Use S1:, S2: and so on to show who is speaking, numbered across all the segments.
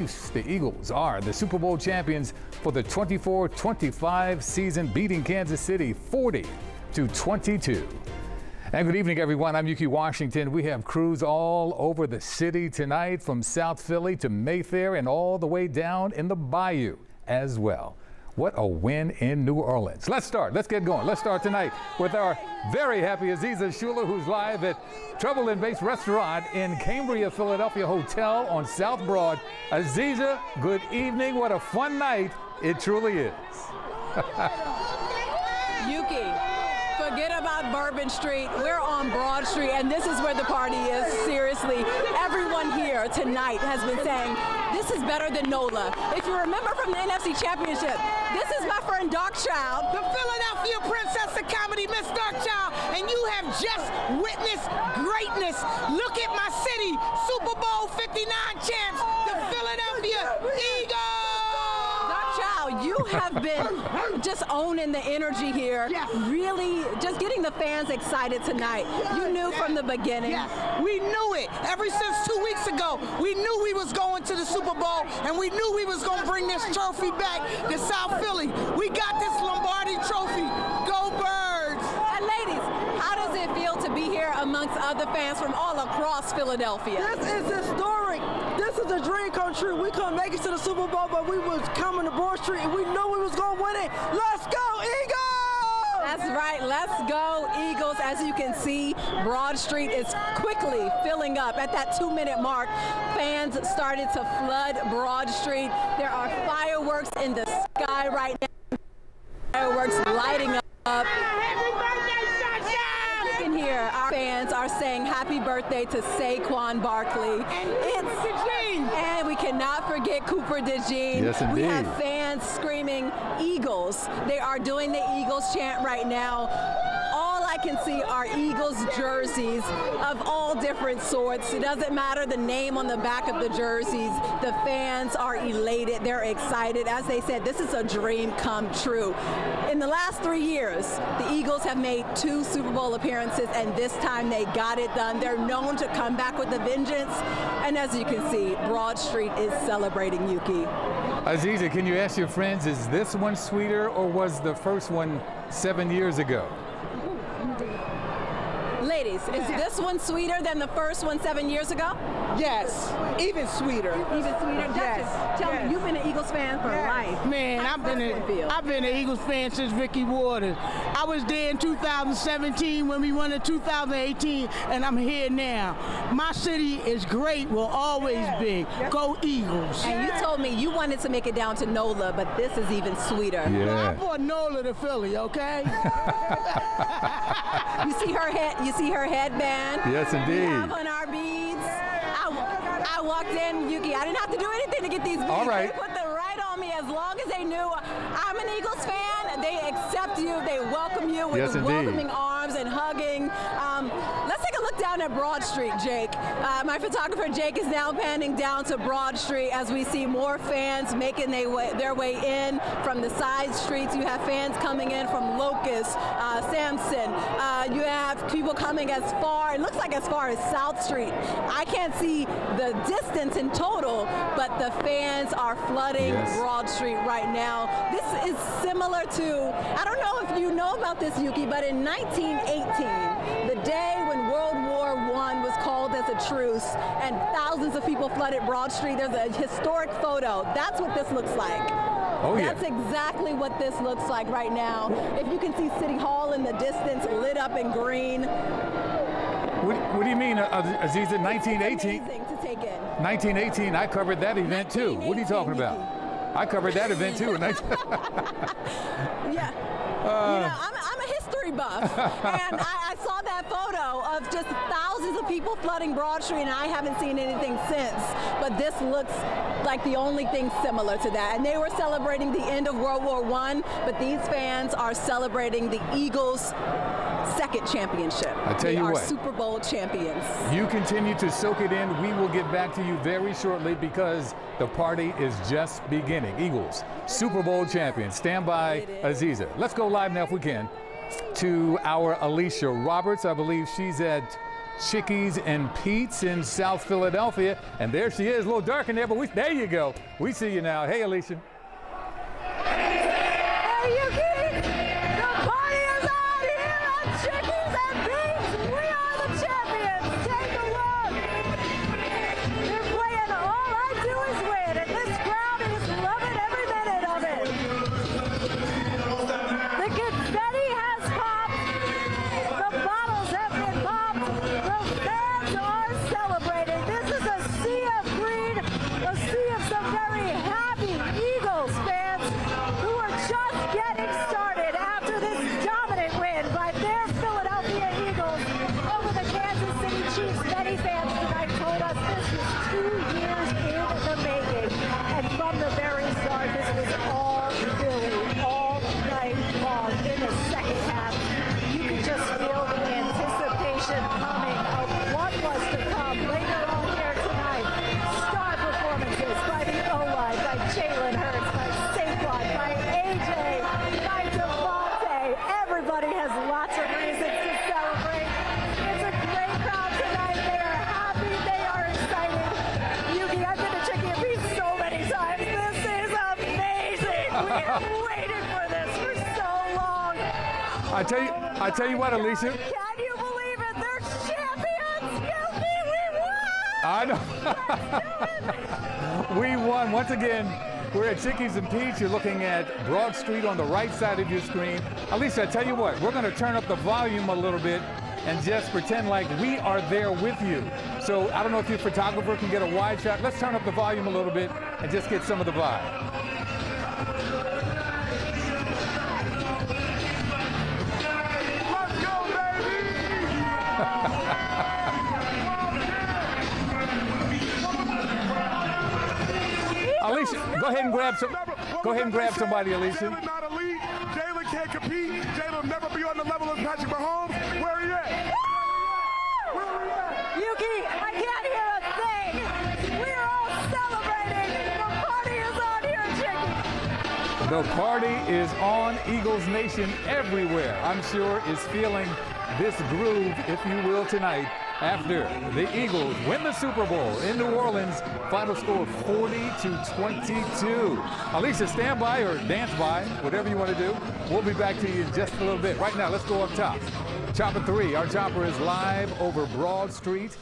S1: The Eagles are the Super Bowl champions for the 24-25 season, beating Kansas City 40-22. And good evening, everyone. I'm Yuki Washington. We have crews all over the city tonight, from South Philly to Mayfair and all the way down in the Bayou as well. What a win in New Orleans. Let's get going. Let's start tonight with our very happy Aziza Schuler, who's live at Trouble and Bass Restaurant in Cambria, Philadelphia Hotel on South Broad. Aziza, good evening. What a fun night it truly is.
S2: Yuki, forget about Bourbon Street. We're on Broad Street, and this is where the party is. Seriously, everyone here tonight has been saying, this is better than NOLA. If you remember from the NFC Championship, this is my friend Darkchild,
S3: the Philadelphia Princess of Comedy, Miss Darkchild, and you have just witnessed greatness. Look at my city, Super Bowl 59 champs, the Philadelphia Eagles.
S2: Darkchild, you have been just owning the energy here, really just getting the fans excited tonight. You knew from the beginning.
S3: Yes, we knew it. Ever since 2 weeks ago, we knew we was going to the Super Bowl, and we knew we was going to bring this trophy back to South Philly. We got this Lombardi trophy. Go Birds!
S2: And ladies, how does it feel to be here amongst other fans from all across Philadelphia?
S4: This is historic. This is a dream come true. We couldn't make it to the Super Bowl, but we was coming to Broad Street, and we knew we was going to win it. Let's go, Eagles!
S2: That's right. Let's go, Eagles. As you can see, Broad Street is quickly filling up. At that 2-minute mark, fans started to flood Broad Street. There are fireworks in the sky right now. Fireworks lighting up. You can hear our fans are saying happy birthday to Saquon Barkley. And we cannot forget Cooper DeJean.
S1: Yes, indeed.
S2: We have fans screaming Eagles. They are doing the Eagles chant right now. All I can see are Eagles jerseys of all different sorts. It doesn't matter the name on the back of the jerseys. The fans are elated. They're excited. As they said, this is a dream come true. In the last 3 years, the Eagles have made 2 Super Bowl appearances, and this time they got it done. They're known to come back with a vengeance. And as you can see, Broad Street is celebrating, Yuki.
S1: Aziza, can you ask your friends, is this one sweeter or was the first one 7 years ago?
S2: Ladies, is this one sweeter than the first one 7 years ago?
S3: Yes, even sweeter.
S2: Even sweeter?
S3: Yes.
S2: Tell me, you've been an Eagles fan for life.
S3: Man, I've been an Eagles fan since Ricky Waters. I was there in 2017 when we won in 2018, and I'm here now. My city is great, will always be. Go Eagles.
S2: And you told me you wanted to make it down to NOLA, but this is even sweeter.
S1: Yeah.
S3: No, I brought NOLA to Philly, okay?
S2: You see her head? You see her headband?
S1: Yes, indeed.
S2: We have on our beads. I walked in, Yuki. I didn't have to do anything to get these beads.
S1: All right.
S2: They put them right on me. As long as they knew I'm an Eagles fan, they accept you. They welcome you with welcoming arms and hugging. Let's take a look down at Broad Street, Jake. My photographer, Jake, is now panning down to Broad Street as we see more fans making their way in from the side streets. You have fans coming in from Locust, Sampson. You have people coming as far, it looks like as far as South Street. I can't see the distance in total, but the fans are flooding Broad Street right now. This is similar to, I don't know if you know about this, Yuki, but in 1918, the day when World War I was called as a truce and thousands of people flooded Broad Street, there's a historic photo. That's what this looks like.
S1: Oh, yeah.
S2: That's exactly what this looks like right now. If you can see City Hall in the distance lit up in green.
S1: What do you mean, Aziza, 1918?
S2: Amazing to take in.
S1: 1918, I covered that event too. What are you talking about? I covered that event too.
S2: Yeah. You know, I'm a history buff, and I saw that photo of just thousands of people flooding Broad Street, and I haven't seen anything since. But this looks like the only thing similar to that. And they were celebrating the end of World War I, but these fans are celebrating the Eagles' second championship.
S1: I tell you what,
S2: Super Bowl champions.
S1: You continue to soak it in. We will get back to you very shortly because the party is just beginning. Eagles, Super Bowl champions. Stand by, Aziza. Let's go live now if we can to our Alicia Roberts. I believe she's at Chickies and Pete's in South Philadelphia. And there she is, a little dark in there, but there you go. We see you now. Hey, Alicia.
S2: Hey, Yuki! The party is on here at Chickies and Pete's. We are the champions. Take a look. They're playing All I Do Is Win, and this crowd is loving every minute of it. The confetti has popped. The bottles have been popped. The fans are celebrating. This is a sea of green, a sea of some very happy Eagles fans who are just getting started after this dominant win by their Philadelphia Eagles over the Kansas City Chiefs. Many fans tonight told us this was 2 years in the making, and from the very start, this was all Philly, all night long. In the second half, you could just feel the anticipation coming of what was to come later on here tonight. Star performances by the O-line, by Jaylen Hurts, by Saquon, by AJ, by Devonte. Everybody has lots of reasons to celebrate. It's a great crowd tonight. They are happy. They are excited. Yuki, I've been to Chicky and Pete's so many times. This is amazing. We have waited for this for so long.
S1: I tell you what, Alicia.
S2: Can you believe it? They're champions. Yuki, we won.
S1: I know.
S2: Let's do it.
S1: We won once again. We're at Chickies and Pete's. You're looking at Broad Street on the right side of your screen. Alicia, I tell you what, we're going to turn up the volume a little bit and just pretend like we are there with you. So I don't know if your photographer can get a wide shot. Let's turn up the volume a little bit and just get some of the vibe.
S5: Let's go, baby!
S1: Alicia, go ahead and grab some. Go ahead and grab somebody, Alicia.
S5: Jaylen not elite. Jaylen can't compete. Jaylen will never be on the level of Patrick Mahomes. Where are you at? Where are you at?
S2: Yuki, I can't hear a thing. We are all celebrating. The party is on here, Chicky.
S1: The party is on. Eagles Nation everywhere, I'm sure, is feeling this groove, if you will, tonight after the Eagles win the Super Bowl in New Orleans. Final score 40-22. Alicia, stand by or dance by, whatever you want to do. We'll be back to you in just a little bit. Right now, let's go up top. Chopper 3, our chopper is live over Broad Street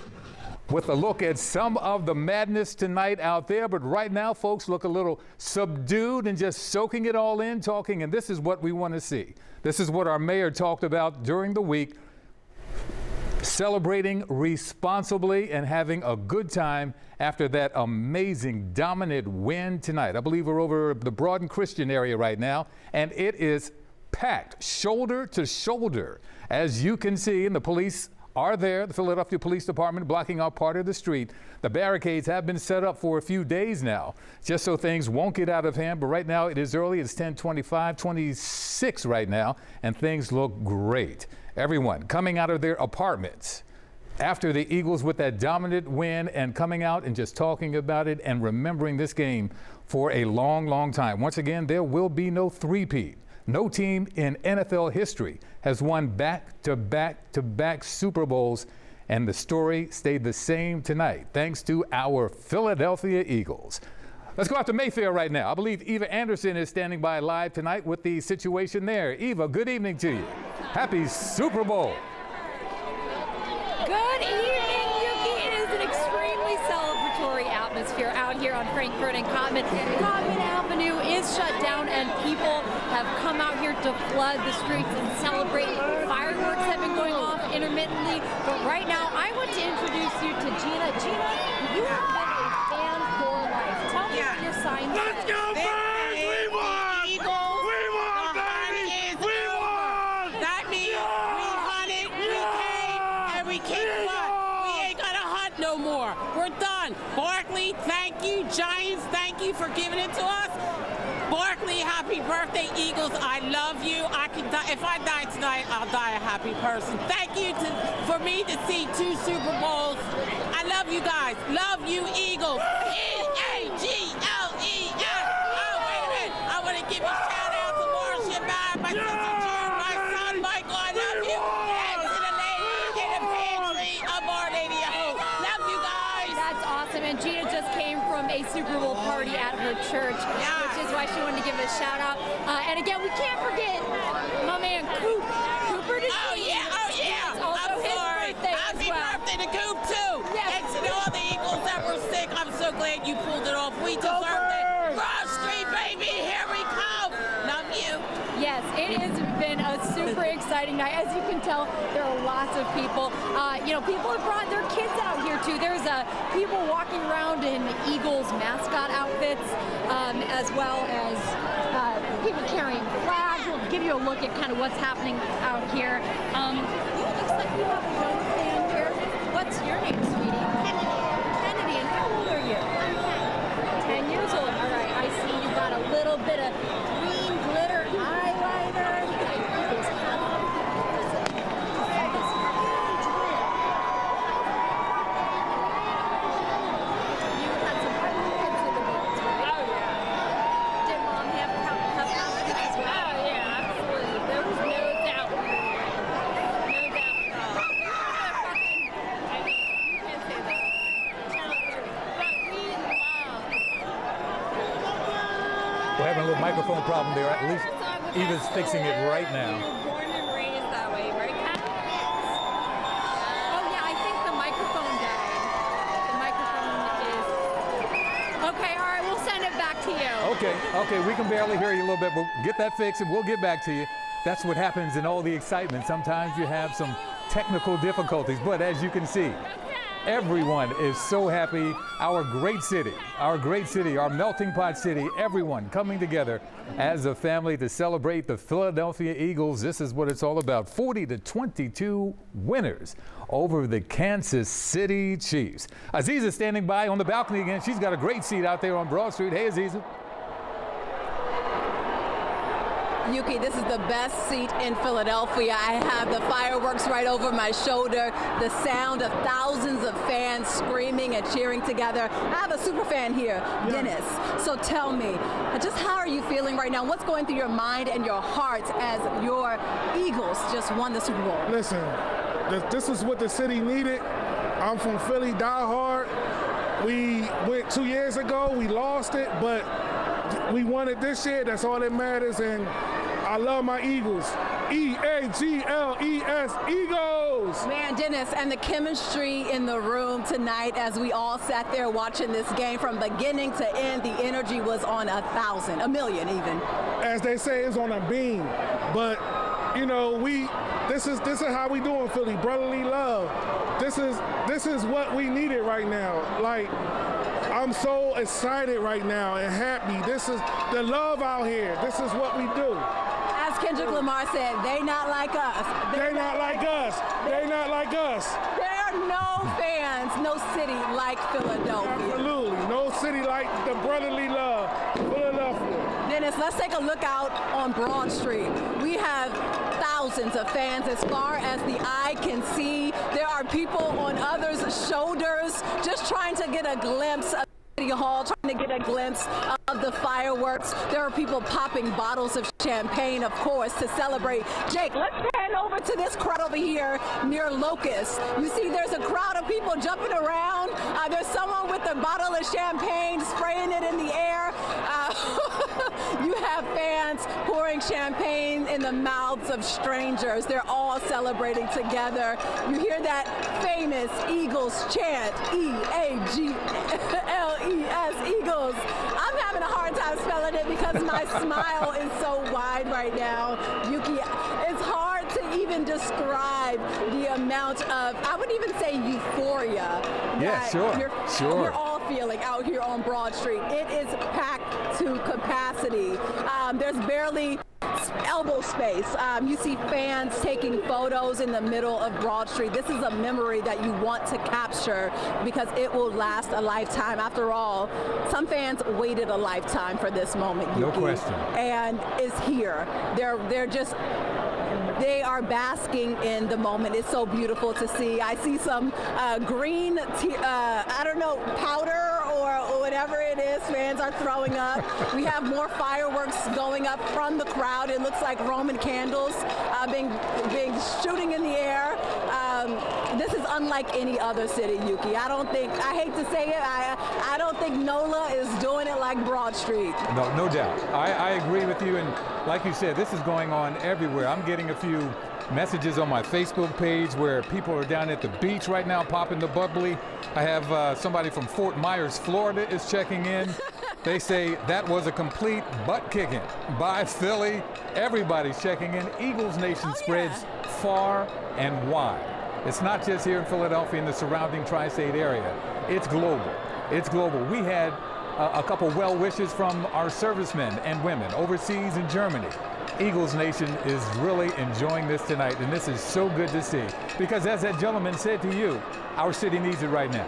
S1: with a look at some of the madness tonight out there. But right now, folks look a little subdued and just soaking it all in, talking, and this is what we want to see. This is what our mayor talked about during the week, celebrating responsibly and having a good time after that amazing, dominant win tonight. I believe we're over the Broad and Christian area right now, and it is packed shoulder to shoulder. As you can see, and the police are there, the Philadelphia Police Department blocking off part of the street. The barricades have been set up for a few days now, just so things won't get out of hand. But right now it is early, it's 10:25, 26 right now, and things look great. Everyone coming out of their apartments after the Eagles with that dominant win and coming out and just talking about it and remembering this game for a long, long time. Once again, there will be no three-peat. No team in NFL history has won back-to-back-to-back Super Bowls, and the story stayed the same tonight, thanks to our Philadelphia Eagles. Let's go out to Mayfair right now. I believe Eva Anderson is standing by live tonight with the situation there. Eva, good evening to you. Happy Super Bowl.
S6: Good evening, Yuki. It is an extremely celebratory atmosphere out here on Frankfurt and Cottman. Cottman Avenue is shut down, and people have come out here to flood the streets and celebrate. Fireworks have been going off intermittently, but right now I want to introduce you to Gina. Gina, you have been a fan for life. Tell me what your sign says.
S5: Let's go, Birds! We won!
S7: Eagles,
S5: We won,
S7: the hunt
S5: baby!
S7: is
S5: We
S7: over.
S5: won!
S7: That means we hunted, we came, and we kicked butt. We ain't gonna hunt no more. We're done. Barkley, thank you. Giants, thank you for giving it to us. Barkley, happy birthday, Eagles. I love you. I can die. If I die tonight, I'll die a happy person. Thank you for me to see 2 Super Bowls. I love you guys. Love you, Eagles. E-A-G-L-E-S. Oh, wait a minute. I want to give a shout out to Marcia Bad, my sister June, my son Michael. I love you. And to the lady in the pantry of
S6: Super Bowl party at her church, which is why she wanted to give a shout out. And again, we can't forget my man Coop. Cooper to
S7: Oh yeah.
S6: It's also
S7: I'm
S6: his
S7: sorry.
S6: birthday
S7: Happy
S6: as well.
S7: birthday to Coop too.
S6: Yes.
S7: And to all the Eagles that were sick, I'm so glad you pulled it off. We deserve it. Broad Street, baby, here we come. Love you.
S6: Yes, it has been a super exciting night. As you can tell, there are lots of people. People have brought their kids out here too. There's people walking around in Eagles mascot outfits, as well as people carrying flags. We'll give you a look at kind of what's happening out here. Looks like we have a young fan here. What's your name, sweetie? Kennedy. And how old are you? I'm 10 years old. All right, I see you got a little bit of green glitter highlighter. You got your Eagles hat on. You had some kids in the boats, right? Oh, yeah. Did Mom have outfits as well? Oh, yeah, absolutely. There was no doubt. No doubt at all. I mean, you can't say that. Channel 30. But we love.
S1: We're having a little microphone problem there. At least Eva's fixing it right now.
S6: You were born and raised that way, right, Kat? Oh, yeah, I think the microphone died. The microphone is... Okay, all right, we'll send it back to you.
S1: Okay, we can barely hear you a little bit, but get that fixed and we'll get back to you. That's what happens in all the excitement. Sometimes you have some technical difficulties, but as you can see, everyone is so happy. Our great city, our melting pot city, everyone coming together as a family to celebrate the Philadelphia Eagles. This is what it's all about. 40-22 winners over the Kansas City Chiefs. Aziza's standing by on the balcony again. She's got a great seat out there on Broad Street. Hey, Aziza.
S2: Yuki, this is the best seat in Philadelphia. I have the fireworks right over my shoulder, the sound of thousands of fans screaming and cheering together. I have a super fan here, Dennis. So tell me, just how are you feeling right now? What's going through your mind and your heart as your Eagles just won the Super Bowl?
S5: Listen, this is what the city needed. I'm from Philly, diehard. We went 2 years ago, we lost it, but we won it this year. That's all that matters, and I love my Eagles. E-A-G-L-E-S, Eagles!
S2: Man, Dennis, and the chemistry in the room tonight as we all sat there watching this game from beginning to end, the energy was on 1,000, 1,000,000 even.
S5: As they say, it's on a beam. But, you know, this is how we do in Philly, brotherly love. This is what we needed right now. Like, I'm so excited right now and happy. This is the love out here. This is what we do.
S2: As Kendrick Lamar said, they not like us.
S5: They not like us. They not like us.
S2: There are no fans, no city like Philadelphia.
S5: Absolutely. No city like the brotherly love. Philadelphia.
S2: Dennis, let's take a look out on Broad Street. We have thousands of fans as far as the eye can see. There are people on others' shoulders just trying to get a glimpse of City Hall, trying to get a glimpse of the fireworks. There are people popping bottles of champagne, of course, to celebrate. Jake, let's pan over to this crowd over here near Locust. You see there's a crowd of people jumping around. There's someone with a bottle of champagne spraying it in the air. You have fans pouring champagne in the mouths of strangers. They're all celebrating together. You hear that famous Eagles chant, E-A-G-L-E-S, Eagles. I'm having a hard time spelling it because my smile is so wide right now. Yuki, it's hard to even describe the amount of, I would even say euphoria.
S1: Yeah, sure.
S2: You're all feeling out here on Broad Street. It is packed to capacity. There's barely elbow space. You see fans taking photos in the middle of Broad Street. This is a memory that you want to capture because it will last a lifetime. After all, some fans waited a lifetime for this moment, Yuki.
S1: No question.
S2: And it's here. They are basking in the moment. It's so beautiful to see. I see some green, I don't know, powder or whatever it is fans are throwing up. We have more fireworks going up from the crowd. It looks like Roman candles being shooting in the air. this is unlike any other city, Yuki. I hate to say it, I don't think NOLA is doing it like Broad Street.
S1: No doubt. I agree with you, and like you said, this is going on everywhere. I'm getting a few messages on my Facebook page where people are down at the beach right now popping the bubbly. I have somebody from Fort Myers, Florida is checking in. They say that was a complete butt kicking by Philly. Everybody's checking in. Eagles Nation spreads far and wide. It's not just here in Philadelphia and the surrounding tri-state area. It's global. It's global. We had a couple well wishes from our servicemen and women overseas in Germany. Eagles Nation is really enjoying this tonight, and this is so good to see. Because as that gentleman said to you, our city needs it right now.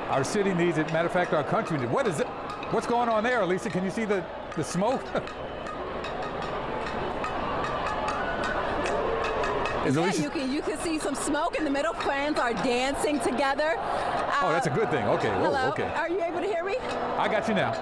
S1: Our city needs it. Matter of fact, our country needs it. What is it? What's going on there, Lisa? Can you see the smoke?
S2: You can see some smoke in the middle. Fans are dancing together.
S1: Oh, that's a good thing. Okay. Whoa,
S2: hello.
S1: okay.
S2: Are you able to hear me?
S1: I got you now.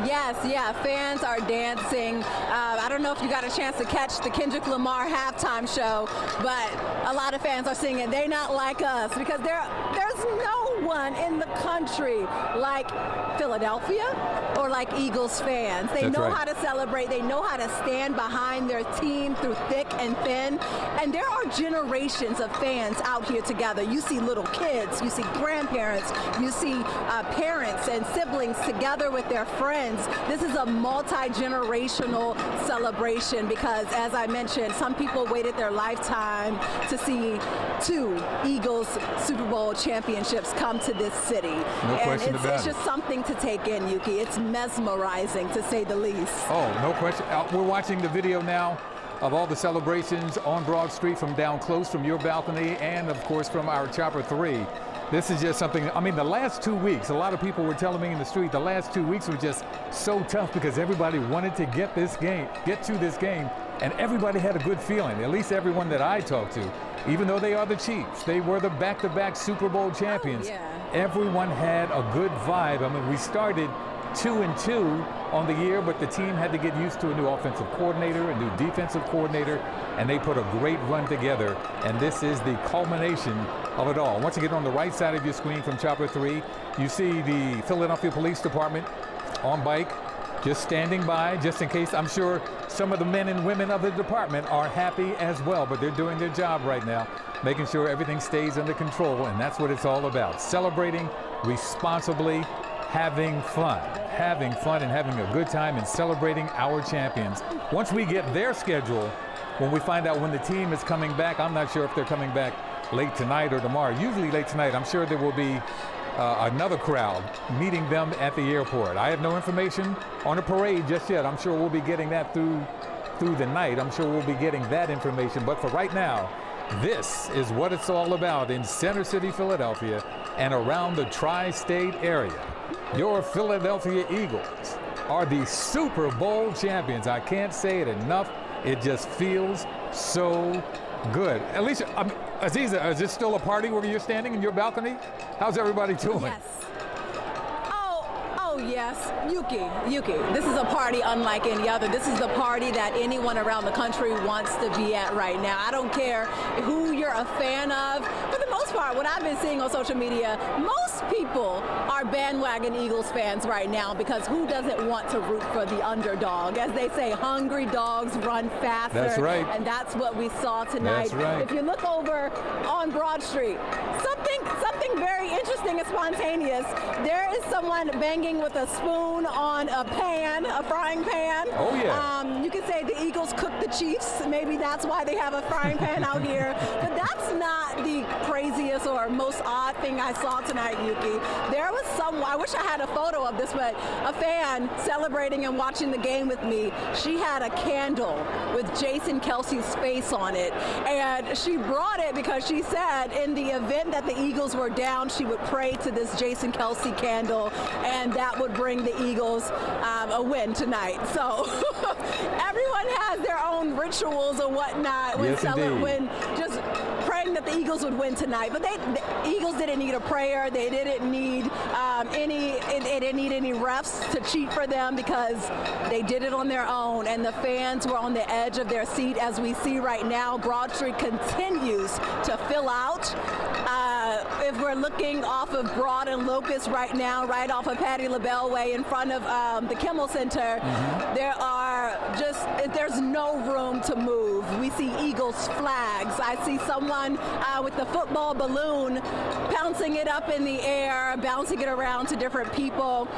S2: Yes, yeah, fans are dancing. I don't know if you got a chance to catch the Kendrick Lamar halftime show, but a lot of fans are singing, "They Not Like Us," because there's no one in the country like Philadelphia or like Eagles fans. They know how to celebrate. They know how to stand behind their team through thick and thin. And there are generations of fans out here together. You see little kids, you see grandparents, you see parents and siblings together with their friends. This is a multi-generational celebration because, as I mentioned, some people waited their lifetime to see 2 Eagles Super Bowl championships come to this city.
S1: No question about it.
S2: It's just something to take in, Yuki. It's mesmerizing, to say the least.
S1: Oh, no question. We're watching the video now of all the celebrations on Broad Street from down close from your balcony and, of course, from our Chopper 3. This is just something, I mean, the last 2 weeks, a lot of people were telling me in the street, the last 2 weeks were just so tough because everybody wanted to get to this game, and everybody had a good feeling, at least everyone that I talked to. Even though they are the Chiefs, they were the back-to-back Super Bowl champions. Everyone had a good vibe. I mean, we started 2-2 on the year, but the team had to get used to a new offensive coordinator, a new defensive coordinator, and they put a great run together, and this is the culmination of it all. Once you get on the right side of your screen from Chopper 3, you see the Philadelphia Police Department on bike, just standing by, just in case. I'm sure some of the men and women of the department are happy as well, but they're doing their job right now, making sure everything stays under control, and that's what it's all about. Celebrating responsibly, having fun and having a good time and celebrating our champions. Once we get their schedule, when we find out when the team is coming back, I'm not sure if they're coming back late tonight or tomorrow. Usually late tonight. I'm sure there will be another crowd meeting them at the airport. I have no information on a parade just yet. I'm sure we'll be getting that through the night. I'm sure we'll be getting that information. But for right now, this is what it's all about in Center City, Philadelphia, and around the tri-state area. Your Philadelphia Eagles are the Super Bowl champions. I can't say it enough. It just feels so good. Alicia, Aziza, is this still a party where you're standing in your balcony? How's everybody doing?
S2: Yes. Oh yes, Yuki, this is a party unlike any other. This is the party that anyone around the country wants to be at right now. I don't care who you're a fan of. For the most part, what I've been seeing on social media, most people are bandwagon Eagles fans right now because who doesn't want to root for the underdog? As they say, hungry dogs run faster.
S1: That's right.
S2: And that's what we saw tonight.
S1: That's right.
S2: If you look over on Broad Street, something very interesting and spontaneous. There is someone banging with a spoon on a frying pan.
S1: Oh yeah.
S2: You could say the Eagles cooked the Chiefs. Maybe that's why they have a frying pan out here. But that's not the craziest or most odd thing I saw tonight, Yuki. There was someone, I wish I had a photo of this, but a fan celebrating and watching the game with me. She had a candle with Jason Kelce's face on it. And she brought it because she said in the event that the Eagles were down, she would pray to this Jason Kelce candle, and that would bring the Eagles a win tonight. So everyone has their own rituals or whatnot when just praying that the Eagles would win tonight. But the Eagles didn't need a prayer. They didn't need They didn't need any refs to cheat for them because they did it on their own, and the fans were on the edge of their seat. As we see right now, Broad Street continues to fill out. If we're looking off of Broad and Locust right now, right off of Patti LaBelle Way in front of the Kimmel Center, there's no room to move. We see Eagles flags. I see someone with the football balloon bouncing it up in the air, bouncing it around to different people.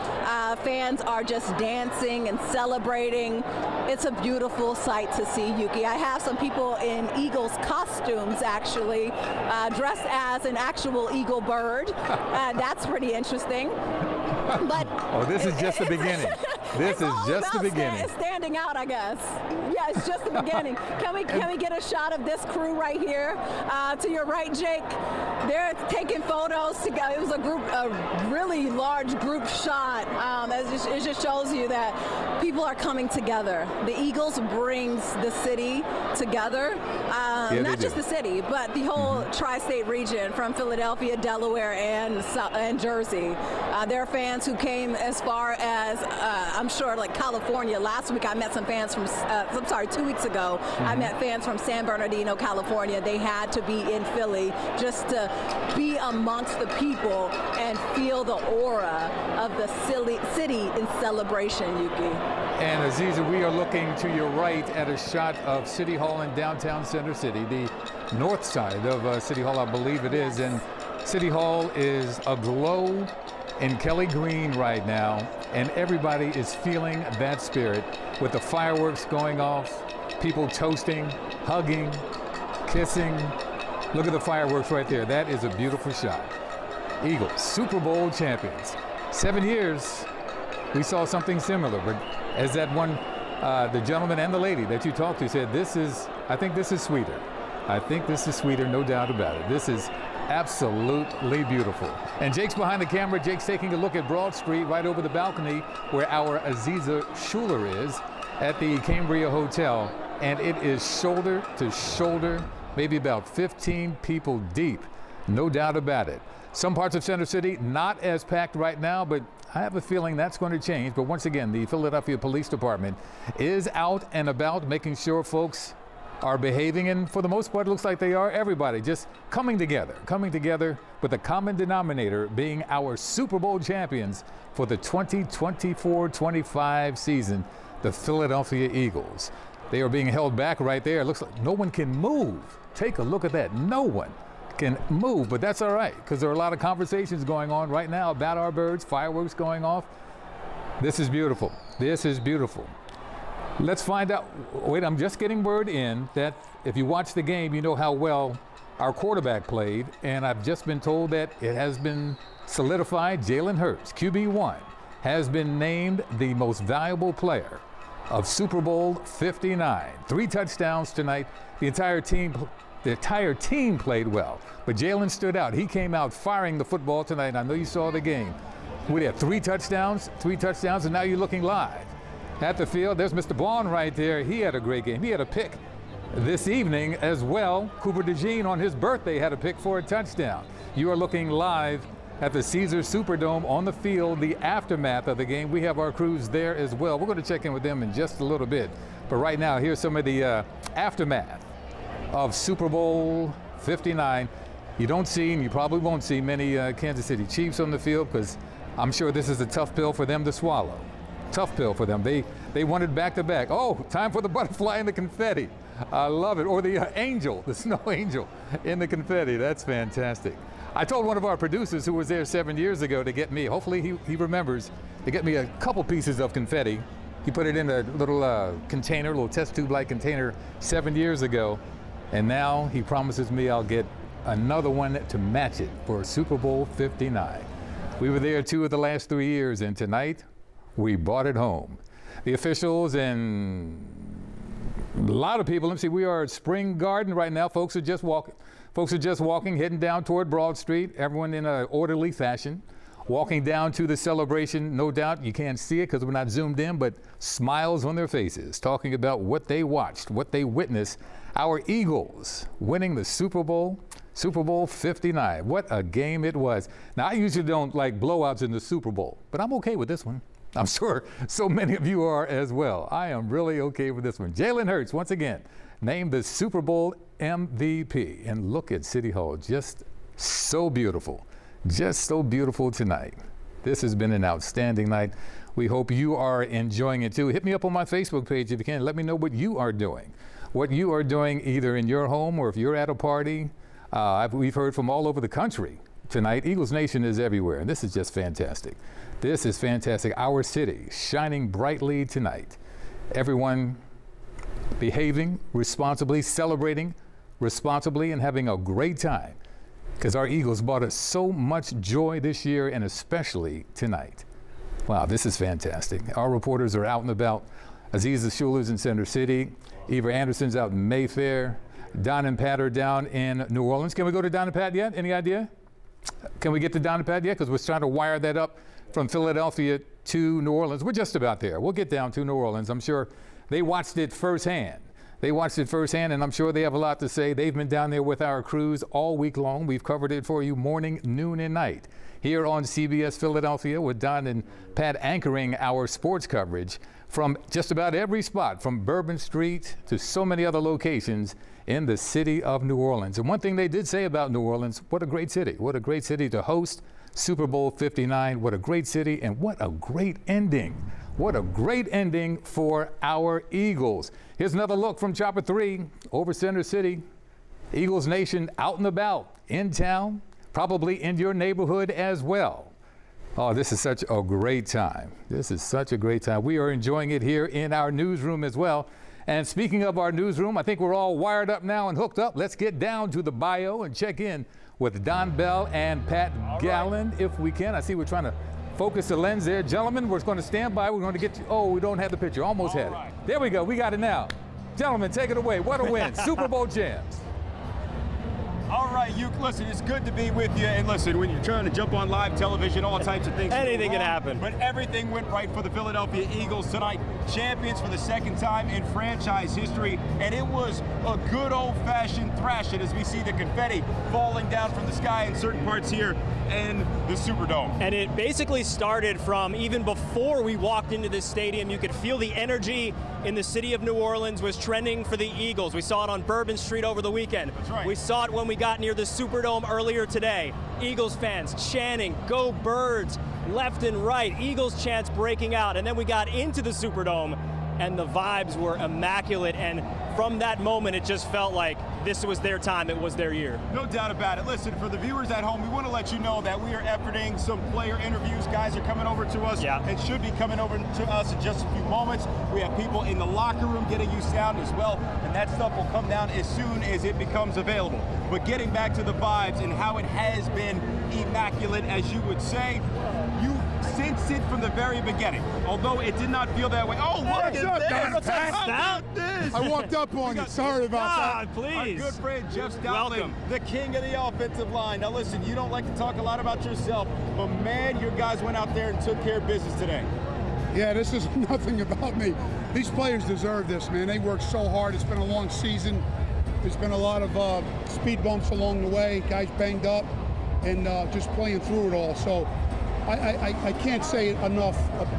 S2: Fans are just dancing and celebrating. It's a beautiful sight to see, Yuki. I have some people in Eagles costumes, actually, dressed as an actual eagle bird. That's pretty interesting. But
S1: this is just the beginning. This is just the beginning.
S2: Standing out, I guess. Yeah, it's just the beginning. Can we get a shot of this crew right here? To your right, Jake. They're taking photos together. It was a really large group shot. It just shows you that people are coming together. The Eagles brings the city together. Not just the city, but the whole tri-state region from Philadelphia, Delaware, and Jersey. There are fans who came as far as, I'm sure, like California. Last week I met some fans from, 2 weeks ago, I met fans from San Bernardino, California. They had to be in Philly just to be amongst the people and feel the aura of the city in celebration, Yuki.
S1: And Aziza, we are looking to your right at a shot of City Hall in downtown Center City, the north side of City Hall, I believe it is. And City Hall is aglow in Kelly Green right now, and everybody is feeling that spirit with the fireworks going off, people toasting, hugging, kissing. Look at the fireworks right there. That is a beautiful shot. Eagles, Super Bowl champions. 7 years, we saw something similar, but as that one, the gentleman and the lady that you talked to said, I think this is sweeter. I think this is sweeter, no doubt about it. This is absolutely beautiful. And Jake's behind the camera. Jake's taking a look at Broad Street right over the balcony where our Aziza Schuler is at the Cambria Hotel. And it is shoulder to shoulder, maybe about 15 people deep, no doubt about it. Some parts of Center City not as packed right now, but I have a feeling that's going to change. But once again, the Philadelphia Police Department is out and about making sure folks are behaving, and for the most part, it looks like they are. Everybody just coming together with the common denominator being our Super Bowl champions for the 2024-25 season, the Philadelphia Eagles. They are being held back right there. It looks like no one can move. Take a look at that. No one can move, but that's all right, because there are a lot of conversations going on right now about our birds, fireworks going off. This is beautiful. This is beautiful. Let's find out. Wait, I'm just getting word in that if you watch the game, you know how well our quarterback played, and I've just been told that it has been solidified. Jaylen Hurts, QB1, has been named the most valuable player of Super Bowl 59. 3 touchdowns tonight. The entire team played well, but Jaylen stood out. He came out firing the football tonight. I know you saw the game. We had 3 touchdowns, and now you're looking live at the field. There's Mr. Vaughn right there. He had a great game. He had a pick this evening as well. Cooper DeJean on his birthday had a pick for a touchdown. You are looking live at the Caesars Superdome on the field, the aftermath of the game. We have our crews there as well. We're going to check in with them in just a little bit. But right now, here's some of the aftermath of Super Bowl 59. You don't see, and you probably won't see, many Kansas City Chiefs on the field, because I'm sure this is a tough pill for them to swallow. Tough pill for them. They wanted back-to-back. Oh, time for the butterfly and the confetti. I love it. Or the angel, the snow angel in the confetti. That's fantastic. I told one of our producers who was there 7 years ago to get me, hopefully he remembers, to get me a couple pieces of confetti. He put it in a little container, little test tube-like container 7 years ago. And now he promises me I'll get another one to match it for Super Bowl 59. We were there 2 of the last 3 years, and tonight we brought it home. The officials and a lot of people, let me see, we are at Spring Garden right now. Folks are just walking, heading down toward Broad Street, everyone in an orderly fashion, walking down to the celebration. No doubt you can't see it because we're not zoomed in, but smiles on their faces, talking about what they watched, what they witnessed. Our Eagles winning the Super Bowl, Super Bowl 59. What a game it was. Now, I usually don't like blowouts in the Super Bowl, but I'm okay with this one. I'm sure so many of you are as well. I am really okay with this one. Jaylen Hurts, once again, named the Super Bowl MVP. And look at City Hall, just so beautiful. Just so beautiful tonight. This has been an outstanding night. We hope you are enjoying it too. Hit me up on my Facebook page if you can. Let me know what you are doing. What you are doing either in your home or if you're at a party. We've heard from all over the country tonight. Eagles Nation is everywhere, and this is just fantastic. This is fantastic. Our city shining brightly tonight. Everyone behaving responsibly, celebrating responsibly, and having a great time because our Eagles brought us so much joy this year and especially tonight. Wow, this is fantastic. Our reporters are out and about. Aziza Shuler's in Center City. Eva Anderson's out in Mayfair. Don and Pat are down in New Orleans. Can we go to Don and Pat yet? Any idea? Can we get to Don and Pat yet? Because we're trying to wire that up from Philadelphia to New Orleans. We're just about there. We'll get down to New Orleans. I'm sure they watched it firsthand. And I'm sure they have a lot to say. They've been down there with our crews all week long. We've covered it for you morning, noon, and night here on CBS Philadelphia with Don and Pat anchoring our sports coverage from just about every spot, from Bourbon Street to so many other locations in the city of New Orleans. And one thing they did say about New Orleans, what a great city. What a great city to host Super Bowl 59. What a great city and what a great ending. What a great ending for our Eagles. Here's another look from Chopper 3 over Center City. Eagles Nation out and about, in town, probably in your neighborhood as well. Oh, this is such a great time. This is such a great time. We are enjoying it here in our newsroom as well. And speaking of our newsroom, I think we're all wired up now and hooked up. Let's get down to the bio and check in with Don Bell and Pat Gallen if we can. I see we're trying to focus the lens there. Gentlemen, we're going to stand by. We're going to get to, oh, we don't have the picture. Almost had it. There we go. We got it now. Gentlemen, take it away. What a win. Super Bowl champs.
S8: All right, listen, it's good to be with you. And listen, when you're trying to jump on live television, all types of things. Anything can happen. But everything went right for the Philadelphia Eagles tonight. Champions for the second time in franchise history. And it was a good old-fashioned thrashing as we see the confetti falling down from the sky in certain parts here in the Superdome.
S9: And it basically started from even before we walked into this stadium. You could feel the energy in the city of New Orleans was trending for the Eagles. We saw it on Bourbon Street over the weekend.
S8: That's right.
S9: We saw it when we got near the Superdome earlier today. Eagles fans chanting, "Go Birds," left and right. Eagles chants breaking out. And then we got into the Superdome and the vibes were immaculate. And from that moment, it just felt like this was their time. It was their year.
S8: No doubt about it. Listen, for the viewers at home, we want to let you know that we are efforting some player interviews. Guys are coming over to us and should be coming over to us in just a few moments. We have people in the locker room getting you sound as well, and that stuff will come down as soon as it becomes available. But getting back to the vibes and how it has been immaculate, as you would say, you sensed it from the very beginning, although it did not feel that way. Oh, look at this!
S10: I walked up on you. Sorry about that.
S9: Please.
S8: Our good friend Jeff Stoutland, the king of the offensive line. Now listen, you don't like to talk a lot about yourself, but man, your guys went out there and took care of business today.
S10: Yeah, this is nothing about me. These players deserve this, man. They worked so hard. It's been a long season. There's been a lot of speed bumps along the way, guys banged up, and just playing through it all. So I can't say it enough.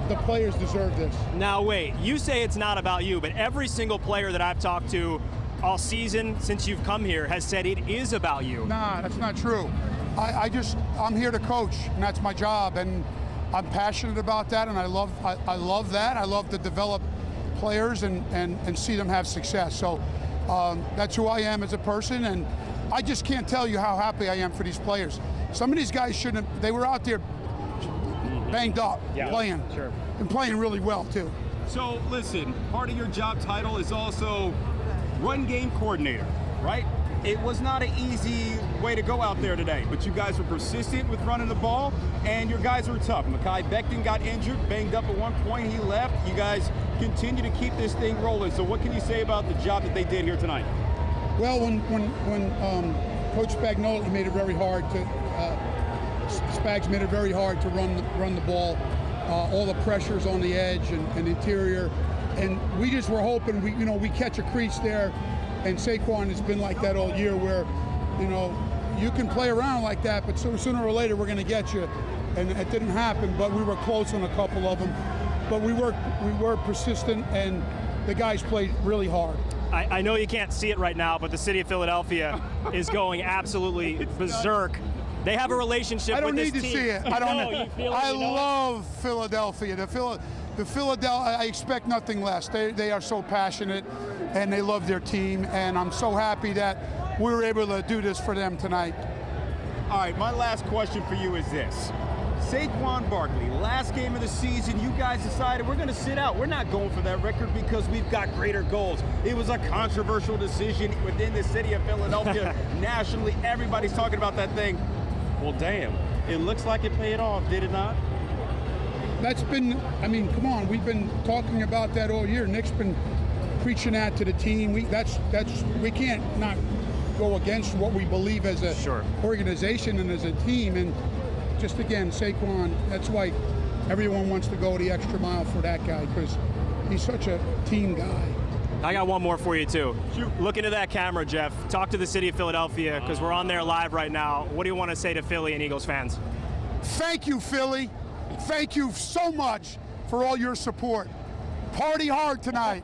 S10: The players deserve this.
S9: Now wait, you say it's not about you, but every single player that I've talked to all season since you've come here has said it is about you.
S10: Nah, that's not true. I'm here to coach, and that's my job, and I'm passionate about that, and I love that. I love to develop players and see them have success. So that's who I am as a person, and I just can't tell you how happy I am for these players. Some of these guys shouldn't have, they were out there banged up, playing, and playing really well too.
S8: So listen, part of your job title is also run game coordinator, right? It was not an easy way to go out there today, but you guys were persistent with running the ball, and your guys were tough. Mekhi Becton got injured, banged up at one point, he left. You guys continue to keep this thing rolling. So what can you say about the job that they did here tonight?
S10: Well, when Coach Spagnuolo made it very hard to, Spags made it very hard to run the ball. All the pressures on the edge and interior, and we just were hoping we catch a crease there. And Saquon has been like that all year, where you can play around like that, but sooner or later we're going to get you. And it didn't happen, but we were close on a couple of them. But we were persistent, and the guys played really hard.
S9: I know you can't see it right now, but the city of Philadelphia is going absolutely berserk. They have a relationship with this team.
S10: I don't need to see it. I don't know.
S9: You feel it,
S10: I
S9: you know
S10: love Philadelphia. The Philadelphia, I expect nothing less. They are so passionate, and they love their team, and I'm so happy that we were able to do this for them tonight.
S8: All right, my last question for you is this. Saquon Barkley, last game of the season, you guys decided we're going to sit out. We're not going for that record because we've got greater goals. It was a controversial decision within the city of Philadelphia. Nationally, everybody's talking about that thing. Well, damn, it looks like it paid off, did it not?
S10: That's been, I mean, come on, we've been talking about that all year. Nick's been preaching that to the team. We can't not go against what we believe as a organization and as a team. And just again, Saquon, that's why everyone wants to go the extra mile for that guy, because he's such a team guy.
S9: I got one more for you, too. Look into that camera, Jeff. Talk to the city of Philadelphia, because we're on there live right now. What do you want to say to Philly and Eagles fans?
S10: Thank you, Philly. Thank you so much for all your support. Party hard tonight.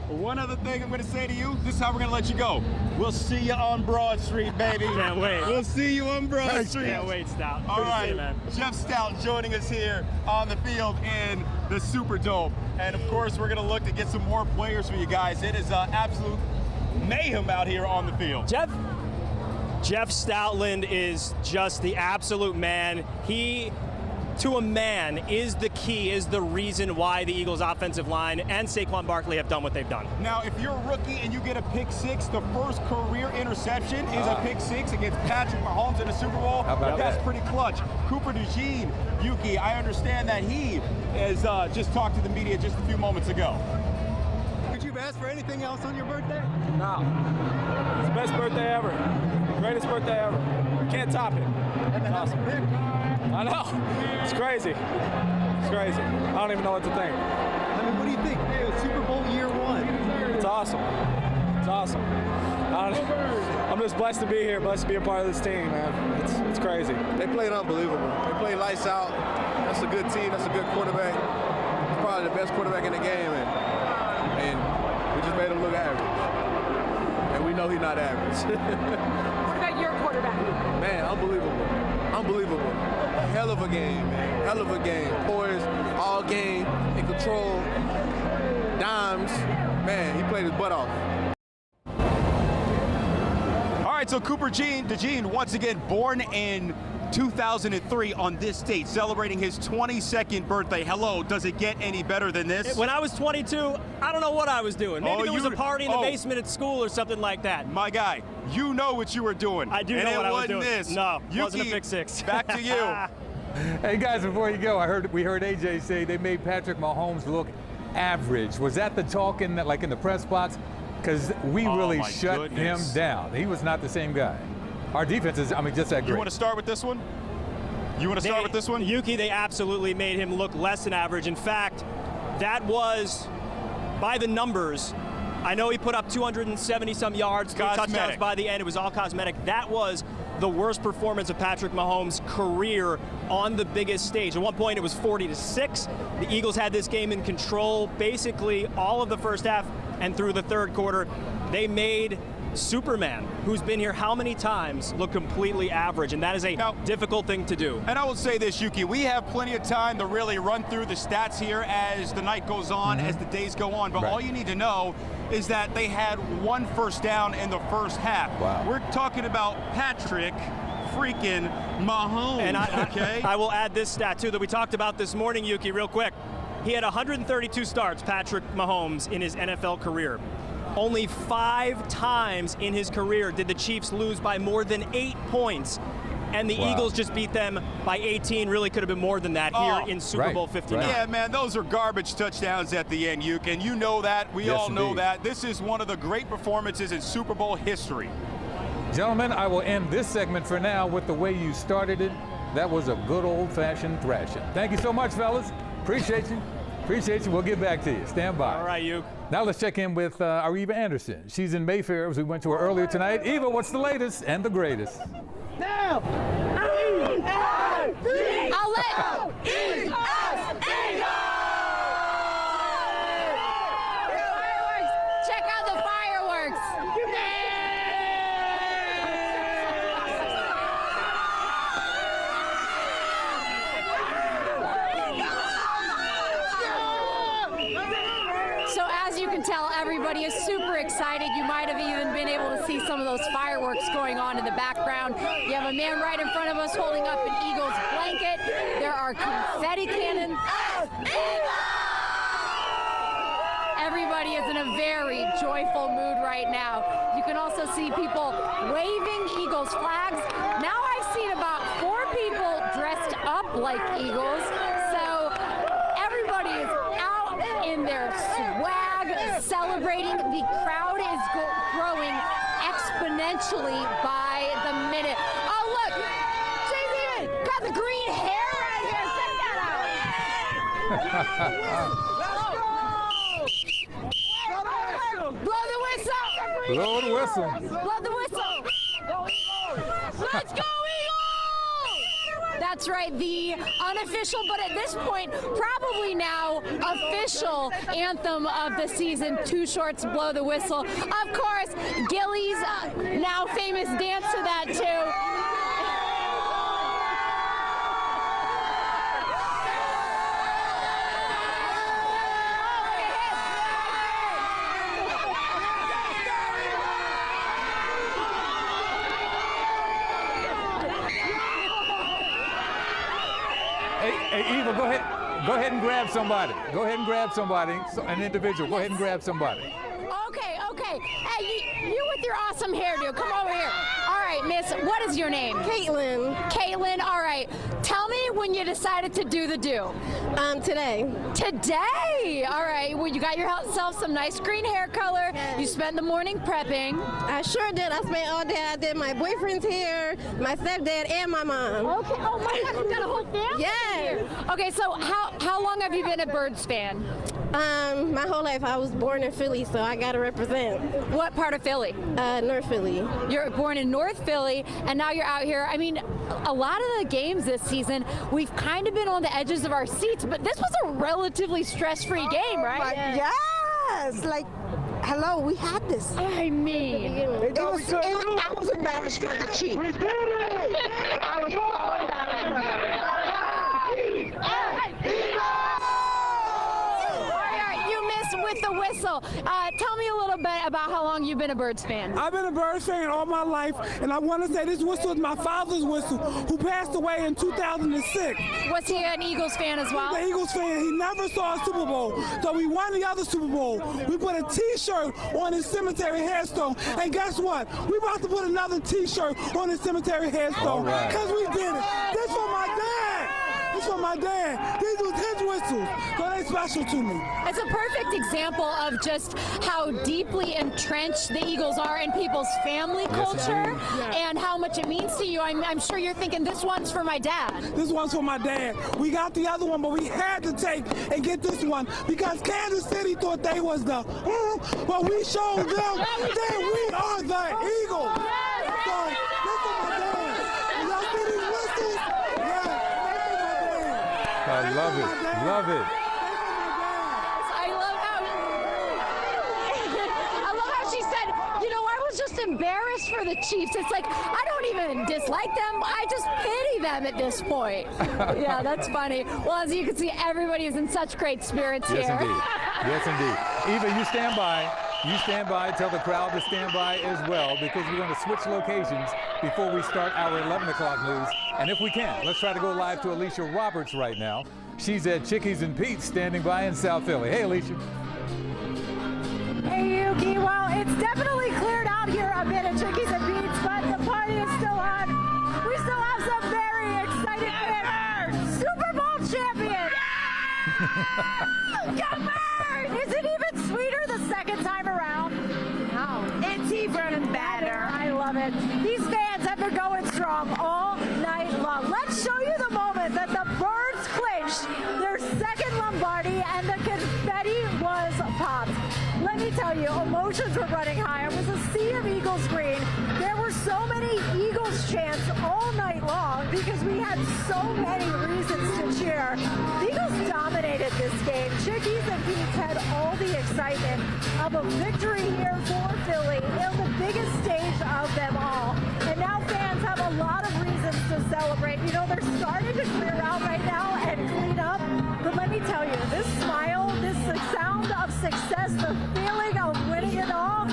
S8: One other thing I'm going to say to you, this is how we're going to let you go. We'll see you on Broad Street, baby.
S9: Can't wait.
S8: We'll see you on Broad Street.
S9: Can't wait, Stout.
S8: All right, Jeff Stout joining us here on the field in the Superdome. And of course, we're going to look to get some more players for you guys. It is absolute mayhem out here on the field.
S9: Jeff Stoutland is just the absolute man. He, to a man, is the key, is the reason why the Eagles offensive line and Saquon Barkley have done what they've done.
S8: Now, if you're a rookie and you get a pick six, the first career interception is a pick six against Patrick Mahomes in the Super Bowl.
S1: How about
S8: That's
S1: that?
S8: pretty clutch. Cooper DeJean, Yuki, I understand that he has just talked to the media just a few moments ago. Could you ask for anything else on your birthday?
S11: No. It's the best birthday ever. Greatest birthday ever. Can't top it.
S8: And
S11: It's awesome.
S8: pick.
S11: I know. It's crazy. It's crazy. I don't even know what to think.
S8: I mean, what do you think? Hey, Super Bowl year one.
S11: It's awesome. It's awesome. I'm just blessed to be here, blessed to be a part of this team, man. It's crazy.
S12: They played unbelievable. They played lights out. That's a good team. That's a good quarterback. He's probably the best quarterback in the game, and we just made him look average. And we know he's not average.
S2: What about your quarterback?
S12: Man, unbelievable. Unbelievable. Hell of a game, man. Hell of a game. Poised, all game, in control, dimes. Man, he played his butt off.
S8: All right, so Cooper DeJean, once again, born in 2003 on this date, celebrating his 22nd birthday. Hello, does it get any better than this?
S9: When I was 22, I don't know what I was doing. Maybe there was a party in the basement at school or something like that.
S8: My guy, you know what you were doing.
S9: I do know what I was doing.
S8: This.
S9: No,
S8: Yuki,
S9: wasn't a pick six.
S8: Back to you.
S1: Hey guys, before you go, we heard AJ say they made Patrick Mahomes look average. Was that the talk in the press box? Because we really shut him down. He was not the same guy. Our defense is, just that great.
S8: You want to start with this one?
S9: Yuki, they absolutely made him look less than average. In fact, that was, by the numbers, I know he put up 270-some yards, 3 touchdowns by the end. It was all cosmetic. That was the worst performance of Patrick Mahomes' career on the biggest stage. At one point, it was 40-6. The Eagles had this game in control basically all of the first half and through the third quarter. They made Superman, who's been here how many times, look completely average, and that is a difficult thing to do.
S8: And I will say this, Yuki, we have plenty of time to really run through the stats here as the night goes on, as the days go on, but all you need to know is that they had 1 first down in the first half.
S1: Wow.
S8: We're talking about Patrick freaking Mahomes,
S9: And
S8: okay?
S9: I will add this stat, too, that we talked about this morning, Yuki, real quick. He had 132 starts, Patrick Mahomes, in his NFL career. Only 5 times in his career did the Chiefs lose by more than 8 points. And the Eagles just beat them by 18. Really could have been more than that here in Super Bowl 59.
S8: Yeah, man, those are garbage touchdowns at the end, Yuki, and you know that. We all know that. This is one of the great performances in Super Bowl history. Gentlemen, I will end this segment for now with the way you started it. That was a good old-fashioned thrashing. Thank you so much, fellas. Appreciate you. Appreciate you. We'll get back to you. Stand by.
S9: All right, Yuki.
S1: Now let's check in with our Eva Anderson. She's in Mayfair as we went to her earlier tonight. Eva, what's the latest and the greatest?
S13: Now,
S6: I'll let check out the fireworks. So as you can tell, everybody is super excited. You might have even been able to see some of those fireworks going on in the background. You have a man right in front of us holding up an Eagles blanket. There are confetti cannons. Everybody is in a very joyful mood right now. You can also see people waving Eagles flags. Now I've seen about 4 people dressed up like Eagles. So everybody is out in their swag, celebrating. The crowd is growing exponentially by the minute. Oh, look, Jaylen got the green hair right here. Check that out. Blow the whistle.
S1: Blow the whistle.
S6: Blow the whistle. Let's go, Eagles! That's right, the unofficial, but at this point, probably now official anthem of the season, Two Shorts, Blow the Whistle. Of course, Gilly's now famous dance to that too.
S1: Hey, Eva, go ahead and grab somebody. Go ahead and grab somebody, an individual. Go ahead and grab somebody.
S6: Okay. Hey, you with your awesome hairdo, come over here. All right, miss, what is your name?
S14: Caitlin.
S6: Caitlin, all right. Tell me when you decided to do the do.
S14: Today.
S6: Today? All right, well, you got yourself some nice green hair color. You spent the morning prepping.
S14: I sure did. I spent all day. I did my boyfriend's hair, my stepdad, and my mom.
S6: Okay, oh my God, you got a whole family
S14: Yes.
S6: here. Okay, so how long have you been a Birds fan?
S14: My whole life. I was born in Philly, so I got to represent.
S6: What part of Philly?
S14: North Philly.
S6: You're born in North Philly, and now you're out here. I mean, a lot of the games this season, we've kind of been on the edges of our seats, but this was a relatively stress-free game, right?
S15: Yes, like, hello, we had this.
S6: I mean,
S15: I was embarrassed for the Chiefs. We did it!
S6: with the whistle. Tell me a little bit about how long you've been a Birds fan.
S16: I've been a Birds fan all my life, and I want to say this whistle is my father's whistle, who passed away in 2006.
S6: Was he an Eagles fan as well?
S16: He was an Eagles fan. He never saw a Super Bowl, so we won the other Super Bowl. We put a T-shirt on his cemetery headstone, and guess what? We about to put another T-shirt on his cemetery headstone because we did it. This for my dad. This for my dad. These was his whistles, so they special to me.
S6: It's a perfect example of just how deeply entrenched the Eagles are in people's family culture and how much it means to you. I'm sure you're thinking, this one's for my dad.
S16: This one's for my dad. We got the other one, but we had to take and get this one because Kansas City thought they was the, but we showed them that we are the Eagles. So, this is my dad. Y'all see these whistles? Yeah, this is my dad.
S1: I love it. Love it.
S6: Just embarrassed for the Chiefs. It's like, I don't even dislike them. I just pity them at this point. Yeah, that's funny. Well, as you can see, everybody is in such great spirits here.
S1: Yes, indeed. Yes, indeed. Eva, you stand by. You stand by. Tell the crowd to stand by as well because we're going to switch locations before we start our 11 o'clock news. And if we can, let's try to go live to Alicia Roberts right now. She's at Chickies and Pete's standing by in South Philly. Hey, Alicia.
S17: Hey, Yuki. Well, it's definitely cleared out here a bit at Chickies and Pete's, but the party is still on. We still have some very excited fans. Super Bowl champion! Go Birds! Is it even sweeter the second time around? No. It's even better. I love it. These fans have been going strong all night long. Let's show you the moment that the Birds clinched their second Lombardi and the confetti was popped. me tell you, emotions were running high. It was a sea of Eagles green. There were so many Eagles chants all night long because we had so many reasons to cheer. The Eagles dominated this game. Chickies and Pete's had all the excitement of a victory here for Philly on the biggest stage of them all. And now fans have a lot of reasons to celebrate. You know, they're starting to clear out right now and clean up. But let me tell you, this smile, this sound of success, the feeling of winning it all,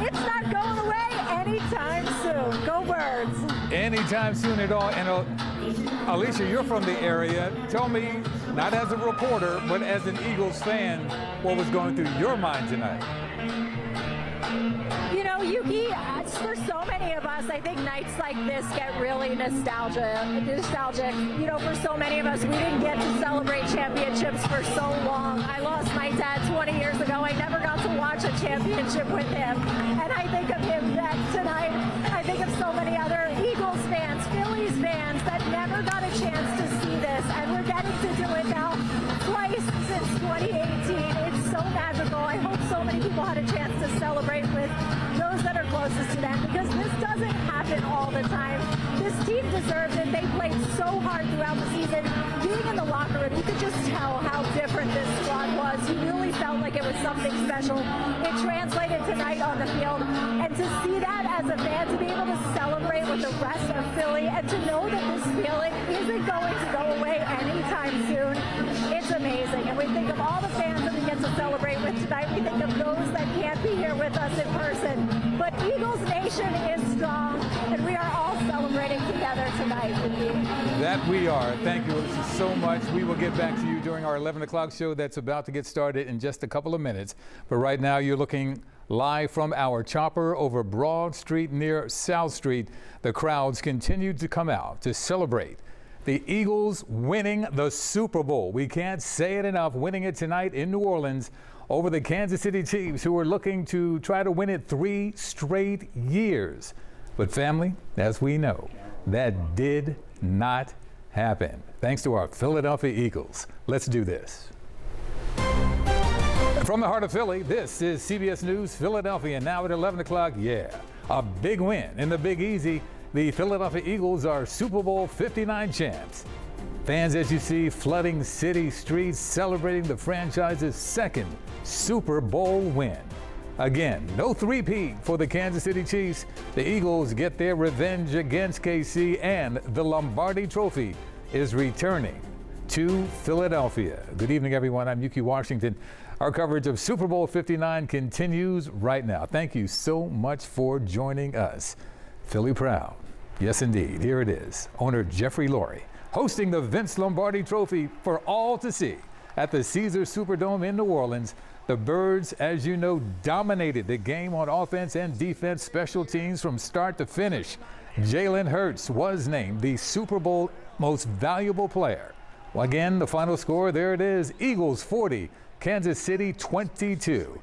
S17: it's not going away anytime soon. Go Birds.
S1: Anytime soon at all. And Alicia, you're from the area. Tell me, not as a reporter, but as an Eagles fan, what was going through your mind tonight?
S17: You know, Yuki, for so many of us, I think nights like this get really nostalgic. You know, for so many of us, we didn't get to celebrate championships for so long. I lost my dad 20 years ago. I never got to watch a championship with him. And I think of him tonight. I think of so many other Eagles fans, Phillies fans that never got a chance to see this. And we're getting to do it now twice since 2018. It's so magical. I hope so many people had a chance to celebrate with those that are closest to them, because this doesn't happen all the time. This team deserves it. They played so hard throughout the season. Being in the locker room, you could just tell how different this squad was. You really felt like it was something special. It translated tonight on the field, and to see that as a fan, to be able to celebrate with the rest of Philly, and to know that this feeling isn't going to go away anytime soon, it's amazing. And we think of all the fans that we get to celebrate with tonight. We think of those that can't be here with us in person. But Eagles Nation is strong, and we are all celebrating together tonight with you.
S1: That we are. Thank you, Alicia, so much. We will get back to you during our 11 o'clock show that's about to get started in just a couple of minutes. But right now, you're looking live from our chopper over Broad Street near South Street. The crowds continue to come out to celebrate the Eagles winning the Super Bowl. We can't say it enough, winning it tonight in New Orleans over the Kansas City Chiefs, who are looking to try to win it 3 straight years. But family, as we know, that did not happen. Thanks to our Philadelphia Eagles. Let's do this. From the heart of Philly, this is CBS News Philadelphia. Now at 11 o'clock, a big win in the Big Easy. The Philadelphia Eagles are Super Bowl 59 champs. Fans, as you see, flooding city streets, celebrating the franchise's second Super Bowl win. Again, no three-peat for the Kansas City Chiefs. The Eagles get their revenge against KC, and the Lombardi Trophy is returning to Philadelphia. Good evening, everyone. I'm Yuki Washington. Our coverage of Super Bowl 59 continues right now. Thank you so much for joining us. Philly proud. Yes, indeed. Here it is. Owner Jeffrey Lurie hosting the Vince Lombardi Trophy for all to see at the Caesars Superdome in New Orleans. The Birds, as you know, dominated the game on offense and defense, special teams from start to finish. Jaylen Hurts was named the Super Bowl most valuable player. Well, again, the final score, there it is. Eagles 40, Kansas City 22.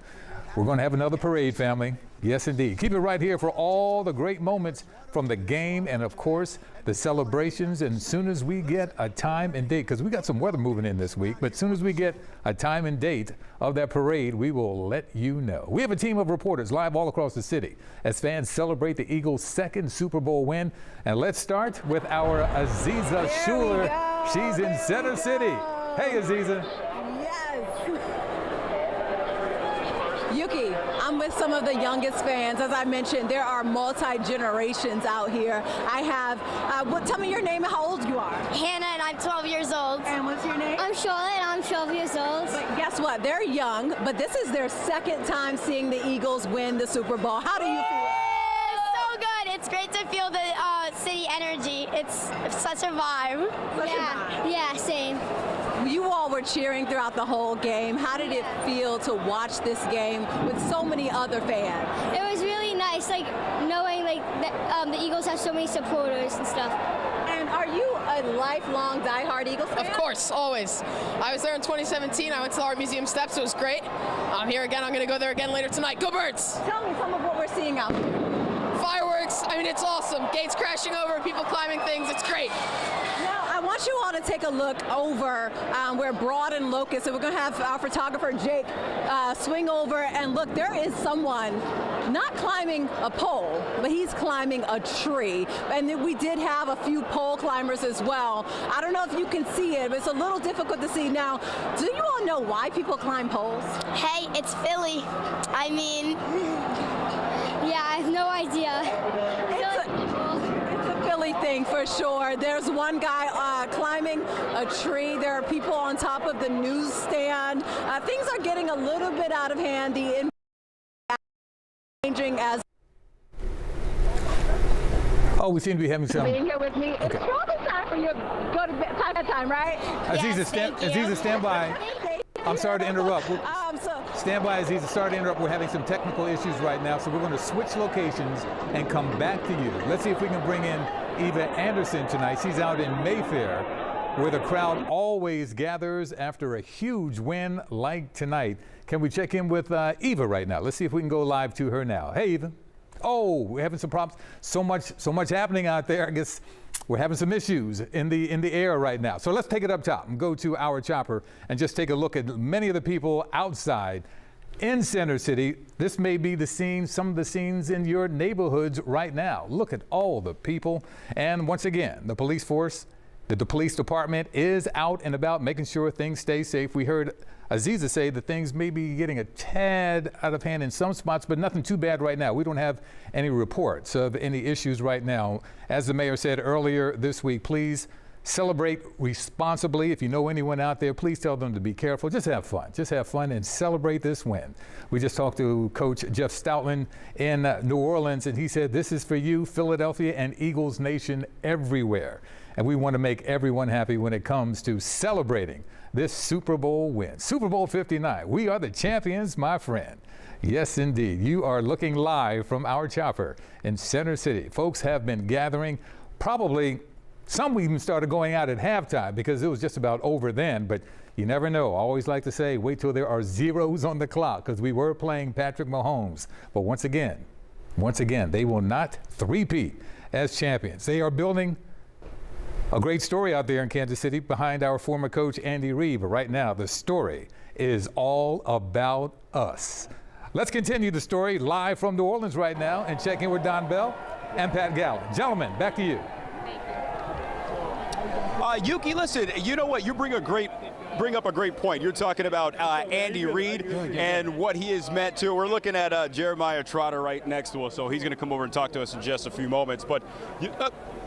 S1: We're going to have another parade, family. Yes, indeed. Keep it right here for all the great moments from the game and, of course, the celebrations. And as soon as we get a time and date, because we got some weather moving in this week, but as soon as we get a time and date of that parade, we will let you know. We have a team of reporters live all across the city as fans celebrate the Eagles' second Super Bowl win. And let's start with our Aziza Schuler. She's in Center City. Hey, Aziza.
S2: Yuki, I'm with some of the youngest fans. As I mentioned, there are multi-generations out here. I have, tell me your name and how old you are.
S13: Hannah, and I'm 12 years old.
S2: And what's your name?
S13: I'm Charlotte, and I'm 12 years old.
S2: But guess what? They're young, but this is their second time seeing the Eagles win the Super Bowl. How do you feel?
S13: It's so good. It's great to feel the city energy. It's such a vibe. Yeah, same.
S2: You all were cheering throughout the whole game. How did it feel to watch this game with so many other fans?
S13: It was really nice, like knowing that the Eagles have so many supporters and stuff.
S2: And are you a lifelong diehard Eagles fan?
S18: Of course, always. I was there in 2017. I went to the Art Museum steps. It was great. I'm here again. I'm going to go there again later tonight. Go Birds!
S2: Tell me some of what we're seeing out here.
S18: Fireworks. I mean, it's awesome. Gates crashing over, people climbing things. It's great.
S2: Now, I want want you all to take a look over where Broad and Locust, and we're going to have our photographer Jake swing over and look. There is someone not climbing a pole, but he's climbing a tree. And then we did have a few pole climbers as well. I don't know if you can see it, but it's a little difficult to see. Now, do you all know why people climb poles?
S13: Hey, it's Philly. I mean, yeah, I have no idea.
S2: It's a Philly thing for sure. There's one guy climbing a tree. There are people on top of the newsstand. Things are getting a little bit out of hand. The changing as.
S1: Oh, we seem to be having some.
S17: Being here with me.
S1: Okay.
S17: It's probably time for you to go to bed time, right?
S1: Aziza, stand by. I'm sorry to interrupt. Stand by, Aziza. Sorry to interrupt. We're having some technical issues right now, so we're going to switch locations and come back to you. Let's see if we can bring in Eva Anderson tonight. She's out in Mayfair, where the crowd always gathers after a huge win like tonight. Can we check in with Eva right now? Let's see if we can go live to her now. Hey, Eva. Oh, we're having some problems. So much happening out there. I guess we're having some issues in the air right now. So let's take it up top and go to our chopper and just take a look at many of the people outside in Center City. This may be the scene, some of the scenes in your neighborhoods right now. Look at all the people. And once again, the police force, the police department is out and about making sure things stay safe. We heard Aziza say that things may be getting a tad out of hand in some spots, but nothing too bad right now. We don't have any reports of any issues right now. As the mayor said earlier this week, please celebrate responsibly. If you know anyone out there, please tell them to be careful. Just have fun. Just have fun and celebrate this win. We just talked to Coach Jeff Stoutland in New Orleans, and he said this is for you, Philadelphia and Eagles Nation everywhere. And we want to make everyone happy when it comes to celebrating this Super Bowl win. Super Bowl 59. We are the champions, my friend. Yes, indeed. You are looking live from our chopper in Center City. Folks have been gathering. Probably some even started going out at halftime because it was just about over then, but you never know. I always like to say, wait till there are zeros on the clock, because we were playing Patrick Mahomes. But once again, they will not three-peat as champions. They are building a great story out there in Kansas City behind our former coach, Andy Reid. But right now, the story is all about us. Let's continue the story live from New Orleans right now and check in with Don Bell and Pat Gallen. Gentlemen, back to you.
S8: Yuki, listen, you know what? You bring up a great point. You're talking about Andy Reid and what he has meant to. We're looking at Jeremiah Trotter right next to us, so he's going to come over and talk to us in just a few moments. But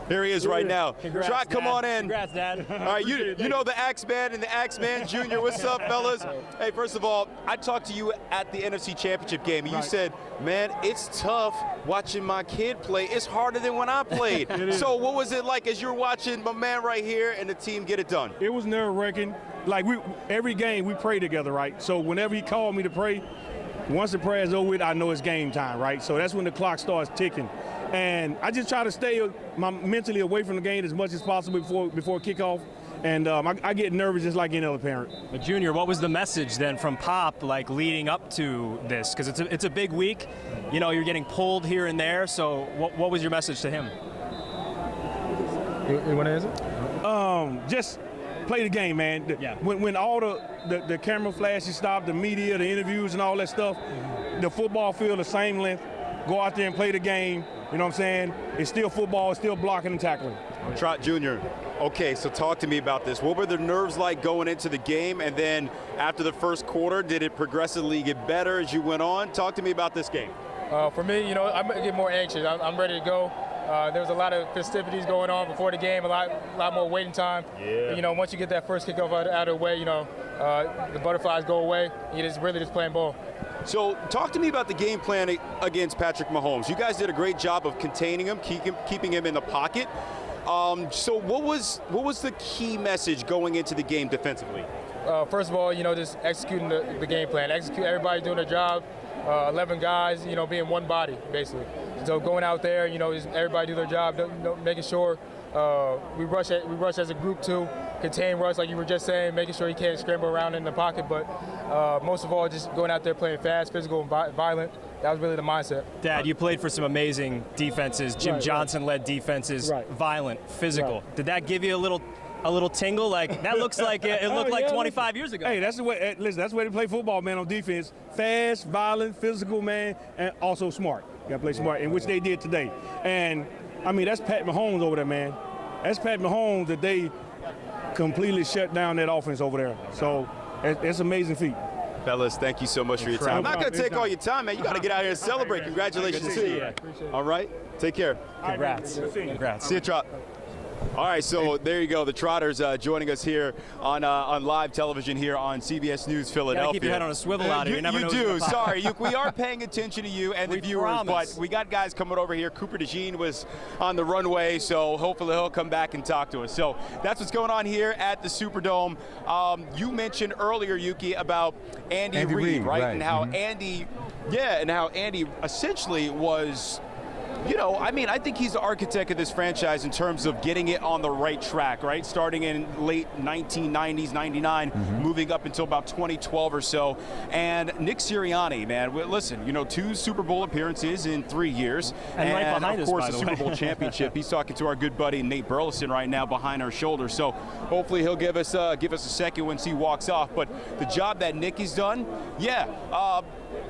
S8: here he is right now.
S9: Congrats,
S8: Trot, come on in.
S9: Congrats, Dad.
S8: All right, you know the Axeman and the Axeman Jr. What's up, fellas? Hey, first of all, I talked to you at the NFC Championship game, and you said, man, it's tough watching my kid play. It's harder than when I played. So what was it like as you're watching my man right here and the team get it done?
S19: It was nerve-wracking. Like, every game we pray together, right? So whenever he called me to pray, once the prayer is over with, I know it's game time, right? So that's when the clock starts ticking. And I just try to stay mentally away from the game as much as possible before kickoff. And I get nervous just like any other parent.
S9: But Junior, what was the message then from Pop, like leading up to this? Because it's a big week. You know, you're getting pulled here and there. So what was your message to him?
S19: You want to answer? Just play the game, man.
S9: Yeah.
S19: When all the camera flashes stop, the media, the interviews, and all that stuff, the football field the same length. Go out there and play the game. You know what I'm saying? It's still football. It's still blocking and tackling.
S8: Trot Jr., okay, so talk to me about this. What were the nerves like going into the game? And then after the first quarter, did it progressively get better as you went on? Talk to me about this game.
S20: For me, you know, I get more anxious. I'm ready to go. There was a lot of festivities going on before the game, a lot more waiting time. Yeah. But, you know, once you get that first kickoff out of the way, you know, the butterflies go away. You're really just playing ball.
S8: So talk to me about the game plan against Patrick Mahomes. You guys did a great job of containing him, keeping him in the pocket. So what was the key message going into the game defensively?
S20: First of all, you know, just executing the game plan. Everybody doing their job. 11 guys, you know, being one body, basically. So going out there, you know, just everybody do their job, you know, making sure we rush as a group too, contain rush like you were just saying, making sure he can't scramble around in the pocket, but most of all, just going out there playing fast, physical, and violent. That was really the mindset.
S9: Dad, you played for some amazing defenses, Jim Johnson-led defenses, violent, physical. Did that give you a little a little tingle? Like, that looks like it looked like 25 years ago.
S19: Hey, that's the way. Listen, that's the way to play football, man. On defense, fast, violent, physical, man, and also smart. You got to play smart, in which they did today. And I mean, that's Pat Mahomes over there, man. That's Pat Mahomes that they completely shut down that offense over there. So it's an amazing feat.
S8: Fellas, thank you so much for your time. I'm not going to take all your time, man. You got to get out here and celebrate. Congratulations to you. All right? Take care.
S9: Congrats. Congrats.
S8: See you, Trot. All right, so there you go. The Trotters joining us here on live television here on CBS News Philadelphia.
S9: Keep your head on a swivel out here.
S8: You do. Sorry, we are paying attention to you and the viewers,
S9: promise.
S8: but we got guys coming over here. Cooper DeJean was on the runway, so hopefully he'll come back and talk to us. So that's what's going on here at the Superdome. You mentioned earlier, Yuki, about Andy Reid, right? And how Andy essentially was. You know, I mean, I think he's the architect of this franchise in terms of getting it on the right track, right? Starting in late 1990s, 99, moving up until about 2012 or so. And Nick Sirianni, man, listen, you know, 2 Super Bowl appearances in 3 years.
S9: And right behind
S8: us, of course, the Super Bowl championship. He's talking to our good buddy Nate Burleson right now behind our shoulder. So hopefully he'll give us a second once he walks off. But the job that Nick has done,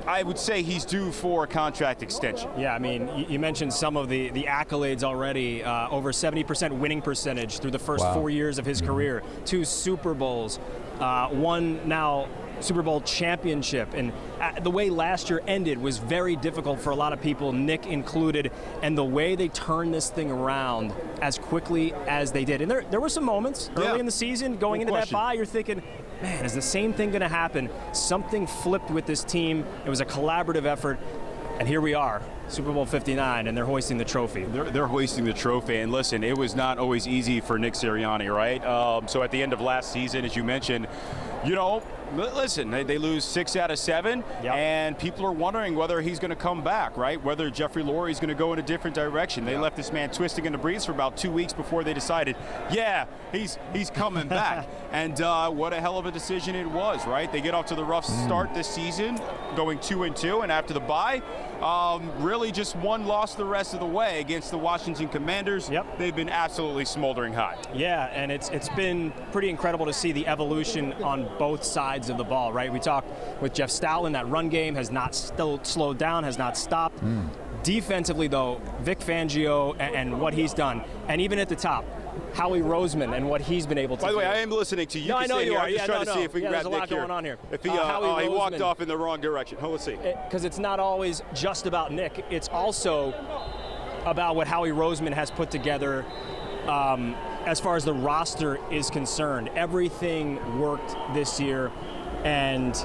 S8: I would say he's due for a contract extension.
S9: Yeah, I mean, you mentioned some of the accolades already. Over 70% winning percentage through the first 4 years of his career. 2 Super Bowls, 1 now Super Bowl championship. And the way last year ended was very difficult for a lot of people, Nick included. And the way they turned this thing around as quickly as they did. And there were some moments early in the season going into that bye, you're thinking, man, is the same thing going to happen? Something flipped with this team. It was a collaborative effort. And here we are, Super Bowl 59, and they're hoisting the trophy.
S8: They're hoisting the trophy. And listen, it was not always easy for Nick Sirianni, right? So at the end of last season, as you mentioned, you know, listen, they lose 6 out of 7, and people are wondering whether he's going to come back, right? Whether Jeffrey Lurie's going to go in a different direction. They left this man twisting in the breeze for about 2 weeks before they decided, he's coming back. And what a hell of a decision it was, right? They get off to the rough start this season, going 2-2, and after the bye, really just one loss the rest of the way against the Washington Commanders. They've been absolutely smoldering hot.
S9: Yeah, and it's been pretty incredible to see the evolution on both sides of the ball, right? We talked with Jeff Stoutland, that run game has not slowed down, has not stopped. Defensively, though, Vic Fangio and what he's done, and even at the top, Howie Roseman and what he's been able to do.
S8: By the way, I am listening to you.
S9: No, I know you are.
S8: I'm just trying to see if we can grab Nick here.
S9: There's a lot going on here.
S8: If he walked off in the wrong direction. Let's see.
S9: Because it's not always just about Nick. It's also about what Howie Roseman has put together as far as the roster is concerned. Everything worked this year. And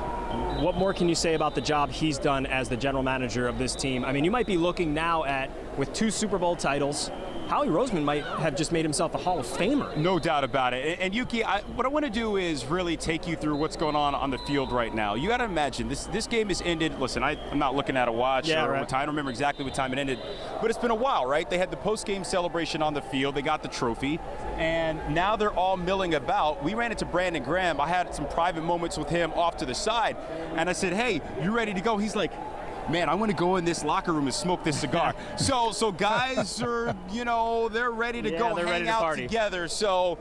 S9: what more can you say about the job he's done as the general manager of this team? I mean, you might be looking now at, with 2 Super Bowl titles, Howie Roseman might have just made himself a Hall of Famer.
S8: No doubt about it. And Yuki, what I want to do is really take you through what's going on the field right now. You got to imagine, this game has ended. Listen, I'm not looking at a watch or what time. I don't remember exactly what time it ended. But it's been a while, right? They had the post-game celebration on the field. They got the trophy. And now they're all milling about. We ran into Brandon Graham. I had some private moments with him off to the side. And I said, hey, you ready to go? He's like, man, I want to go in this locker room and smoke this cigar. so guys are, you know, they're ready to go hang out together. So,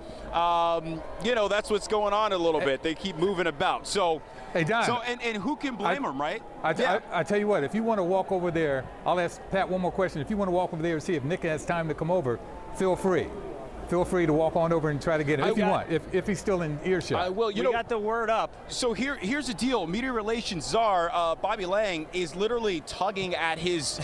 S8: you know, that's what's going on a little bit. They keep moving about. So,
S1: hey, Don.
S8: So, and who can blame them, right?
S1: I tell you what, if you want to walk over there, I'll ask Pat one more question. If you want to walk over there and see if Nick has time to come over, feel free. Feel free to walk on over and try to get it if you want, if he's still in earshot.
S8: Well,
S9: we got the word up.
S8: So here's the deal. Media relations czar Bobby Lang is literally tugging at his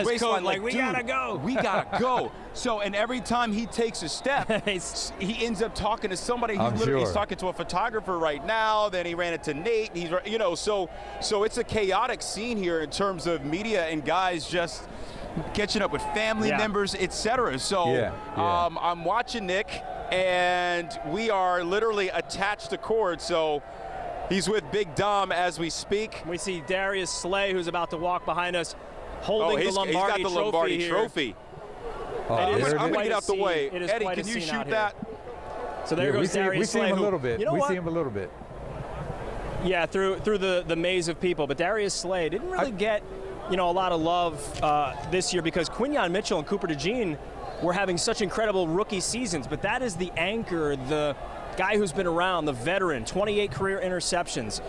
S8: waistline,
S9: like, we gotta go.
S8: We gotta go. So, and every time he takes a step, he ends up talking to somebody. He's talking to a photographer right now. Then he ran into Nate. He's, you know, so it's a chaotic scene here in terms of media and guys just catching up with family members, etc. So I'm watching Nick, and we are literally attached to cord. So he's with Big Dom as we speak.
S9: We see Darius Slay, who's about to walk behind us, holding the Lombardi
S8: he's got the Lombardi trophy.
S9: I'm
S8: going to get out the way. Eddie, can you shoot that?
S9: So there goes Darius Slay.
S1: We see him a little bit.
S9: You know
S1: we see him a little bit.
S9: Yeah, through the maze of people. But Darius Slay didn't really get, you know, a lot of love this year because Quinyon Mitchell and Cooper DeJean were having such incredible rookie seasons, but that is the anchor, the guy who's been around, the veteran, 28 career interceptions.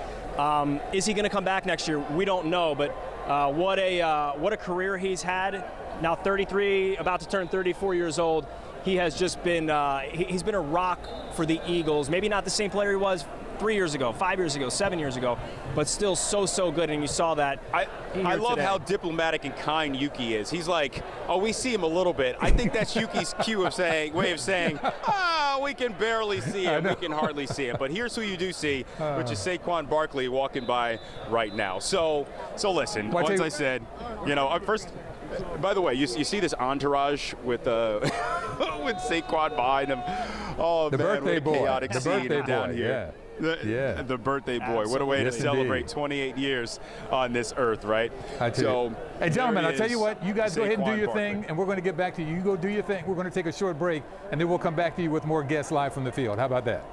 S9: Is he going to come back next year? We don't know, but what a career he's had. Now 33, about to turn 34 years old. He has just been he's been a rock for the Eagles. Maybe not the same player he was 3 years ago, 5 years ago, 7 years ago, but still so good, and you saw that.
S8: I love how diplomatic and kind Yuki is. He's like, oh, we see him a little bit. I think that's Yuki's way of saying, we can barely see him, we can hardly see him. But here's who you do see, which is Saquon Barkley walking by right now. So listen, once I said, first, by the way, you see this entourage with with Saquon behind him. Oh,
S1: the
S8: man,
S1: birthday
S8: what a chaotic
S1: boy.
S8: scene down here.
S1: Yeah.
S8: The birthday boy.
S1: Absolutely.
S8: What a way
S1: Yes,
S8: to celebrate
S1: indeed.
S8: 28 years on this earth, right?
S1: Hey, gentlemen, I'll tell you what. You guys go ahead and do your
S8: Barkley.
S1: thing, and we're going to get back to you. You go do your thing. We're going to take a short break, and then we'll come back to you with more guests live from the field. How about that?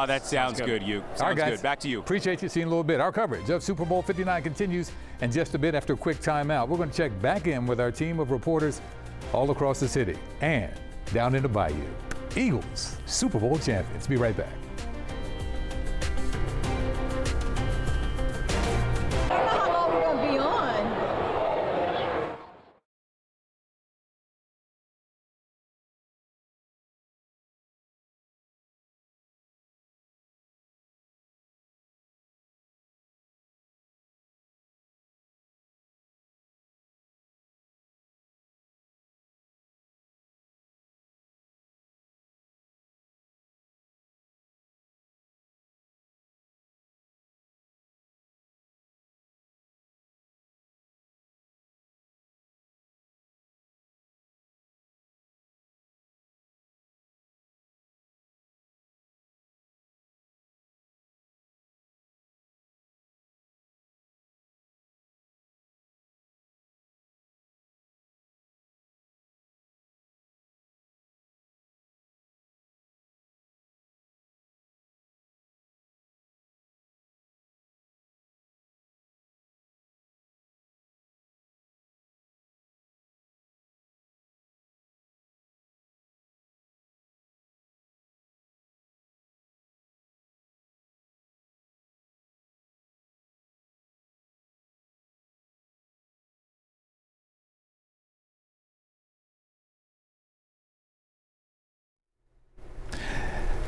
S8: That sounds good, you.
S1: All right, guys.
S8: Good. Back to you.
S1: Appreciate you seeing a little bit. Our coverage of Super Bowl 59 continues in just a bit after a quick timeout. We're going to check back in with our team of reporters all across the city and down in the Bayou. Eagles, Super Bowl champions. Be right back.
S2: I don't know how long we're going to be on.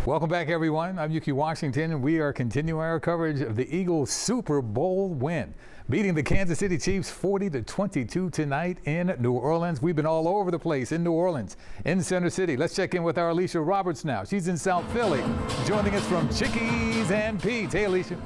S1: Welcome back, everyone. I'm Yuki Washington, and we are continuing our coverage of the Eagles' Super Bowl win, beating the Kansas City Chiefs 40-22 tonight in New Orleans. We've been all over the place in New Orleans, in Center City. Let's check in with our Alicia Roberts now. She's in South Philly, joining us from Chickies and Pete's. Hey, Alicia.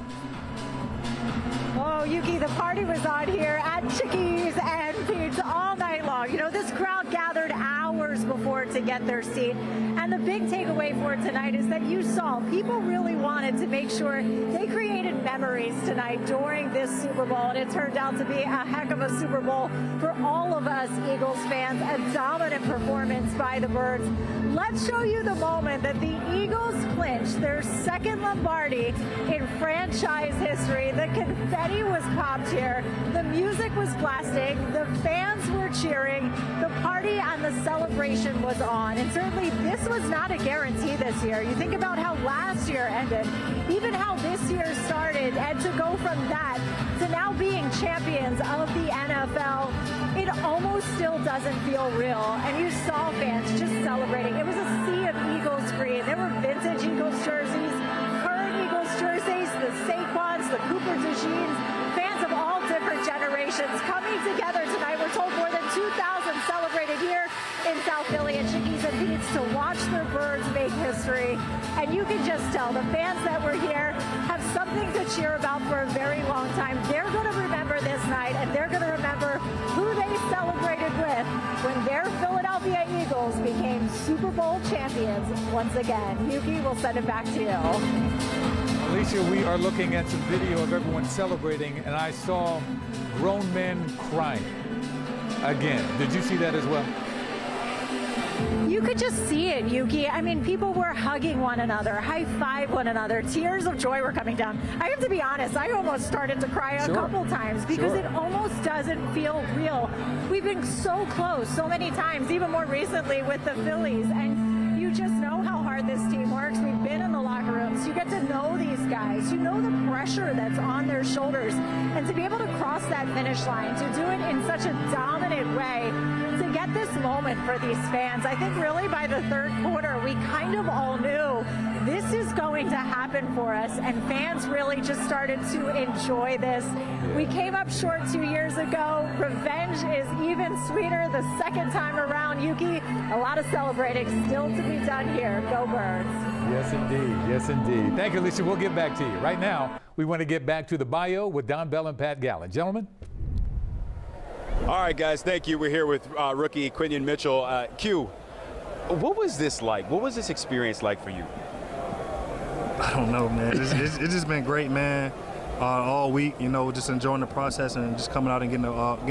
S17: Oh, Yuki, the party was on here at Chickies and Pete's all night long. You know, this crowd gathered hours before to get their seat. And the big takeaway for tonight is that you saw people really wanted to make sure they created memories tonight during this Super Bowl. And it turned out to be a heck of a Super Bowl for all of us Eagles fans. A dominant performance by the Birds. Let's show you the moment that the Eagles clinched their second Lombardi in franchise history. The confetti was popped here. The music was blasting. The fans were cheering. The party and the celebration was on. And certainly this was not a guarantee this year. You think about how last year ended, even how this year started, and to go from that to now being champions of the NFL, it almost still doesn't feel real. And you saw fans just celebrating. It was a sea of Eagles green. There were vintage Eagles jerseys, current Eagles jerseys, the Saquons, the Cooper DeJeans, fans of all different generations coming together tonight. We're told more than 2,000 celebrated here in South Philly at Chickies and Pete's to watch their Birds make history. And you can just tell the fans that were here have something to cheer about for a very long time. They're going to remember this night, and they're going to remember who they celebrated with when their Philadelphia Eagles became Super Bowl champions once again. Yuki, we'll send it back to you.
S1: Alicia, we are looking at some video of everyone celebrating, and I saw grown men crying again. Did you see that as well?
S17: you could just see it, Yuki. I mean, people were hugging one another, high-five one another. Tears of joy were coming down. I have to be honest, I almost started to cry a couple times because it almost doesn't feel real. We've been so close so many times, even more recently with the Phillies, and you just know how hard this team works. We've been in the locker rooms. You get to know these guys. You know the pressure that's on their shoulders. And to be able to cross that finish line, to do it in such a dominant way, to get this moment for these fans, I think really by the third quarter, we kind of all knew this is going to happen for us, and fans really just started to enjoy this. We came up short 2 years ago. Revenge is even sweeter the second time around, Yuki. A lot of celebrating still to be done here. Go Birds.
S1: Yes, indeed. Yes, indeed. Thank you, Alicia. We'll get back to you. Right now, we want to get back to the bio with Don Bell and Pat Gallen. Gentlemen.
S8: All right, guys, thank you. We're here with rookie Quinion Mitchell. Q, what was this like? What was this experience like for you?
S21: I don't know, man. It's just been great, man. All week, you know, just enjoying the process and just coming out and getting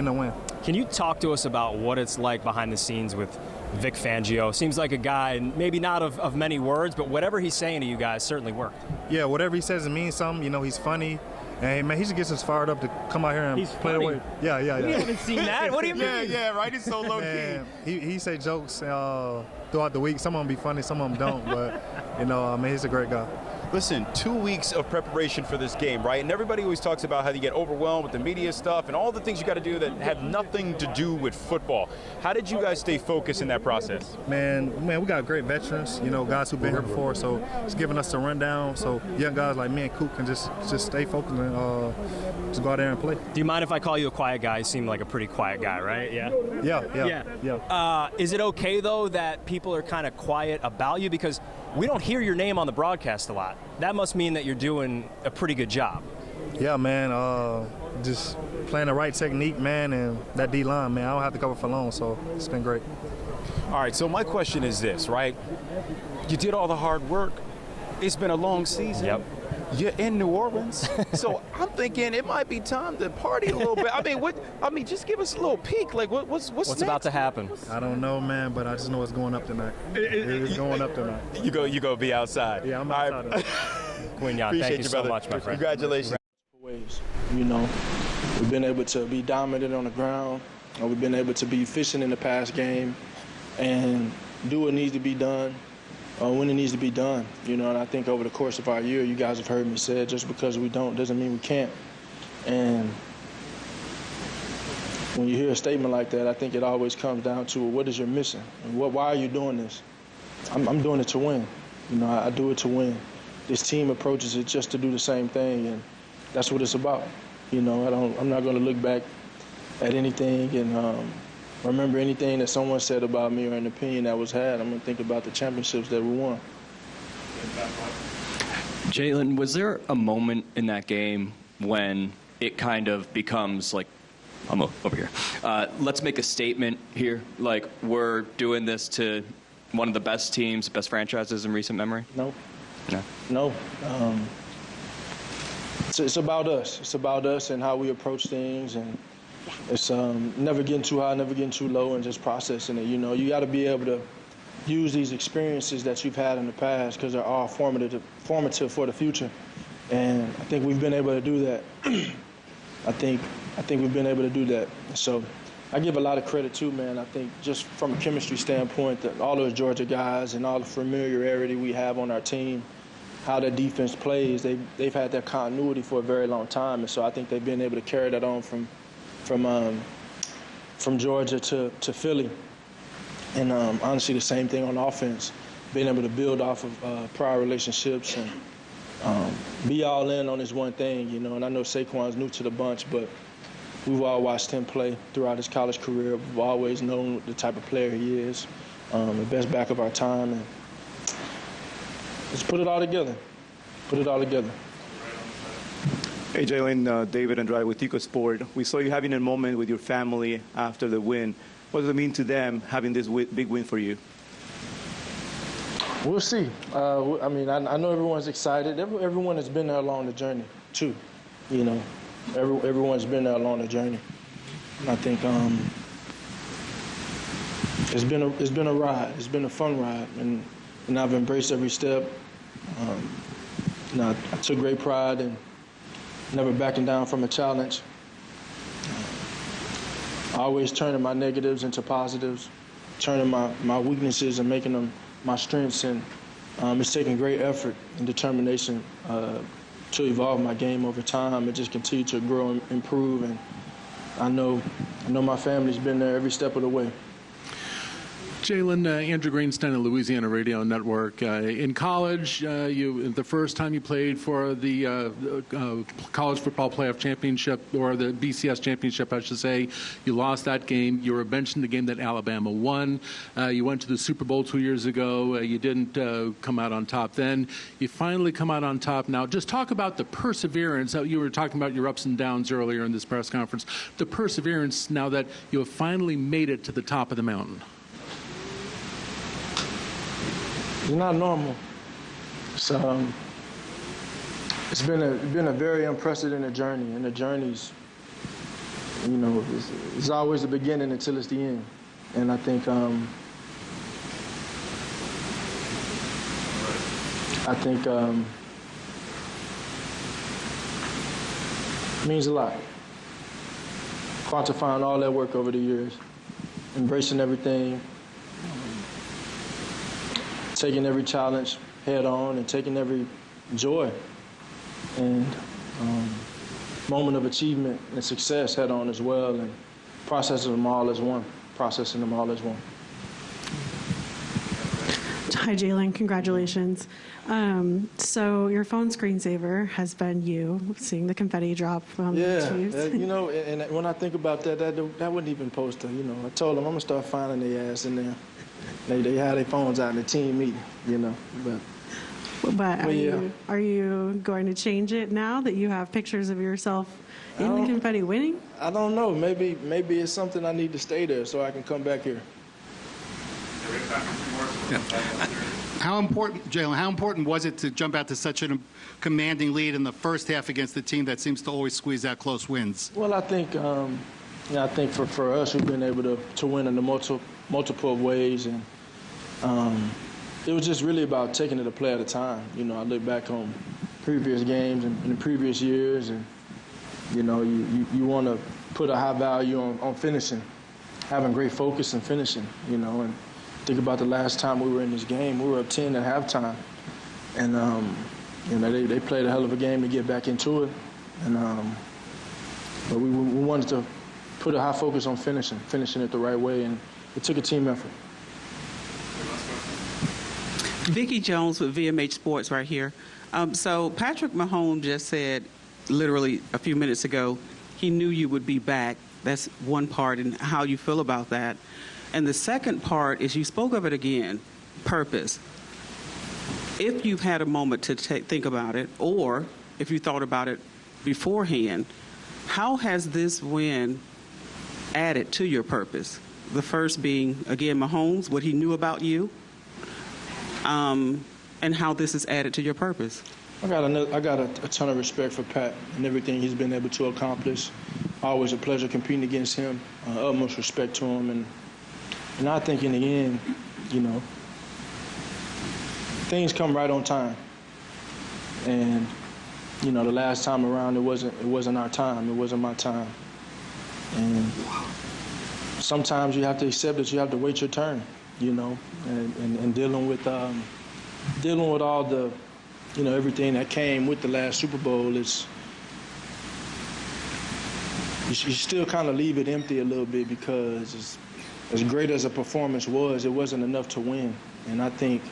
S21: a win.
S9: Can you talk to us about what it's like behind the scenes with Vic Fangio? Seems like a guy, maybe not of many words, but whatever he's saying to you guys certainly worked.
S21: Yeah, whatever he says, it means something. You know, he's funny. And, man, he just gets us fired up to come out here and play the way. Yeah.
S9: We haven't seen that. What do you mean?
S8: Yeah, right? He's so low-key.
S21: He say jokes throughout the week. Some of them be funny, some of them don't. But, you know, I mean, he's a great guy.
S8: Listen, 2 weeks of preparation for this game, right? And everybody always talks about how you get overwhelmed with the media stuff and all the things you got to do that have nothing to do with football. How did you guys stay focused in that process?
S21: Man, we got great veterans, you know, guys who've been here before, so it's giving us a rundown. So young guys like me and Coop can just stay focused and just go out there and play.
S9: Do you mind if I call you a quiet guy? You seem like a pretty quiet guy, right?
S21: Yeah.
S9: Is it okay, though, that people are kind of quiet about you? Because we don't hear your name on the broadcast a lot. That must mean that you're doing a pretty good job.
S21: Yeah, man. Just playing the right technique, man, and that D-line, man. I don't have to cover for long, so it's been great.
S8: All right, so my question is this, right? You did all the hard work. It's been a long season.
S9: Yep.
S8: You're in New Orleans, so I'm thinking it might be time to party a little bit. I mean, just give us a little peek. Like, what's next?
S9: About to happen?
S21: I don't know, man, but I just know it's going up tonight. It's going up tonight.
S8: You go be outside.
S21: Yeah, I'm outside.
S9: Quinion, thank you so
S8: brother.
S9: much, my friend.
S8: Congratulations.
S22: Ways, you know, we've been able to be dominant on the ground, and we've been able to be efficient in the pass game, and do what needs to be done. When it needs to be done, you know, and I think over the course of our year, you guys have heard me say, just because we don't doesn't mean we can't. And when you hear a statement like that, I think it always comes down to what is your mission and why are you doing this? I'm doing it to win. You know, I do it to win. This team approaches it just to do the same thing, and that's what it's about. You know, I'm not going to look back at anything and remember anything that someone said about me or an opinion that was had. I'm going to think about the championships that we won.
S23: Jaylen, was there a moment in that game when it kind of becomes like, I'm over here, let's make a statement here, like we're doing this to one of the best teams, best franchises in recent memory?
S22: No. It's about us. It's about us and how we approach things, and it's never getting too high, never getting too low, and just processing it. You know, you got to be able to use these experiences that you've had in the past because they're all formative for the future. And I think we've been able to do that. I think we've been able to do that. So I give a lot of credit too, man. I think just from a chemistry standpoint, that all those Georgia guys and all the familiarity we have on our team, how their defense plays, they've had that continuity for a very long time. And so I think they've been able to carry that on from Georgia to Philly. And honestly, the same thing on offense, being able to build off of prior relationships and be all in on this one thing, you know. And I know Saquon's new to the bunch, but we've all watched him play throughout his college career. We've always known the type of player he is, the best back of our time. And let's put it all together. Put it all together.
S24: Hey, Jaylen, David Andrade with Tico Sport. We saw you having a moment with your family after the win. What does it mean to them having this big win for you?
S22: We'll see. I mean, I know everyone's excited. Everyone has been there along the journey, too. You know, everyone's been there along the journey. And I think it's been a ride. It's been a fun ride, and I've embraced every step. I took great pride in never backing down from a challenge. Always turning my negatives into positives, turning my weaknesses and making them my strengths. And it's taken great effort and determination to evolve my game over time and just continue to grow and improve. And I know my family's been there every step of the way.
S3: Jaylen, Andrew Greenstein of Louisiana Radio Network. In college, the first time you played for the College Football Playoff Championship, or the BCS Championship, I should say, you lost that game. You were benched in the game that Alabama won. You went to the Super Bowl 2 years ago. You didn't come out on top then. You finally come out on top now. Just talk about the perseverance. You were talking about your ups and downs earlier in this press conference. The perseverance now that you have finally made it to the top of the mountain.
S22: It's not normal. It's been a very unprecedented journey, and the journey's, it's always the beginning until it's the end. And I think it means a lot. Quantifying all that work over the years, embracing everything, taking every challenge head on, and taking every joy and moment of achievement and success head on as well, and processing them all as one.
S4: Hi, Jaylen. Congratulations. So your phone screensaver has been you seeing the confetti drop from the Chiefs.
S22: And when I think about that wasn't even supposed to. I told them I'm gonna start finding their ass in there. They had their phones out in the team meeting,
S4: But are you going to change it now that you have pictures of yourself in the confetti winning?
S22: I don't know. Maybe it's something I need to stay there so I can come back here.
S5: Yeah. How important, Jaylen, how important was it to jump out to such a commanding lead in the first half against the team that seems to always squeeze out close wins?
S22: Well, I think for us, we've been able to win in the multiple ways, and it was just really about taking it a play at a time. I look back on previous games and in the previous years, and you want to put a high value on finishing, having great focus and finishing. And think about the last time we were in this game. We were up 10 at halftime, and they played a hell of a game to get back into it, and but we wanted to put a high focus on finishing it the right way, and it took a team effort.
S7: Vicki Jones with VMH Sports right here. So Patrick Mahomes just said, literally a few minutes ago, he knew you would be back. That's one part, and how you feel about that. And the second part is you spoke of it again, purpose. If you've had a moment to think about it, or if you thought about it beforehand, how has this win added to your purpose? The first being, again, Mahomes, what he knew about you, and how this is added to your purpose.
S22: I got a ton of respect for Pat and everything he's been able to accomplish. Always a pleasure competing against him. Utmost respect to him, and I think in the end, things come right on time. And the last time around, it wasn't our time. It wasn't my time. And sometimes you have to accept that you have to wait your turn, and dealing with all the, everything that came with the last Super Bowl. It's you still kind of leave it empty a little bit, because as great as a performance was, it wasn't enough to win. And I think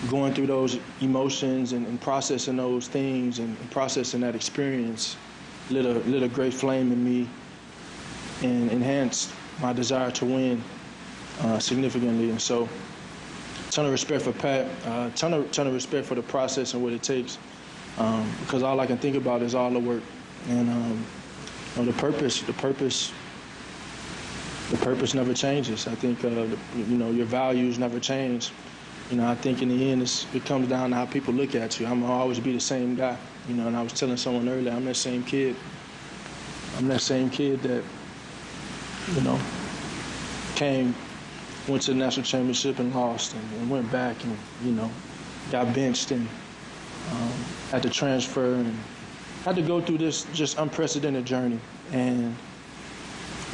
S22: going through those emotions and processing those things and processing that experience lit a great flame in me and enhanced my desire to win significantly. And so, ton of respect for Pat, ton of respect for the process and what it takes, because all I can think about is all the work and the purpose never changes. I think your values never change. I think in the end it comes down to how people look at you. I'm gonna always be the same guy. And I was telling someone earlier, I'm that same kid. I'm that same kid that came went to the national championship and lost, and went back and, got benched and had to transfer and had to go through this just unprecedented journey. And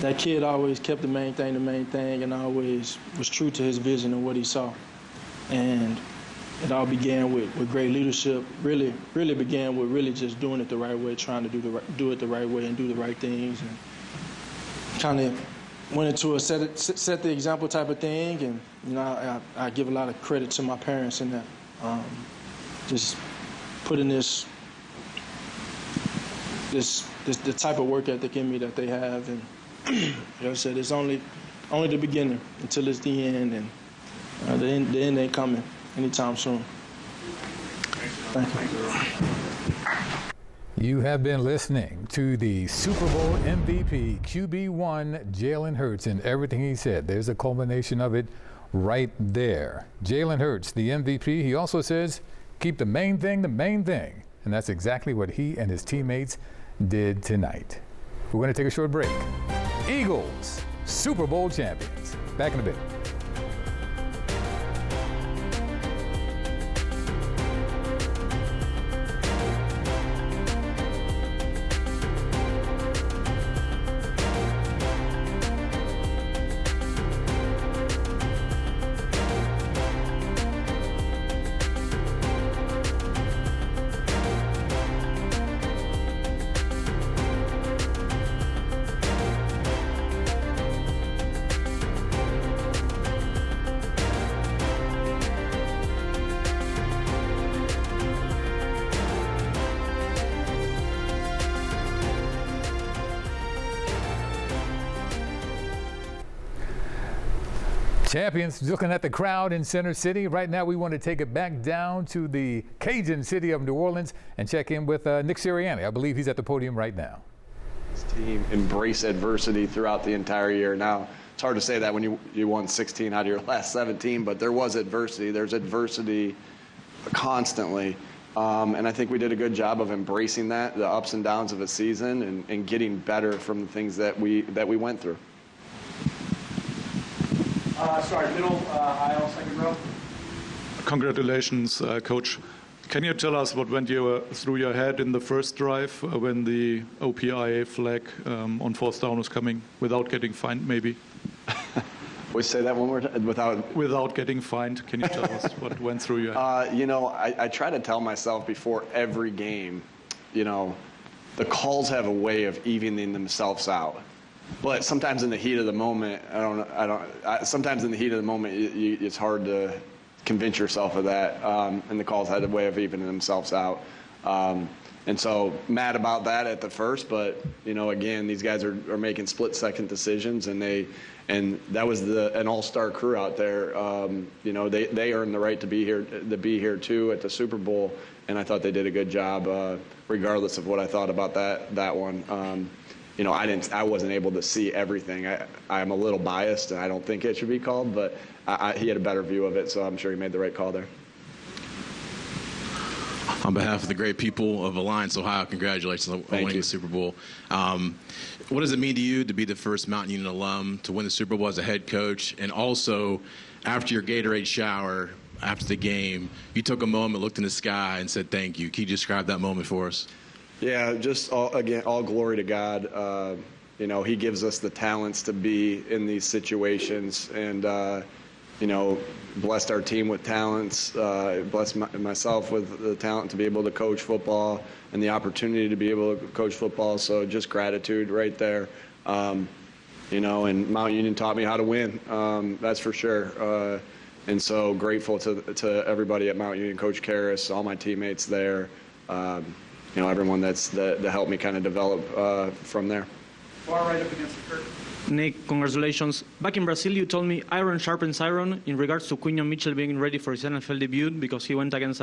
S22: that kid always kept the main thing, and always was true to his vision and what he saw. And it all began with great leadership. Really began with really just doing it the right way, trying to do it the right way and do the right things. And kind of went into a set the example type of thing. And I give a lot of credit to my parents in that. Just putting the type of work ethic in me that they have. And like I said, it's only the beginning until it's the end, and the end ain't coming anytime soon. Thank you.
S1: You have been listening to the Super Bowl MVP, QB1, Jaylen Hurts, and everything he said. There's a culmination of it right there. Jaylen Hurts, the MVP, he also says, keep the main thing, and that's exactly what he and his teammates did tonight. We're going to take a short break. Eagles, Super Bowl champions. Back in a bit. Champions, looking at the crowd in Center City. Right now, we want to take it back down to the Cajun city of New Orleans and check in with Nick Sirianni. I believe he's at the podium right now.
S10: This team embraced adversity throughout the entire year. Now, it's hard to say that when you won 16 out of your last 17, but there was adversity. There's adversity constantly. And I think we did a good job of embracing that, the ups and downs of a season, and getting better from the things that we went through.
S11: Middle aisle, second row.
S12: Congratulations, Coach. Can you tell us what went through your head in the first drive when the OPIA flag on fourth down was coming without getting fined, maybe?
S10: We say that one more time,
S12: without getting fined. Can you tell us what went through your head?
S10: I try to tell myself before every game, the calls have a way of evening themselves out. But sometimes in the heat of the moment, sometimes in the heat of the moment, it's hard to convince yourself of that. And the calls had a way of evening themselves out. And so mad about that at the first, but again, these guys are making split-second decisions, and that was an all-star crew out there. They earned the right to be here too at the Super Bowl, and I thought they did a good job, regardless of what I thought about that one. I wasn't able to see everything. I'm a little biased, and I don't think it should be called, but he had a better view of it, so I'm sure he made the right call there.
S14: On behalf of the great people of Alliance, Ohio, congratulations on winning the Super Bowl. What does it mean to you to be the first Mountain Union alum to win the Super Bowl as a head coach? And also, after your Gatorade shower, after the game, you took a moment, looked in the sky, and said thank you. Can you describe that moment for us?
S10: Yeah, just all glory to God. He gives us the talents to be in these situations, and blessed our team with talents, blessed myself with the talent to be able to coach football and the opportunity to be able to coach football. So just gratitude right there. And Mount Union taught me how to win, that's for sure. And so grateful to everybody at Mount Union, Coach Karras, all my teammates there, everyone that helped me kind of develop from there.
S11: Far right up against the curtain.
S25: Nick, congratulations. Back in Brazil, you told me iron sharpens iron in regards to Quinyon Mitchell being ready for his NFL debut because he went against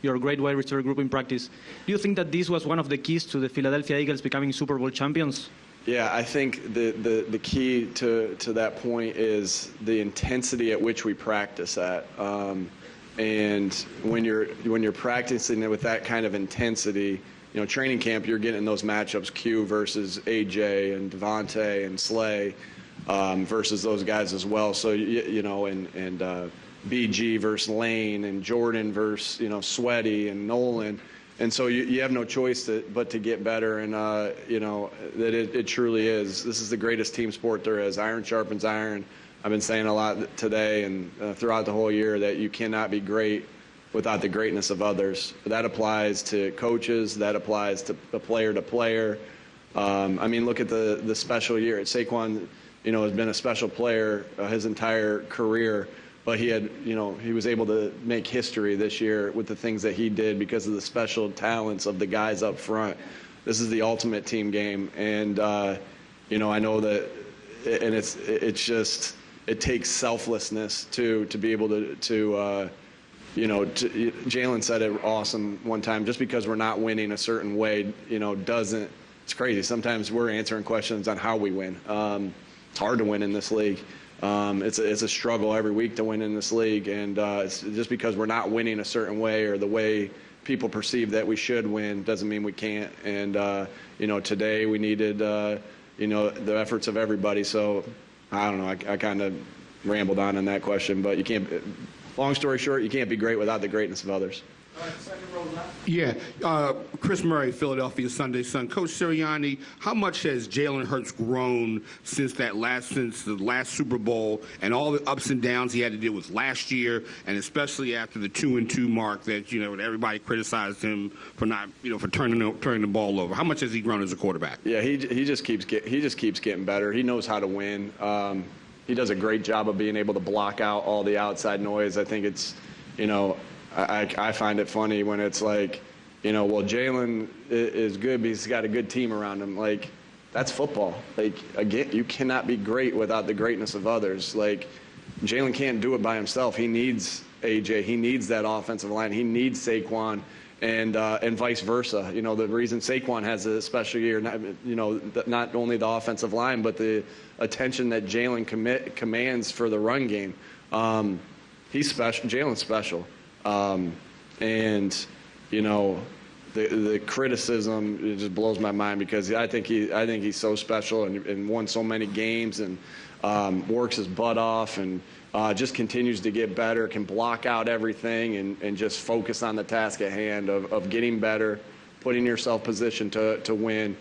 S25: your great wide receiver group in practice. Do you think that this was one of the keys to the Philadelphia Eagles becoming Super Bowl champions? Yeah,
S10: I think the key to that point is the intensity at which we practice at. And when you're practicing it with that kind of intensity, training camp, you're getting those matchups, Q versus AJ and Devonte and Slay. versus those guys as well. So, you know, and BG versus Lane and Jordan versus, you know, Sweaty and Nolan. And so you have no choice but to get better. And, you know, that it truly is. This is the greatest team sport there is. Iron sharpens iron. I've been saying a lot today and throughout the whole year that you cannot be great without the greatness of others. That applies to coaches. That applies to player to player. I mean, look at the special year. Saquon, you know, has been a special player his entire career. But he had, you know, he was able to make history this year with the things that he did because of the special talents of the guys up front. This is the ultimate team game. And, you know, I know that, and it's just, it takes selflessness to be able to you know, Jaylen said it awesome one time, just because we're not winning a certain way, you know, it's crazy. Sometimes we're answering questions on how we win. It's hard to win in this league. It's a struggle every week to win in this league, and it's just because we're not winning a certain way or the way people perceive that we should win doesn't mean we can't. And you know, today we needed you know, the efforts of everybody. So I don't know. I kind of rambled on that question, but you can't. Long story short, you can't be great without the greatness of others.
S6: Yeah, Chris Murray, Philadelphia Sunday Sun. Coach Serani, how much has Jaylen Hurts grown since the last Super Bowl and all the ups and downs he had to deal with last year, and especially after the 2-2 mark that, you know, everybody criticized him for not, you know, for turning the ball over. How much has he grown as a quarterback?
S10: Yeah, he just keeps getting better. He knows how to win. He does a great job of being able to block out all the outside noise. I think it's, you know, I find it funny when it's like, you know, well, Jaylen is good because he's got a good team around him. Like, that's football. Like, again, you cannot be great without the greatness of others. Like, Jaylen can't do it by himself. He needs AJ. He needs that offensive line. He needs Saquon, and vice versa. You know, the reason Saquon has a special year, not only the offensive line, but the attention that Jaylen commands for the run game. He's special. Jaylen's special. And, you know, the criticism, it just blows my mind because I think he's so special and won so many games and works his butt off and just continues to get better, can block out everything and just focus on the task at hand of getting better, putting yourself positioned to win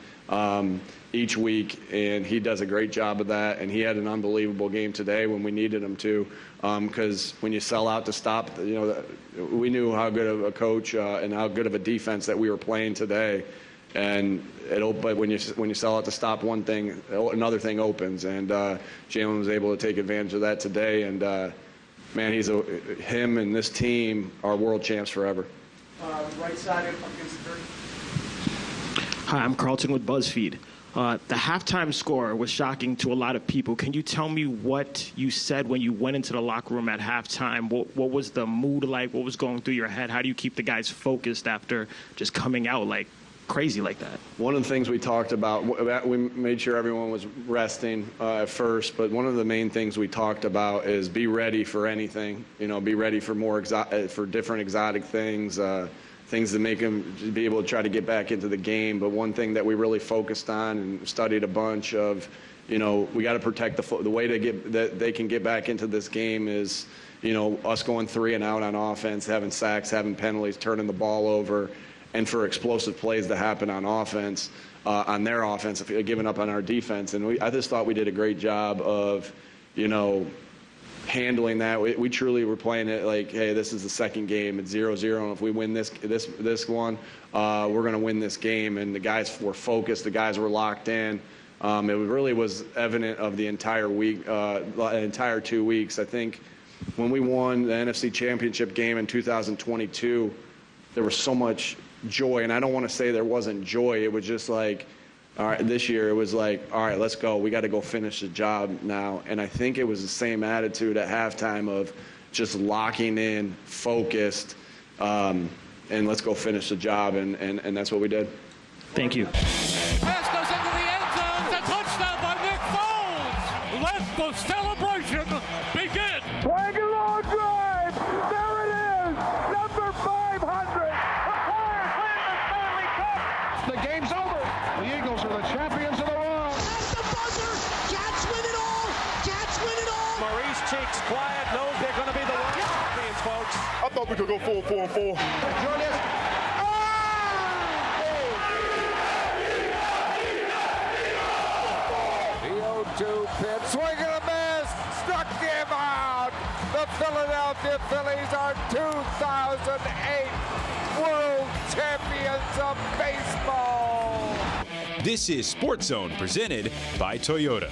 S10: each week. And he does a great job of that. And he had an unbelievable game today when we needed him to, because when you sell out to stop, you know, we knew how good of a coach and how good of a defense that we were playing today. And but when you sell out to stop one thing, another thing opens. And Jaylen was able to take advantage of that today. And man, him and this team are world champs forever.
S11: Right side against the curtain.
S13: Hi, I'm Carlton with BuzzFeed. The halftime score was shocking to a lot of people. Can you tell me what you said when you went into the locker room at halftime? What was the mood like? What was going through your head? How do you keep the guys focused after just coming out like crazy like that?
S10: One of the things we talked about, we made sure everyone was resting at first, but one of the main things we talked about is be ready for anything. You know, be ready for for different exotic things. Things that make them be able to try to get back into the game. But one thing that we really focused on and studied a bunch of, you know, we got to protect the way that they can get back into this game is, you know, us going 3 and out on offense, having sacks, having penalties, turning the ball over, and for explosive plays to happen on offense, on their offense, giving up on our defense. And I just thought we did a great job of, you know, handling that. We truly were playing it like, hey, this is the second game. It's 0-0, and if we win this one, we're going to win this game. And the guys were focused. The guys were locked in. It really was evident of the entire week, entire 2 weeks. I think when we won the NFC Championship game in 2022, there was so much joy. And I don't want to say there wasn't joy. It was just like, all right, this year it was like, all right, let's go. We got to go finish the job now. And I think it was the same attitude at halftime of just locking in, focused, and let's go finish the job. And that's what we did.
S13: Thank you.
S15: Pass goes into the end zone. It's a touchdown by Nick Foles. Let the celebration begin.
S16: Wagon long drive. There it is. Number 500. The game's over. The Eagles are the champions of the world. At the buzzer, Cats win it all.
S2: cheeks, quiet, knows they're going to be the world champions, folks.
S16: I thought we could go 4-4-4.
S17: The 0-2 pitch, swing and a miss, struck him out. The Philadelphia Phillies are 2008 World Champions of Baseball.
S18: This is Sports Zone presented by Toyota.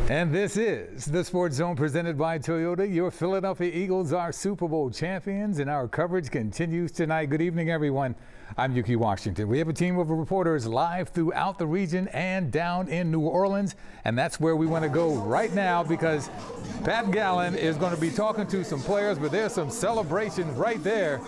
S1: And this is the Sports Zone presented by Toyota. Your Philadelphia Eagles are Super Bowl champions, and our coverage continues tonight. Good evening, everyone. I'm Yuki Washington. We have a team of reporters live throughout the region and down in New Orleans, and that's where we want to go right now because Pat Gallen is going to be talking to some players, but there's some celebrations right there.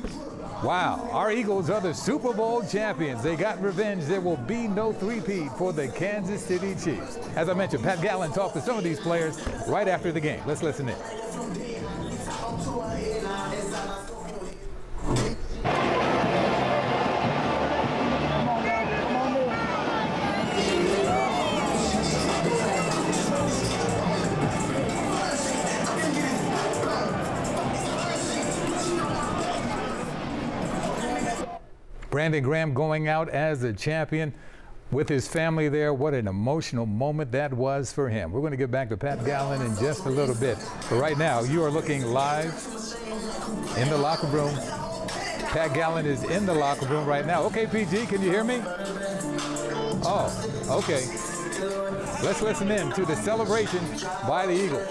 S1: Wow, our Eagles are the Super Bowl champions. They got revenge. There will be no three-peat for the Kansas City Chiefs. As I mentioned, Pat Gallen talked to some of these players right after the game. Let's listen in. Brandon Graham going out as the champion with his family there. What an emotional moment that was for him. We're going to get back to Pat Gallen in just a little bit. But right now, you are looking live in the locker room. Pat Gallen is in the locker room right now. Okay, PG, can you hear me? Oh, okay. Let's listen in to the celebration by the Eagles.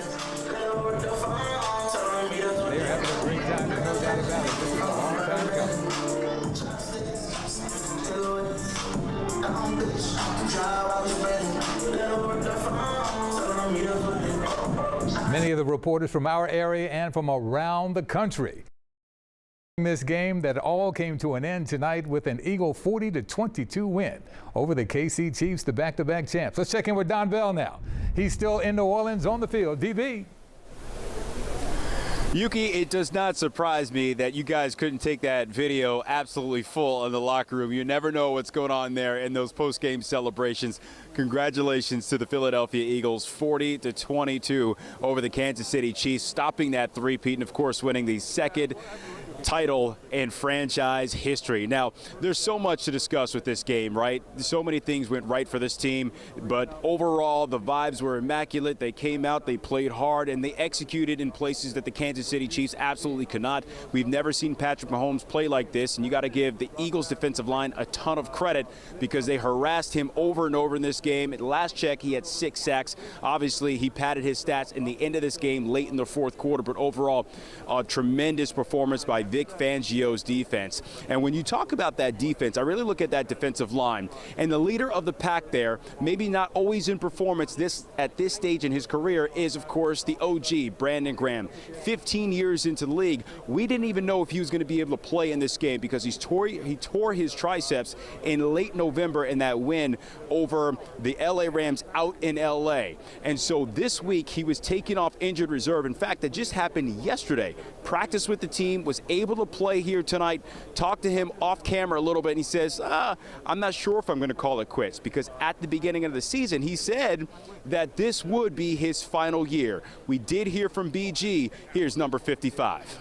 S1: They're having a great time, there's no doubt about it. This is a long time coming. Many of the reporters from our area and from around the country. This game that all came to an end tonight with an Eagle 40-22 win over the KC Chiefs, the back-to-back champs. Let's check in with Don Bell now. He's still in New Orleans on the field. DB.
S19: Yuki, it does not surprise me that you guys couldn't take that video absolutely full in the locker room. You never know what's going on there in those post-game celebrations. Congratulations to the Philadelphia Eagles, 40-22 over the Kansas City Chiefs, stopping that three-peat and, of course, winning the second title in franchise history. Now, there's so much to discuss with this game, right? So many things went right for this team, but overall, the vibes were immaculate. They came out, they played hard, and they executed in places that the Kansas City Chiefs absolutely could not. We've never seen Patrick Mahomes play like this, and you got to give the Eagles defensive line a ton of credit because they harassed him over and over in this game. At last check, he had 6 sacks. Obviously, he padded his stats in the end of this game late in the fourth quarter, but overall, a tremendous performance by Vic Fangio's defense. And when you talk about that defense, I really look at that defensive line. And the leader of the pack there, maybe not always in performance at this stage in his career, is, of course, the OG, Brandon Graham. 15 years into the league, we didn't even know if he was going to be able to play in this game because he tore his triceps in late November in that win over the LA Rams out in LA. And so this week, he was taken off injured reserve. In fact, that just happened yesterday. Practiced with the team, was able to play here tonight. Talked to him off camera a little bit, and he says, I'm not sure if I'm going to call it quits because at the beginning of the season, he said that this would be his final year. We did hear from BG. Here's number 55.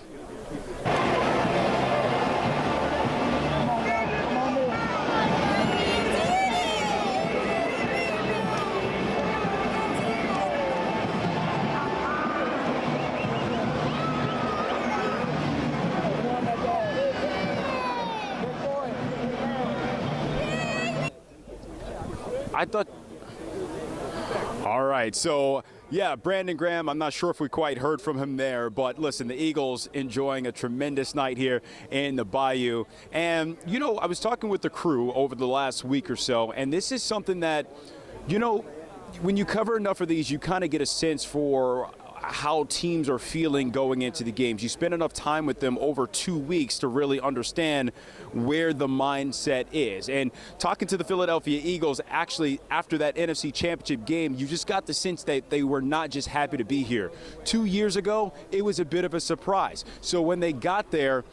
S19: All right, so yeah, Brandon Graham, I'm not sure if we quite heard from him there, but listen, the Eagles enjoying a tremendous night here in the Bayou. And, you know, I was talking with the crew over the last week or so, and this is something that, you know, when you cover enough of these, you kind of get a sense for how teams are feeling going into the games. You spend enough time with them over 2 weeks to really understand where the mindset is. And talking to the Philadelphia Eagles, actually, after that NFC Championship game, you just got the sense that they were not just happy to be here. 2 years ago, it was a bit of a surprise. So when they got there,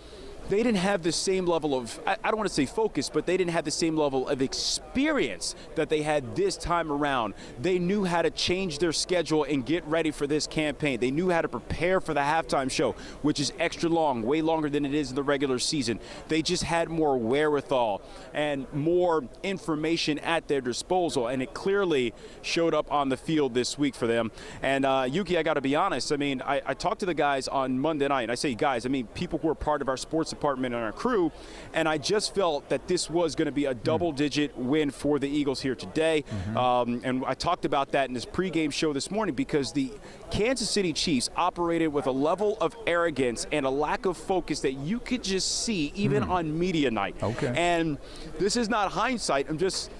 S19: they didn't have the same level of, I don't want to say focus, but they didn't have the same level of experience that they had this time around. They knew how to change their schedule and get ready for this campaign. They knew how to prepare for the halftime show, which is extra long, way longer than it is in the regular season. They just had more wherewithal and more information at their disposal, and it clearly showed up on the field this week for them. And Yuki, I got to be honest, I mean, I talked to the guys on Monday night, and I say guys, I mean people who are part of our sports department and our crew, and I just felt that this was going to be a double-digit win for the Eagles here today. And I talked about that in this pregame show this morning because the Kansas City Chiefs operated with a level of arrogance and a lack of focus that you could just see even on media night. And this is not hindsight. I'm just,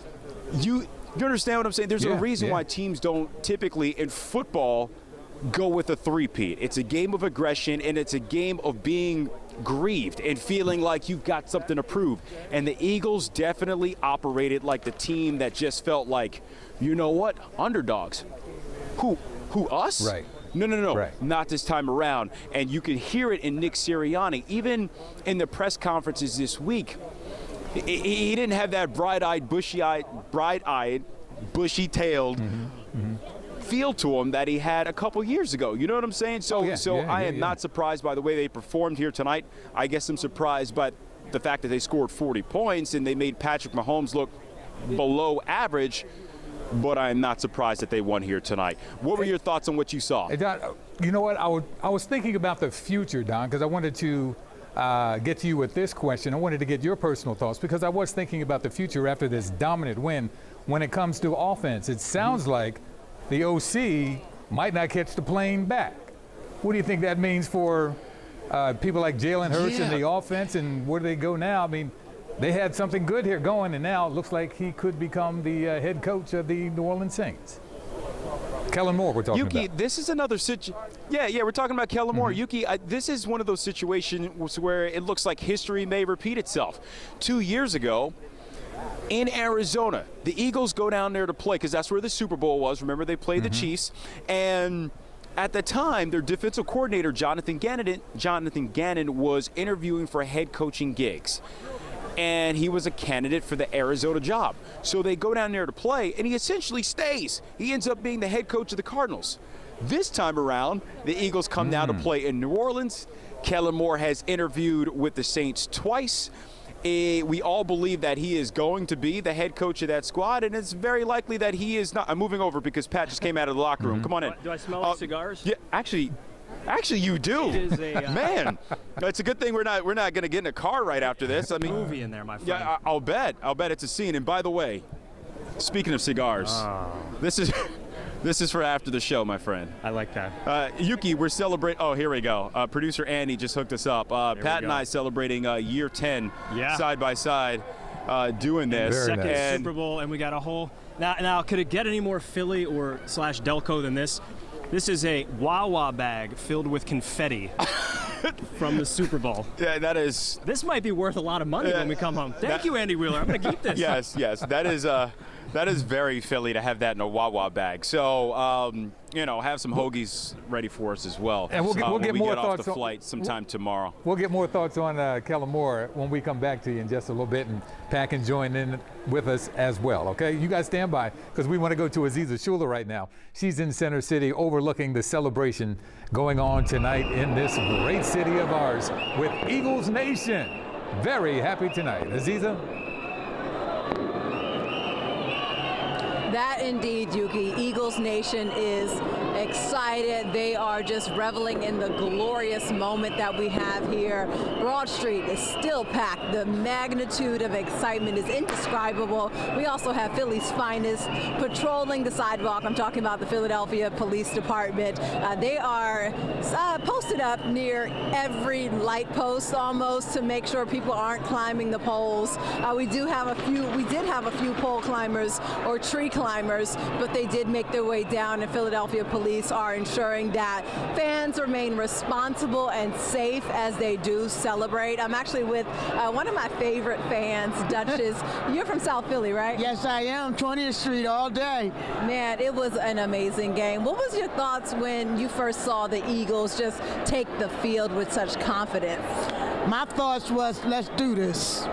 S19: you understand what I'm saying? There's a reason why teams don't typically in football go with a three-peat. It's a game of aggression, and it's a game of being grieved and feeling like you've got something to prove. And the Eagles definitely operated like the team that just felt like, you know what, underdogs. Who us?
S1: Right.
S19: No,
S1: right.
S19: Not this time around. And you could hear it in Nick Sirianni, even in the press conferences this week. He didn't have that bright-eyed, bushy-tailed feel to him that he had a couple years ago. You know what I'm saying? So, I am not surprised by the way they performed here tonight. I guess I'm surprised by the fact that they scored 40 points and they made Patrick Mahomes look below average. But I'm not surprised that they won here tonight. What were your thoughts on what you saw?
S1: Hey, Don, you know what? I was thinking about the future, Don, because I wanted to get to you with this question. I wanted to get your personal thoughts because I was thinking about the future after this dominant win when it comes to offense. It sounds like the OC might not catch the plane back. What do you think that means for people like Jaylen Hurts in the offense, and where do they go now? I mean, they had something good here going, and now it looks like he could become the head coach of the New Orleans Saints. Kellen Moore, we're talking
S19: Yuki,
S1: about.
S19: this is another situation. Yeah, we're talking about Kellen Moore. Yuki, this is one of those situations where it looks like history may repeat itself. 2 years ago, in Arizona, the Eagles go down there to play because that's where the Super Bowl was. Remember, they played the Chiefs. And at the time, their defensive coordinator, Jonathan Gannon, was interviewing for head coaching gigs. And he was a candidate for the Arizona job. So they go down there to play, and he essentially stays. He ends up being the head coach of the Cardinals. This time around, the Eagles come down to play in New Orleans. Kellen Moore has interviewed with the Saints twice. We all believe that he is going to be the head coach of that squad, and it's very likely that he is not. I'm moving over because Pat just came out of the locker room. Come on in.
S11: Do I smell like cigars?
S19: Yeah, Actually, you do.
S11: It is a
S19: man. It's a good thing we're not going to get in a car right after this. I mean,
S11: movie in there, my friend.
S19: Yeah, I'll bet it's a scene. And by the way, speaking of cigars, this is for after the show, my friend.
S11: I like that.
S19: Yuki, we're celebrating. Oh, here we go. Producer Andy just hooked us up. Pat and I celebrating year 10 side by side, doing this.
S11: Second Super Bowl, and we got a whole. Now, could it get any more Philly or / Delco than this? This is a Wawa bag filled with confetti from the Super Bowl.
S19: Yeah, that is.
S11: This might be worth a lot of money when we come home. Thank you, Andy Wheeler. I'm going to keep this.
S19: Yes. That is very Philly to have that in a Wawa bag. So, have some hoagies ready for us as well.
S1: And we'll get more
S19: off
S1: thoughts
S19: the flight sometime tomorrow.
S1: We'll get more thoughts on Kellen Moore when we come back to you in just a little bit, and Pat can join in with us as well, okay? You guys stand by because we want to go to Aziza Shula right now. She's in Center City overlooking the celebration going on tonight in this great city of ours with Eagles Nation. Very happy tonight. Aziza?
S8: That indeed, Yuki. Eagles Nation is excited. They are just reveling in the glorious moment that we have here. Broad Street is still packed. The magnitude of excitement is indescribable. We also have Philly's finest patrolling the sidewalk. I'm talking about the Philadelphia Police Department. They are posted up near every light post almost to make sure people aren't climbing the poles. We did have a few pole climbers or tree climbers, but they did make their way down, and Philadelphia police are ensuring that fans remain responsible and safe as they do celebrate. I'm actually with one of my favorite fans, Duchess. You're from South Philly, right?
S9: Yes, I am. 20th Street all day.
S8: Man, it was an amazing game. What was your thoughts when you first saw the Eagles just take the field with such confidence?
S9: My thoughts was, let's do this.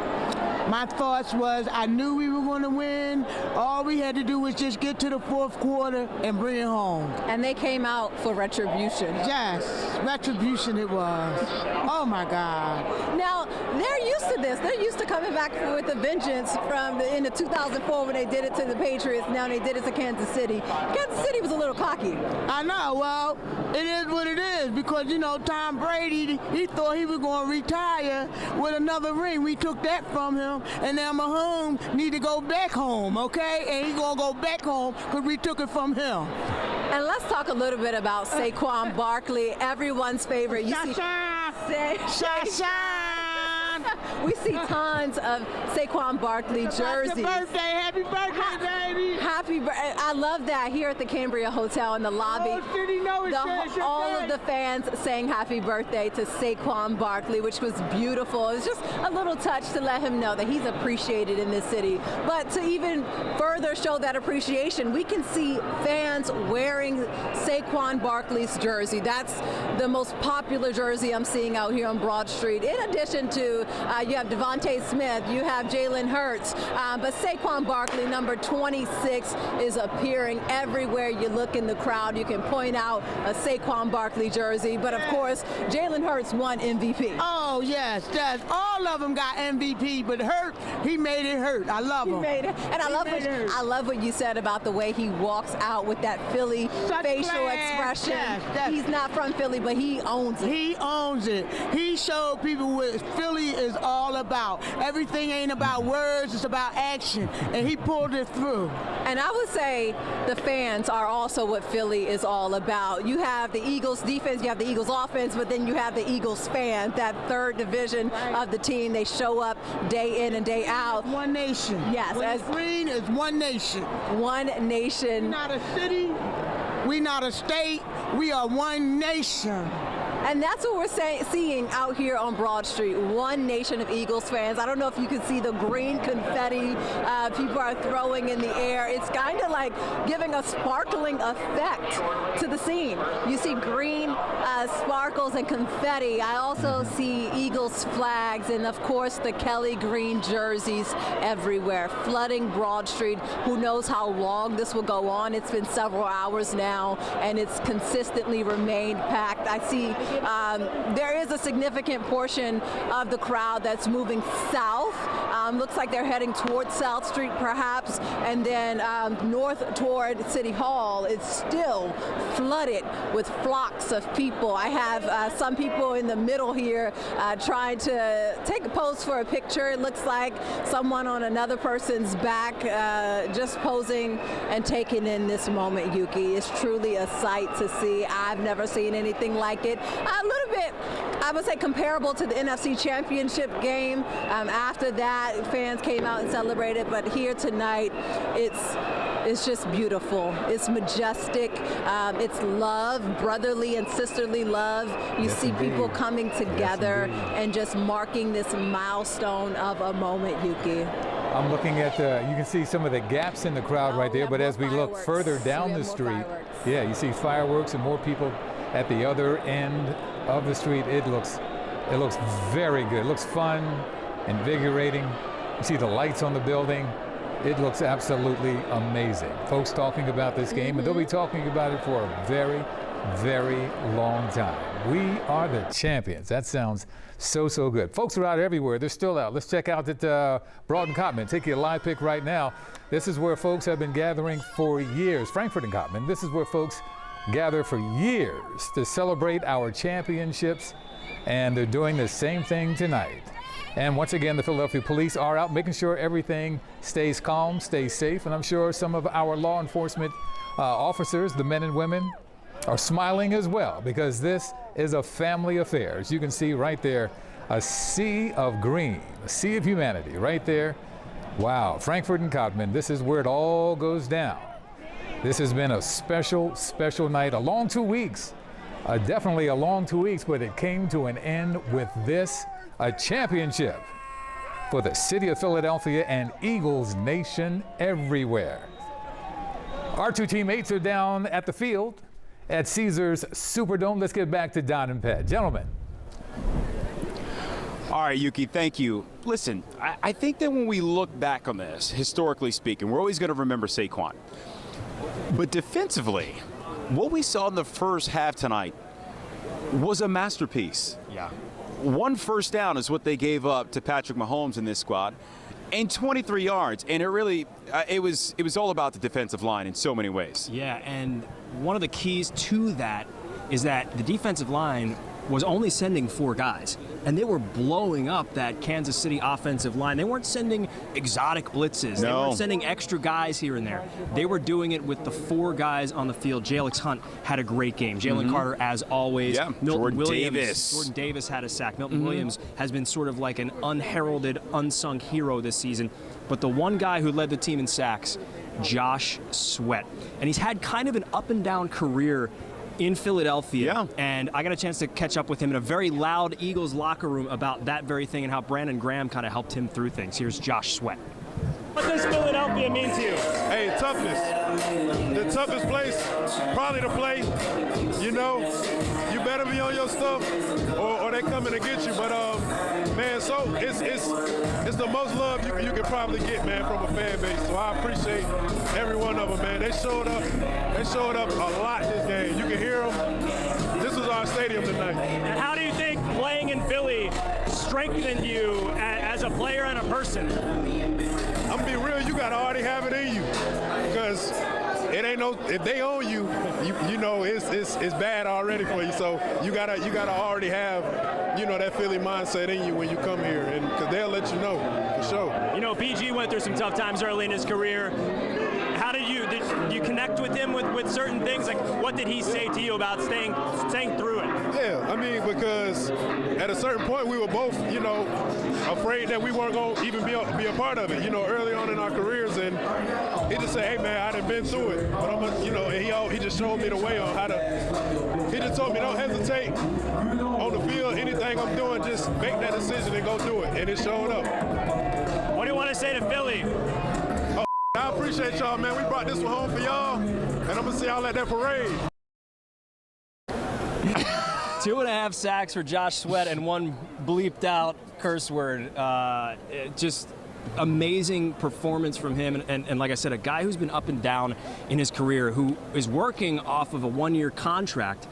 S9: My thoughts was, I knew we were going to win. All we had to do was just get to the fourth quarter and bring it home.
S8: And they came out for retribution.
S9: Yes, retribution it was. Oh, my God.
S8: Now, they're used to this. They're used to coming back with a vengeance from in the 2004 when they did it to the Patriots. Now they did it to Kansas City. Kansas City was a little cocky.
S9: I know. Well, it is what it is because, you know, Tom Brady, he thought he was going to retire with another ring. We took that from him, and now Mahomes need to go back home, okay? And he's going to go back home because we took it from him.
S8: And let's talk a little bit about Saquon Barkley, everyone's favorite. You see, we see tons of Saquon Barkley jerseys.
S9: Happy birthday, baby!
S8: Happy birthday! I love that here at the Cambria Hotel in the lobby. All of the fans saying happy birthday to Saquon Barkley, which was beautiful. It was just a little touch to let him know that he's appreciated in this city. But to even further show that appreciation, we can see fans wearing Saquon Barkley's jersey. That's the most popular jersey I'm seeing out here on Broad Street. In addition to you have Devonte Smith, you have Jaylen Hurts, but Saquon Barkley, number 26, is appearing everywhere you look in the crowd. You can point out a Saquon Barkley jersey, but of course, Jaylen Hurts won MVP.
S9: Oh, yes, all of them got MVP, but Hurt, he made it hurt. I love him.
S8: He made it. And I love what you said about the way he walks out with that Philly facial expression.
S9: Yes.
S8: He's not from Philly, but he owns it.
S9: He owns it. He showed people what Philly is all about. Everything ain't about words, it's about action. And he pulled it through.
S8: And I would say the fans are also what Philly is all about. You have the Eagles defense, you have the Eagles offense, but then you have the Eagles fans, that third division of the team. They show up day in and day out.
S9: One nation.
S8: Yes.
S9: As green is one nation.
S8: One nation.
S9: We're not a city, we're not a state, we are one nation.
S8: And that's what we're seeing out here on Broad Street. One nation of Eagles fans. I don't know if you can see the green confetti people are throwing in the air. It's kind of like giving a sparkling effect to the scene. You see green sparkles and confetti. I also see Eagles flags and, of course, the Kelly green jerseys everywhere, flooding Broad Street. Who knows how long this will go on? It's been several hours now, and it's consistently remained packed. I see there is a significant portion of the crowd that's moving south. Looks like they're heading towards South Street perhaps, and then north toward City Hall. It's still flooded with flocks of people. I have some people in the middle here trying to take a pose for a picture. It looks like someone on another person's back just posing and taking in this moment, Yuki. It's truly a sight to see. I've never seen anything like it. A little bit, I would say, comparable to the NFC Championship game. After that, fans came out and celebrated, but here tonight, it's just beautiful. It's majestic. It's love, brotherly and sisterly love. You see people coming together and just marking this milestone of a moment, Yuki.
S1: I'm looking at you can see some of the gaps in the crowd right there, but as we look further down the street, yeah, you see fireworks and more people at the other end of the street. It looks very good. It looks fun, invigorating. You see the lights on the building. It looks absolutely amazing. Folks talking about this game, and they'll be talking about it for a very, very long time. We are the champions. That sounds so good. Folks are out everywhere. They're still out. Let's check out at Broad and Cottman. Take you a live pick right now. This is where folks have been gathering for years. Frankfort and Cottman. This is where folks gather for years to celebrate our championships, and they're doing the same thing tonight. And once again, the Philadelphia police are out making sure everything stays calm, stays safe, and I'm sure some of our law enforcement officers, the men and women, are smiling as well, because this is a family affair. As you can see right there, a sea of green, a sea of humanity right there. Wow, Frankfort and Cottman, this is where it all goes down. This has been a special night, a long 2 weeks, definitely a long 2 weeks, but it came to an end with this, a championship for the city of Philadelphia and Eagles Nation everywhere. Our two teammates are down at the field at Caesars Superdome. Let's get back to Don and Pat. Gentlemen.
S19: All right, Yuki, thank you. Listen, I think that when we look back on this, historically speaking, we're always going to remember Saquon. But defensively, what we saw in the first half tonight was a masterpiece.
S11: Yeah.
S19: 1 first down is what they gave up to Patrick Mahomes in this squad, and 23 yards. And it really, it was all about the defensive line in so many ways.
S11: Yeah, and one of the keys to that is that the defensive line was only sending 4 guys, and they were blowing up that Kansas City offensive line. They weren't sending exotic blitzes.
S19: No.
S11: They weren't sending extra guys here and there. They were doing it with the 4 guys on the field. Jalen Hunt had a great game. Jalen Carter, as always.
S19: Yeah.
S11: Milton
S19: Jordan
S11: Jordan Davis had a sack. Milton Williams has been sort of like an unheralded, unsung hero this season. But the one guy who led the team in sacks, Josh Sweat. And he's had kind of an up and down career in Philadelphia, and I got a chance to catch up with him in a very loud Eagles locker room about that very thing and how Brandon Graham kind of helped him through things. Here's Josh Sweat.
S3: What does Philadelphia mean to you? Hey, toughness. The toughest place probably to play. You know, you better be on your stuff or they coming to get you. But man, so it's the most love you can probably get, man, from a fan base. So I appreciate every one of them, man. They showed up a lot this game. You can hear them. This was our stadium tonight.
S11: And how do you think playing in Philly strengthened you as a player and a person?
S3: I'm gonna be real, you gotta already have it in you, because it ain't no, if they own you, you know it's bad already for you. So you gotta already have, you know, that Philly mindset in you when you come here, and because they'll let you know for sure.
S11: You know, BG went through some tough times early in his career. How did you connect with him with certain things? Like, what did he say to you about staying through it? Yeah,
S3: I mean, because at a certain point we were both, you know, afraid that we weren't going to even be a part of it, you know, early on in our careers. And he just said, hey, man, I done been through it. But I'm a, you know, and he just showed me the way on how to, he just told me, don't hesitate on the field. Anything I'm doing, just make that decision and go do it. And it showed up.
S11: What do you want to say to Philly?
S3: I appreciate y'all, man. We brought this one home for y'all, and I'm going to see y'all at that parade.
S11: 2.5 sacks for Josh Sweat and 1 bleeped out curse word. Just amazing performance from him. And like I said, a guy who's been up and down in his career, who is working off of a 1-year contract,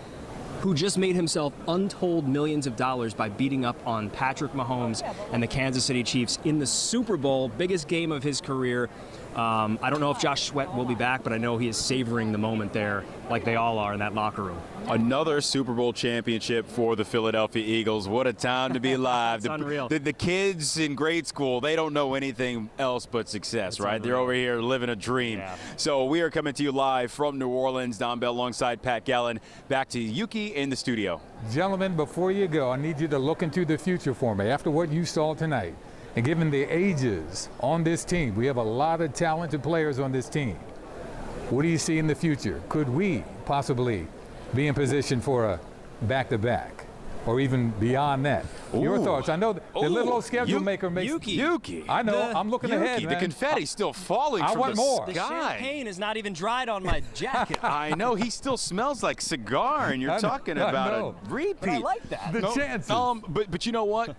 S11: who just made himself untold millions of dollars by beating up on Patrick Mahomes and the Kansas City Chiefs in the Super Bowl, biggest game of his career. I don't know if Josh Sweat will be back, but I know he is savoring the moment there, like they all are in that locker room.
S19: Another Super Bowl championship for the Philadelphia Eagles. What a time to be alive.
S11: It's unreal.
S19: The kids in grade school, they don't know anything else but success, right? They're over here living a dream. Yeah. So we are coming to you live from New Orleans. Don Bell alongside Pat Gallen. Back to Yuki in the studio.
S1: Gentlemen, before you go, I need you to look into the future for me. After what you saw tonight, and given the ages on this team, we have a lot of talented players on this team. What do you see in the future? Could we possibly be in position for a back-to-back, or even beyond that? Your thoughts? I know the little old schedule maker makes
S19: Yuki.
S1: I know. I'm looking ahead, man.
S19: The confetti's still falling
S1: I
S19: from
S1: want
S19: the
S1: more.
S19: sky.
S11: The champagne is not even dried on my jacket.
S19: I know. He still smells like cigar, and you're talking about a repeat.
S11: But I like that.
S1: The chances.
S19: But you know what?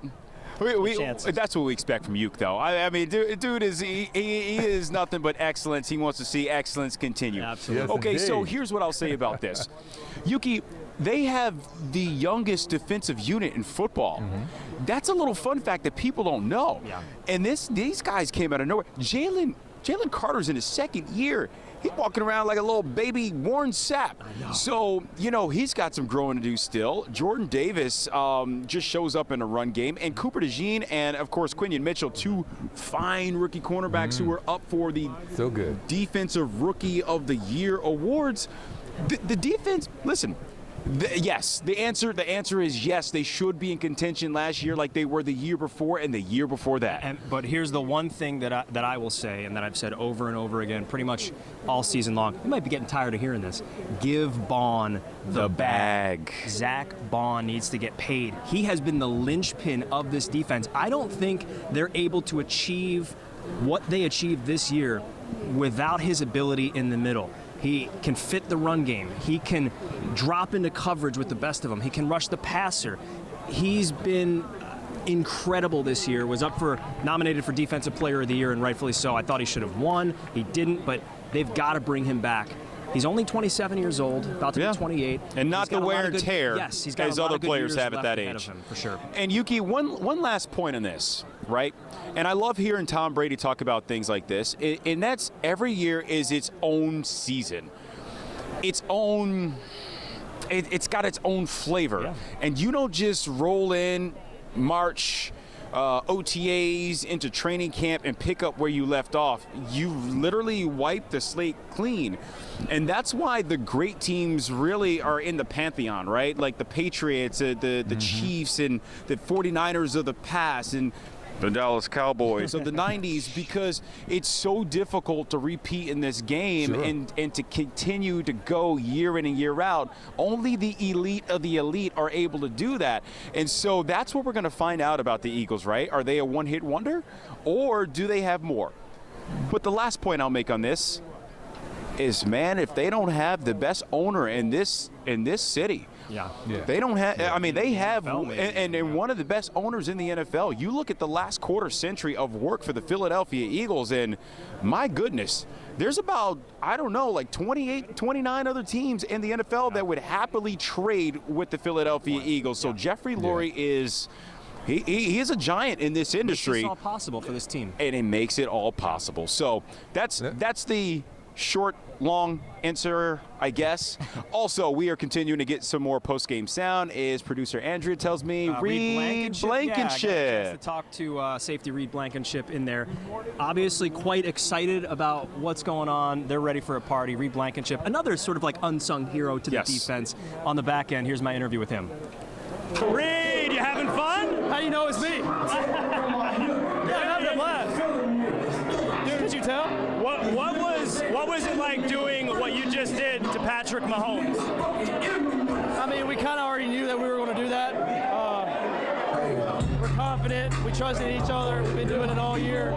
S19: That's what we expect from Yuke, though. I mean, dude is he is nothing but excellence. He wants to see excellence continue.
S11: Absolutely.
S1: Yes,
S19: Okay,
S1: indeed.
S19: so here's what I'll say about this. Yuki, they have the youngest defensive unit in football. That's a little fun fact that people don't know.
S11: Yeah.
S19: And these guys came out of nowhere. Jaylen Carter's in his 2nd year. He's walking around like a little baby Warren Sapp. So, you know, he's got some growing to do still. Jordan Davis just shows up in a run game. And Cooper DeJean and, of course, Quinion Mitchell, 2 fine rookie cornerbacks who are up for the Defensive Rookie of the Year awards. The defense, listen, yes, the answer is yes. They should be in contention last year like they were the year before and the year before that.
S11: But here's the one thing that I will say, and that I've said over and over again pretty much all season long. You might be getting tired of hearing this. Give Bond the bag. Zach Bond needs to get paid. He has been the linchpin of this defense. I don't think they're able to achieve what they achieved this year without his ability in the middle. He can fit the run game. He can drop into coverage with the best of them. He can rush the passer. He's been incredible this year, was nominated for Defensive Player of the Year, and rightfully so. I thought he should have won. He didn't, but they've got to bring him back. He's only 27 years old, about to be 28.
S19: And not the wear and tear
S11: he's got
S19: as other players have at that age.
S11: For sure.
S19: And Yuki, one last point on this, right? And I love hearing Tom Brady talk about things like this. And that's every year is its own season. It's got its own flavor. Yeah. And you don't just roll in March, OTAs into training camp and pick up where you left off. You literally wipe the slate clean. And that's why the great teams really are in the pantheon, right? Like the Patriots, the Chiefs, and the 49ers of the past, and the Dallas Cowboys of the 90s, because it's so difficult to repeat in this game. Sure. and to continue to go year in and year out. Only the elite of the elite are able to do that. And so that's what we're going to find out about the Eagles, right? Are they a one-hit wonder, or do they have more? But the last point I'll make on this is, man, if they don't have the best owner in this city, they don't have. I mean, they have, and one of the best owners in the NFL. You look at the last quarter century of work for the Philadelphia Eagles, and my goodness, there's about, I don't know, like 28, 29 other teams in the NFL that would happily trade with the Philadelphia Eagles. So Jeffrey Lurie is. He is a giant in this industry.
S11: It's all possible for this team,
S19: and it makes it all possible. So that's the short, long answer, I guess. Also, we are continuing to get some more post-game sound, as producer Andrea tells me. Reed Blankenship.
S11: Yeah, I got a chance to talk to safety Reed Blankenship in there. Obviously quite excited about what's going on. They're ready for a party. Reed Blankenship, another sort of like unsung hero to the defense on the back end. Here's my interview with him.
S4: Reed, you having fun?
S20: How do you know it's me? Yeah, I'm having a blast. Dude, could you tell?
S4: What was it like doing what you just did to Patrick Mahomes?
S20: I mean, we kind of already knew that we were going to do that. We're confident. We trusted each other. We've been doing it all year.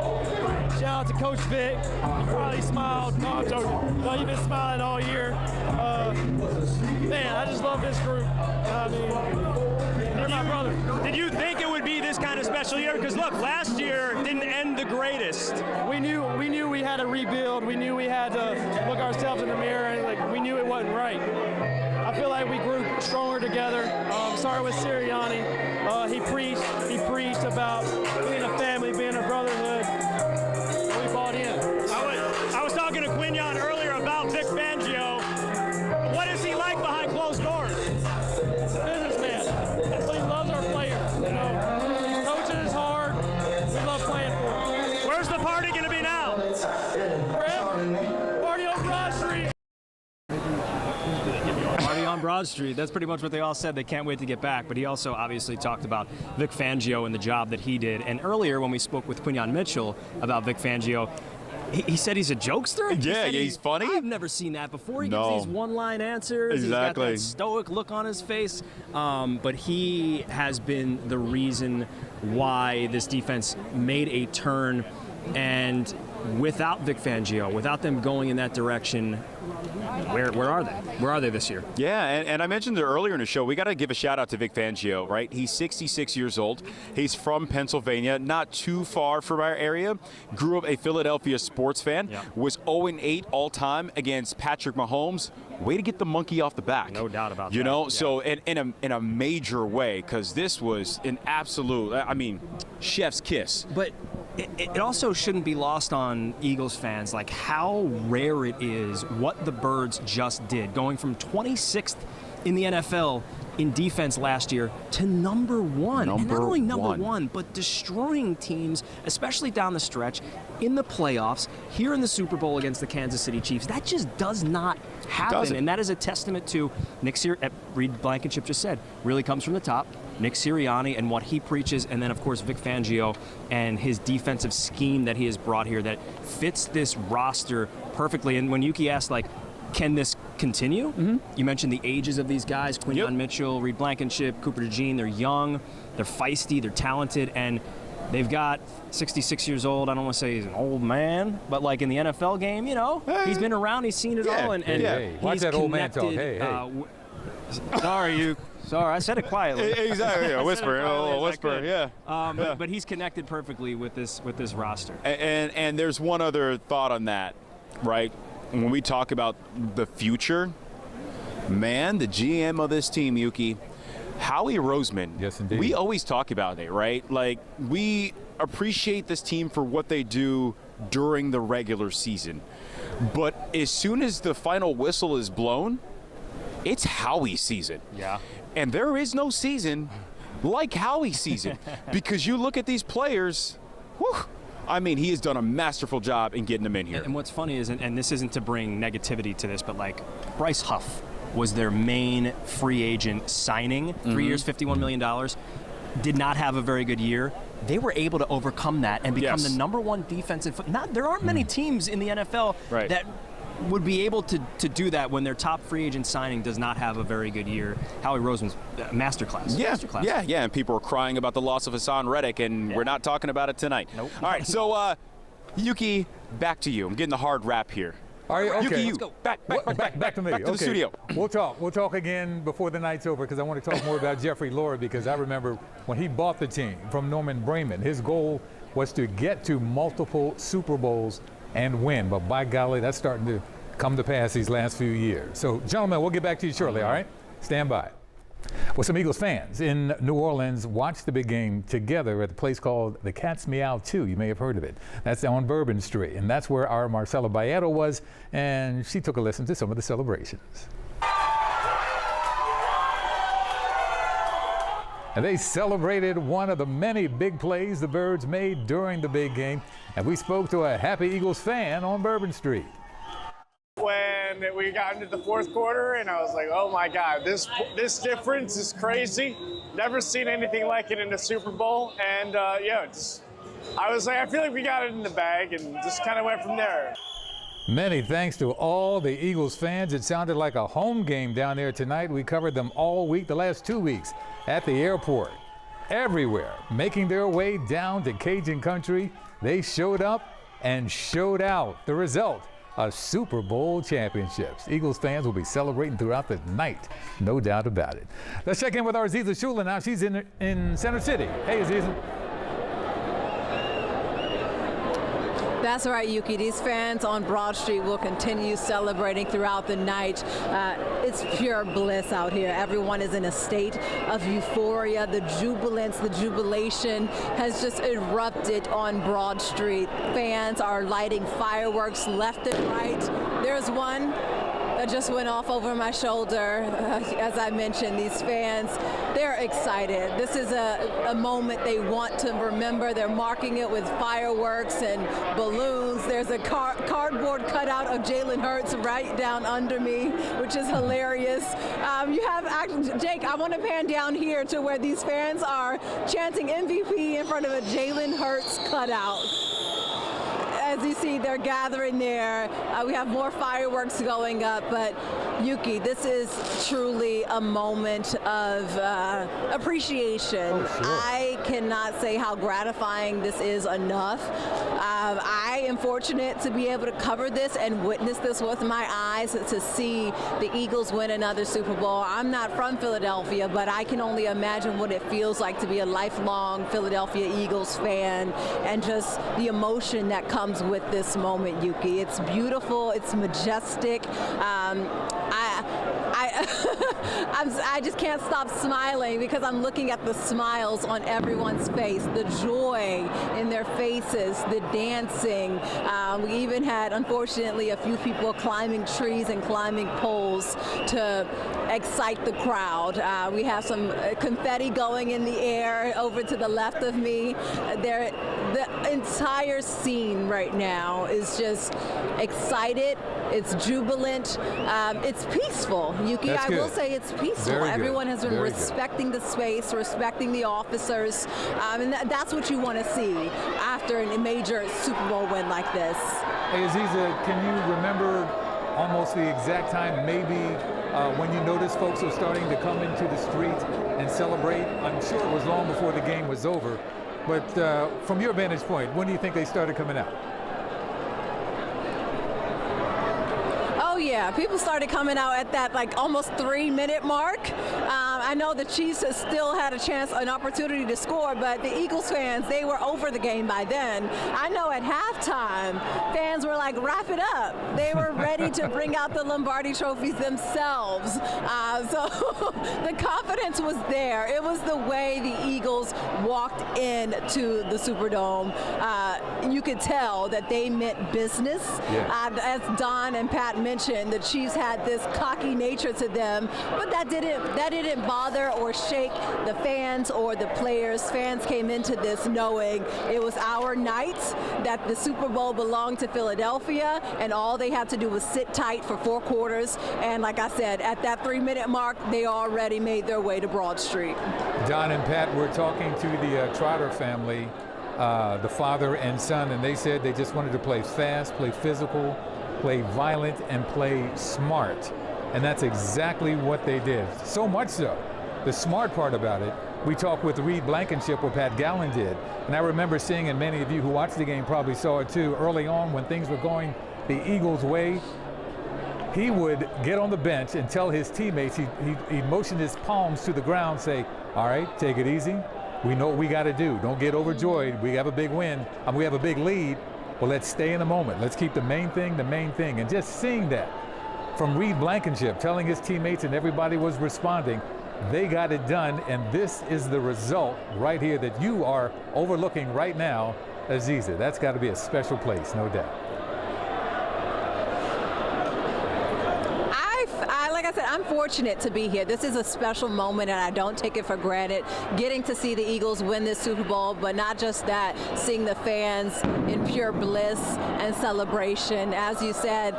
S20: Shout out to Coach Vic. He probably smiled. No, I'm joking. No, you've been smiling all year. Man, I just love this group. I mean, they're my brother.
S4: Did you think it would be this kind of special year? Because look, last year didn't end the greatest.
S20: We knew we had to rebuild. We knew we had to look ourselves in the mirror, and we knew it wasn't right. I feel like we grew stronger together. Started with Seriani. He preached about being a family, being a brotherhood. We bought in.
S4: I was talking to Quinyon earlier about Vic Fangio. What is he like behind closed doors?
S20: Businessman. He loves our players. You know, he coaches hard. We love playing for him.
S4: Where's the party going to be now?
S20: Party on Broad Street.
S11: Party on Broad Street. That's pretty much what they all said. They can't wait to get back. But he also obviously talked about Vic Fangio and the job that he did. And earlier when we spoke with Quinyon Mitchell about Vic Fangio, he said he's a jokester?
S19: Yeah, he's funny.
S11: I've never seen that before. He gives these one-line answers.
S19: Exactly.
S11: He's got that stoic look on his face. But he has been the reason why this defense made a turn. And without Vic Fangio, without them going in that direction, where are they? Where are they this year?
S19: Yeah, and I mentioned it earlier in the show. We got to give a shout out to Vic Fangio, right? He's 66 years old. He's from Pennsylvania, not too far from our area. Grew up a Philadelphia sports fan. Yeah. Was 0-8 all time against Patrick Mahomes. Way to get the monkey off the back.
S11: No doubt about that.
S19: You know,
S11: yeah.
S19: So in a major way, because this was an absolute, I mean, chef's kiss.
S11: But it also shouldn't be lost on Eagles fans, like how rare it is what the Birds just did, going from 26th in the NFL in defense last year to number one. And not only number one, but destroying teams, especially down the stretch, in the playoffs, here in the Super Bowl against the Kansas City Chiefs. That just does not happen. And that is a testament to Nick Reed Blankenship just said, really comes from the top. Nick Sirianni and what he preaches, and then, of course, Vic Fangio and his defensive scheme that he has brought here that fits this roster perfectly. And when Yuki asked, like, can this continue? Mm-hmm. You mentioned the ages of these guys, Quinyon Mitchell, Reed Blankenship, Cooper DeJean. They're young, they're feisty, they're talented, and they've got 66 years old. I don't want to say he's an old man, but like in the NFL game, you know, he's been around, he's seen it all, and
S1: Watch
S11: he's
S1: that old man talk.
S11: Sorry, you. Sorry, I said it quietly.
S19: Exactly, a whisper, a little whisper, yeah.
S11: But he's connected perfectly with this roster.
S19: And there's one other thought on that, right? When we talk about the future, man, the GM of this team, Yuki, Howie Roseman.
S1: Yes, indeed.
S19: We always talk about it, right? Like, we appreciate this team for what they do during the regular season. But as soon as the final whistle is blown, it's Howie season.
S11: Yeah.
S19: And there is no season like Howie season because you look at these players, whew, I mean, he has done a masterful job in getting them in here.
S11: And what's funny is, and this isn't to bring negativity to this, but like Bryce Huff was their main free agent signing, 3 years, $51 million, did not have a very good year. They were able to overcome that and become the #1 defensive. There aren't many teams in the NFL that would be able to do that when their top free agent signing does not have a very good year. Howie Roseman's masterclass.
S19: Yeah,
S11: masterclass.
S19: yeah, and people are crying about the loss of Hassan Reddick, and we're not talking about it tonight.
S11: Nope.
S19: All right, so Yuki, back to you. I'm getting the hard rap here.
S1: Are you okay?
S19: Yuki,
S1: Let's
S19: go.
S1: Back to me.
S19: Back to the studio.
S1: We'll talk again before the night's over because I want to talk more about Jeffrey Lurie because I remember when he bought the team from Norman Bremen, his goal was to get to multiple Super Bowls and win. But by golly, that's starting to come to pass these last few years. So, gentlemen, we'll get back to you shortly, all right? Stand by. Well, some Eagles fans in New Orleans watched the big game together at a place called the Cat's Meow 2. You may have heard of it. That's on Bourbon Street, and that's where our Marcela Baeta was, and she took a listen to some of the celebrations. And they celebrated one of the many big plays the Birds made during the big game, and we spoke to a happy Eagles fan on Bourbon Street.
S5: When we got into the fourth quarter, and I was like, oh my God, this difference is crazy. Never seen anything like it in a Super Bowl. And I was like, I feel like we got it in the bag and just kind of went from there.
S1: Many thanks to all the Eagles fans. It sounded like a home game down there tonight. We covered them all week, the last 2 weeks, at the airport. Everywhere, making their way down to Cajun country. They showed up and showed out. The result, a Super Bowl championships. Eagles fans will be celebrating throughout the night, no doubt about it. Let's check in with our Aziza Shula now. She's in Center City. Hey, Aziza.
S8: That's right, Yuki. These fans on Broad Street will continue celebrating throughout the night. It's pure bliss out here. Everyone is in a state of euphoria. The jubilance, the jubilation has just erupted on Broad Street. Fans are lighting fireworks left and right. There's one that just went off over my shoulder. As I mentioned, these fans, they're excited. This is a moment they want to remember. They're marking it with fireworks and balloons. There's a cardboard cutout of Jaylen Hurts right down under me, which is hilarious. You have, Jake, I want to pan down here to where these fans are chanting MVP in front of a Jaylen Hurts cutout. As you see, they're gathering there. We have more fireworks going up, but Yuki, this is truly a moment of appreciation.
S1: Oh, sure.
S8: I cannot say how gratifying this is enough. I am fortunate to be able to cover this and witness this with my eyes, to see the Eagles win another Super Bowl. I'm not from Philadelphia, but I can only imagine what it feels like to be a lifelong Philadelphia Eagles fan and just the emotion that comes with this moment, Yuki. It's beautiful. It's majestic. I just can't stop smiling because I'm looking at the smiles on everyone's face, the joy in their faces, the dancing. We even had, unfortunately, a few people climbing trees and climbing poles to excite the crowd. We have some confetti going in the air over to the left of me. The entire scene right now is just excited. It's jubilant. It's peaceful. Yuki, I will say it's peaceful. Everyone has been respecting the space, respecting the officers, and that's what you want to see after a major Super Bowl win like this.
S1: Hey, Aziza, can you remember almost the exact time maybe when you noticed folks were starting to come into the street and celebrate? I'm sure it was long before the game was over, but from your vantage point, when do you think they started coming out?
S8: Yeah, Yeah, people started coming out at that like almost 3-minute mark. I know the Chiefs still had an opportunity to score, but the Eagles fans, they were over the game by then. I know at halftime, fans were like, wrap it up. They were ready to bring out the Lombardi trophies themselves. So the confidence was there. It was the way the Eagles walked into the Superdome. You could tell that they meant business. Yeah. As Don and Pat mentioned, the Chiefs had this cocky nature to them, but that didn't bother or shake the fans or the players. Fans came into this knowing it was our night, that the Super Bowl belonged to Philadelphia, and all they had to do was sit tight for 4 quarters. And like I said, at that 3-minute mark, they already made their way to Broad Street.
S1: Don and Pat were talking to the Trotter family, the father and son, and they said they just wanted to play fast, play physical, play violent, and play smart. And that's exactly what they did. So much so, the smart part about it, we talked with Reed Blankenship, what Pat Gallen did. And I remember seeing, and many of you who watched the game probably saw it too, early on when things were going the Eagles' way, he would get on the bench and tell his teammates, he'd motion his palms to the ground, say, all right, take it easy. We know what we got to do. Don't get overjoyed. We have a big win. We have a big lead. Well, let's stay in the moment. Let's keep the main thing the main thing. And just seeing that from Reed Blankenship, telling his teammates, and everybody was responding, they got it done. And this is the result right here that you are overlooking right now, Aziza. That's got to be a special place, no doubt.
S8: Like I said, I'm fortunate to be here. This is a special moment, and I don't take it for granted. Getting to see the Eagles win this Super Bowl, but not just that, seeing the fans in pure bliss and celebration. As you said,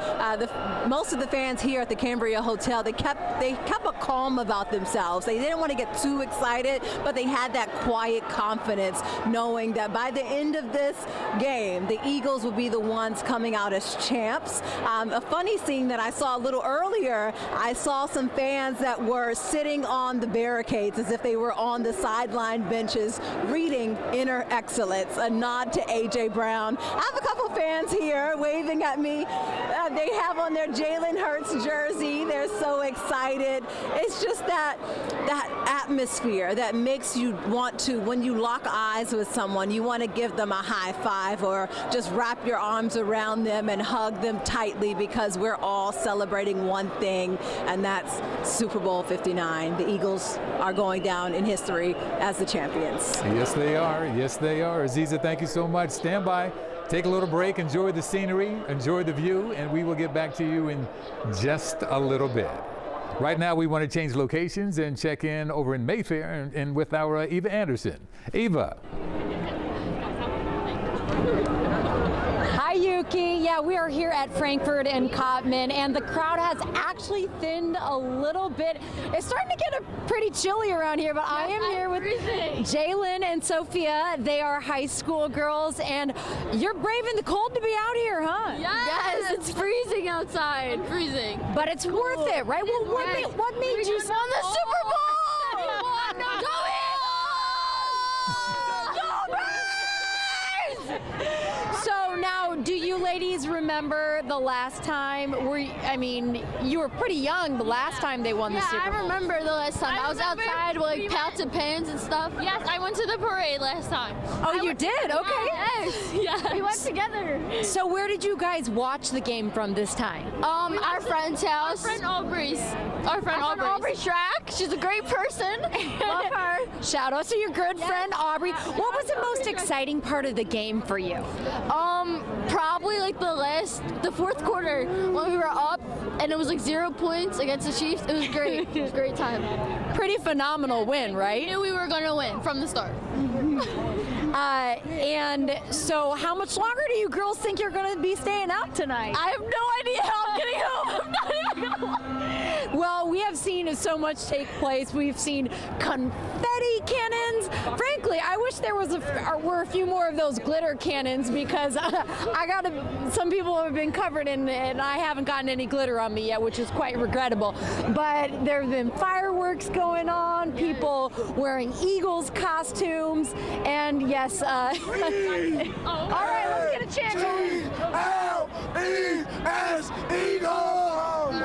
S8: most of the fans here at the Cambria Hotel, they kept a calm about themselves. They didn't want to get too excited, but they had that quiet confidence, knowing that by the end of this game, the Eagles will be the ones coming out as champs. A funny scene that I saw a little earlier, I saw some fans that were sitting on the barricades as if they were on the sideline benches reading Inner Excellence, a nod to A.J. Brown. I have a couple fans here waving at me. They have on their Jaylen Hurts jersey. They're so excited. It's just that atmosphere that makes you want to, when you lock eyes with someone, you want to give them a high five or just wrap your arms around them and hug them tightly, because we're all celebrating one thing, and that's Super Bowl 59. The Eagles are going down in history as the champions.
S1: Yes, they are. Yes, they are. Aziza, thank you so much. Stand by. Take a little break. Enjoy the scenery. Enjoy the view. And we will get back to you in just a little bit. Right now, we want to change locations and check in over in Mayfair and with our Eva Anderson. Eva.
S7: Hi, Yuki. Yeah, we are here at Frankfurt and Cotman, and the crowd has actually thinned a little bit. It's starting to get pretty chilly around here, but I am here with Jaylen and Sophia. They are high school girls, and you're braving the cold to be out here, huh?
S21: Yes, it's freezing outside. Freezing.
S7: But it's worth it, right? Well, what made you won the Super Bowl? So now, do you ladies remember the last time? You were pretty young the last time they won the Super Bowl.
S21: I remember the last time. I was outside with like pots and pans and stuff. Yes, I went to the parade last time.
S7: Oh, you did? Okay.
S21: Yes. Yeah. We went together.
S7: So where did you guys watch the game from this time?
S21: Our friend's house. Our friend Aubrey's. Aubrey Schrack. She's a great person. Love her.
S7: Shout out to your good friend Aubrey. What was the most exciting part of the game for you?
S21: Probably like the fourth quarter when we were up and it was like 0 points against the Chiefs. It was great. It was a great time.
S7: Pretty phenomenal win, right?
S21: We knew we were going to win from the start.
S7: And so how much longer do you girls think you're going to be staying out tonight?
S21: I have no idea how I'm getting home. I'm not even going to lie.
S7: Well, we have seen so much take place. We've seen confetti cannons. Frankly, I wish there were a few more of those glitter cannons, because some people have been covered in it, and I haven't gotten any glitter on me yet, which is quite regrettable. But there have been fireworks going on, people wearing Eagles costumes, and yes. All right, let's get a chant going.
S16: E-L-E-S, Eagles!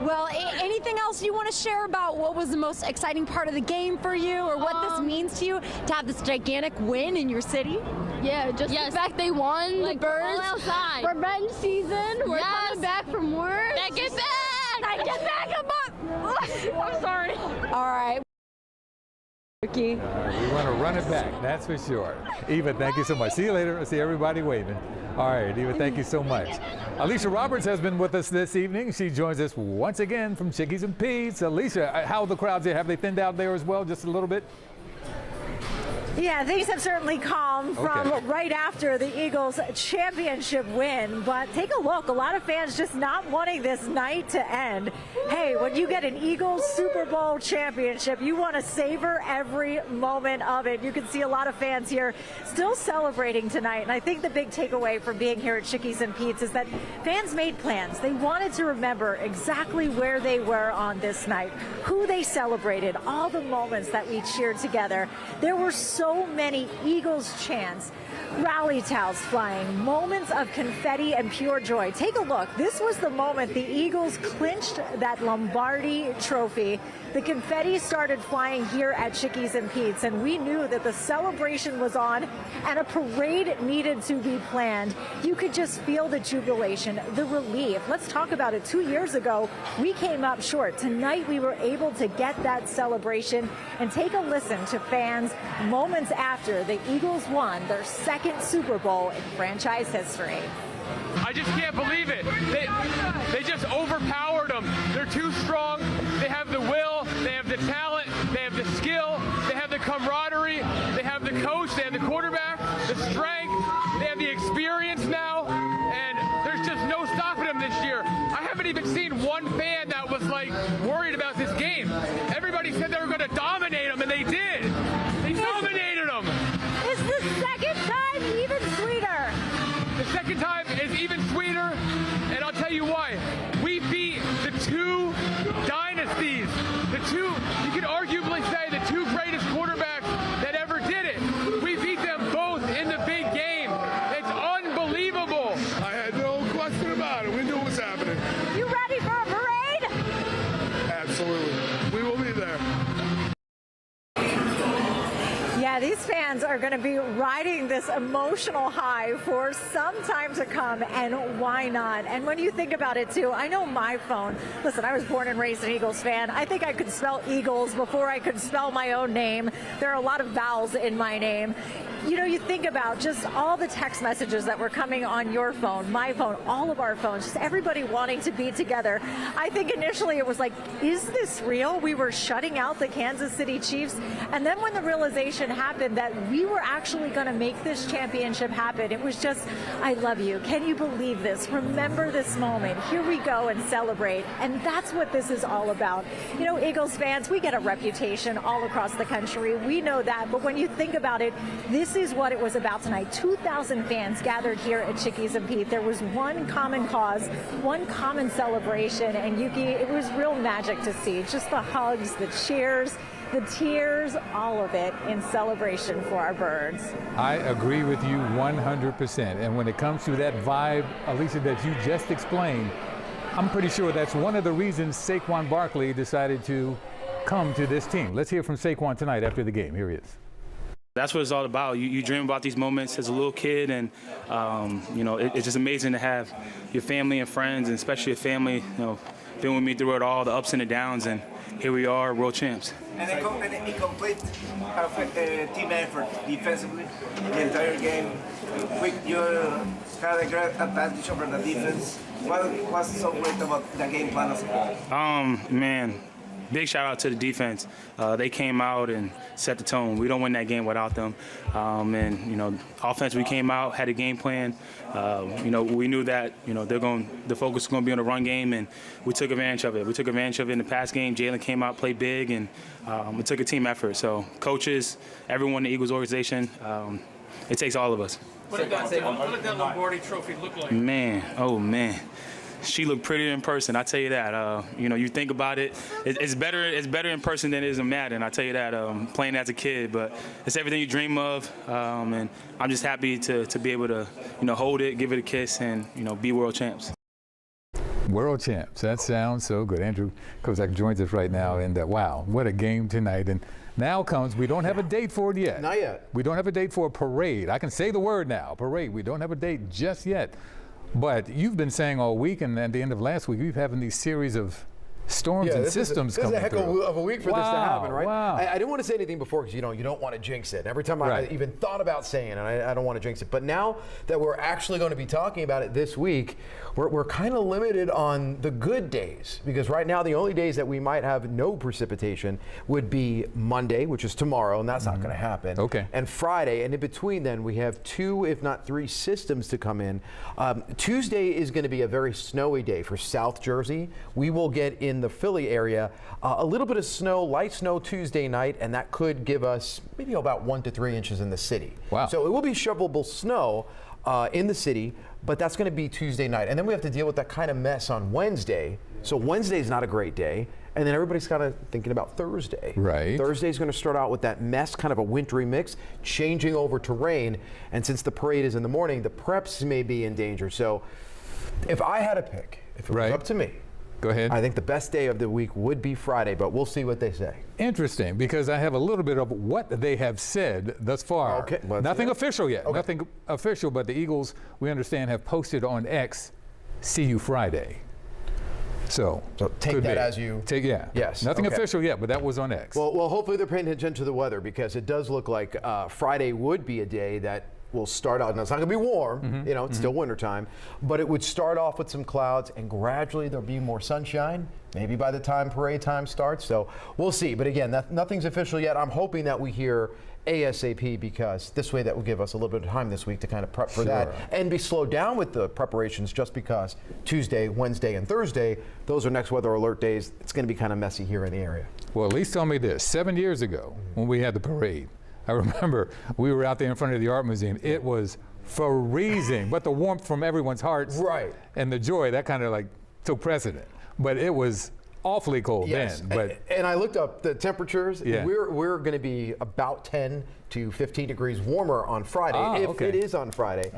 S7: Well, anything else you want to share about what was the most exciting part of the game for you, or what this means to you to have this gigantic win in your city?
S21: Yeah, just the fact they won,
S7: like,
S21: the Birds.
S7: all outside.
S21: Revenge season. We're coming back from work.
S7: Get back! Get back! I'm sorry. All right.
S1: We want to run it back, that's for sure. Eva, thank you so much. See you later. I see everybody waving. All right, Eva, thank you so much. Alicia Roberts has been with us this evening. She joins us once again from Chickies and Pete's. Alicia, how are the crowds there? Have they thinned out there as well, just a little bit?
S12: Yeah, things have certainly calmed from right after the Eagles' championship win. But take a look, a lot of fans just not wanting this night to end. Hey, when you get an Eagles Super Bowl championship, you want to savor every moment of it. You can see a lot of fans here still celebrating tonight. And I think the big takeaway from being here at Chickies and Pete's is that fans made plans. They wanted to remember exactly where they were on this night, who they celebrated, all the moments that we cheered together. There were so many Eagles chants, rally towels flying, moments of confetti and pure joy. Take a look. This was the moment the Eagles clinched that Lombardi trophy. The confetti started flying here at Chickies and Pete's, and we knew that the celebration was on and a parade needed to be planned. You could just feel the jubilation, the relief. Let's talk about it. 2 years ago, we came up short. Tonight, we were able to get that celebration, and take a listen to fans moments after the Eagles won their second Super Bowl in franchise history.
S14: I just can't believe it. They just overpowered them. They're too strong. They have the will. They have the talent. They have the skill. They have the camaraderie. They have the coach. They have the quarterback, the strength. They have the experience now. And there's just no stopping them this year. I haven't even seen one fan that was like worried about this game. Everybody said they were going to dominate them, and they did. They dominated them.
S12: Is the second time even sweeter?
S14: The second time is even sweeter, and I'll tell you why. We beat the two dynasties, you could arguably say the two greatest quarterbacks that ever did it. We beat them both in the big game. It's unbelievable.
S3: I had no question about it. We knew what was happening.
S12: You ready for a parade?
S3: Absolutely. We will be there.
S12: Yeah, these fans are going to be riding this emotional high for some time to come, and why not? And when you think about it, too, I know my phone. Listen, I was born and raised an Eagles fan. I think I could spell Eagles before I could spell my own name. There are a lot of vowels in my name. You know, you think about just all the text messages that were coming on your phone, my phone, all of our phones, just everybody wanting to be together. I think initially it was like, is this real? We were shutting out the Kansas City Chiefs. And then when the realization happened that we were actually going to make this championship happen, it was just, I love you. Can you believe this? Remember this moment. Here we go and celebrate. And that's what this is all about. You know, Eagles fans, we get a reputation all across the country. We know that. But when you think about it, this is what it was about tonight. 2,000 fans gathered here at Chickies and Pete. There was one common cause, one common celebration, and Yuki, it was real magic to see. Just the hugs, the cheers, the tears, all of it in celebration for our Birds.
S1: I agree with you 100%. And when it comes to that vibe, Alicia, that you just explained, I'm pretty sure that's one of the reasons Saquon Barkley decided to come to this team. Let's hear from Saquon tonight after the game. Here he is.
S22: That's what it's all about. You dream about these moments as a little kid, and you know, it's just amazing to have your family and friends, and especially your family, you know, been with me through it all, the ups and the downs, and here we are, world champs.
S23: And a complete team effort defensively the entire game. You had a great advantage over the defense. What was so great about the game plan as a whole?
S22: Man. Big shout out to the defense. They came out and set the tone. We don't win that game without them. And you know, offense, we came out, had a game plan. You know, we knew that the focus was going to be on the run game, and we took advantage of it. We took advantage of it in the pass game. Jaylen came out, played big, and it took a team effort. So coaches, everyone in the Eagles organization, it takes all of us.
S15: What did that Lombardi trophy look like?
S22: Man, oh man. She looked prettier in person, I tell you that. You know, you think about it, it's better in person than it is in Madden, I tell you that, playing as a kid. But it's everything you dream of, and I'm just happy to be able to, you know, hold it, give it a kiss, and, you know, be world champs.
S1: World champs. That sounds so good. Andrew Kozak joins us right now, and wow, what a game tonight. And now comes, we don't have a date for it yet.
S6: Not yet.
S1: We don't have a date for a parade. I can say the word now, parade. We don't have a date just yet. But you've been saying all week, and at the end of last week, we've having these series of storms and systems coming through.
S6: This is a heck of a week for this to happen, right?
S1: Wow.
S6: I didn't want to say anything before because you don't want to jinx it. Every time I even thought about saying it, I don't want to jinx it. But now that we're actually going to be talking about it this week, we're kind of limited on the good days, because right now the only days that we might have no precipitation would be Monday, which is tomorrow, and that's not going to happen.
S1: Okay.
S6: And Friday, and in between then we have 2, if not 3 systems to come in. Tuesday is going to be a very snowy day for South Jersey. We will get in the Philly area a little bit of snow, light snow Tuesday night, and that could give us maybe about 1 to 3 inches in the city.
S1: Wow.
S6: So it will be shovelable snow in the city, but that's going to be Tuesday night. And then we have to deal with that kind of mess on Wednesday. So Wednesday is not a great day. And then everybody's kind of thinking about Thursday.
S1: Right.
S6: Thursday's going to start out with that mess, kind of a wintry mix, changing over to rain. And since the parade is in the morning, the preps may be in danger. So if I had to pick, if it was up to me,
S1: go ahead.
S6: I think the best day of the week would be Friday, but we'll see what they say.
S1: Interesting, because I have a little bit of what they have said thus far.
S6: Okay.
S1: Nothing official yet. Okay. Nothing official, but the Eagles, we understand, have posted on X, see you Friday. So
S6: take that as you
S1: take. Yeah.
S6: Yes.
S1: Nothing official yet, but that was on X.
S6: Well, hopefully they're paying attention to the weather, because it does look like Friday would be a day that will start out. Now it's not going to be warm, it's still wintertime, but it would start off with some clouds, and gradually there'll be more sunshine, maybe by the time parade time starts. So we'll see. But again, nothing's official yet. I'm hoping that we hear ASAP, because this way that will give us a little bit of time this week to kind of prep for that and be slowed down with the preparations, just because Tuesday, Wednesday, and Thursday, those are next weather alert days. It's going to be kind of messy here in the area.
S1: Well, at least tell me this. 7 years ago, when we had the parade, I remember we were out there in front of the Art Museum. It was freezing, but the warmth from everyone's hearts and the joy, that kind of like took precedent. But it was awfully cold then. But
S6: and I looked up the temperatures.
S1: Yeah.
S6: We're going to be about 10 to 15 degrees warmer on Friday, if it is on Friday,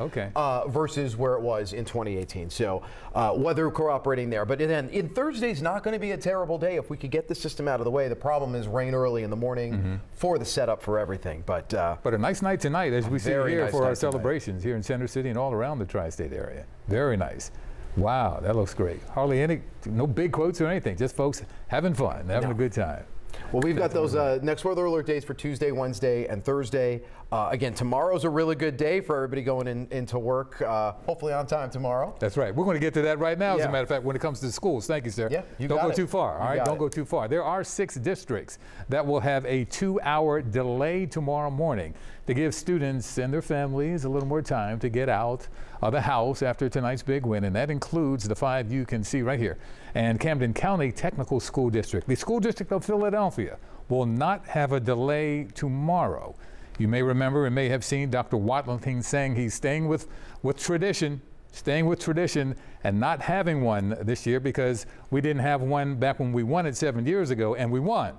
S6: versus where it was in 2018. So weather cooperating there. But then in Thursday's not going to be a terrible day if we could get the system out of the way. The problem is rain early in the morning for the setup for everything. But
S1: a nice night tonight, as we see here,
S6: nice
S1: for our
S6: night
S1: celebrations here in Center City and all around the tri-state area. Very nice. Wow, that looks great. Hardly no big quotes or anything, just folks having fun, having a good time.
S6: Well, we've got those next weather alert days for Tuesday, Wednesday, and Thursday. Again, tomorrow's a really good day for everybody going into work, hopefully on time tomorrow.
S1: That's right. We're going to get to that right now, as a matter of fact, when it comes to schools. Thank you, sir.
S6: Yeah,
S1: Don't go too far, all right? Don't go too far. There are 6 districts that will have a 2-hour delay tomorrow morning to give students and their families a little more time to get out of the house after tonight's big win, and that includes the 5 you can see right here. And Camden County Technical School District. The School District of Philadelphia will not have a delay tomorrow. You may remember and may have seen Dr. Watling saying he's staying with tradition and not having one this year, because we didn't have one back when we won it 7 years ago, and we won.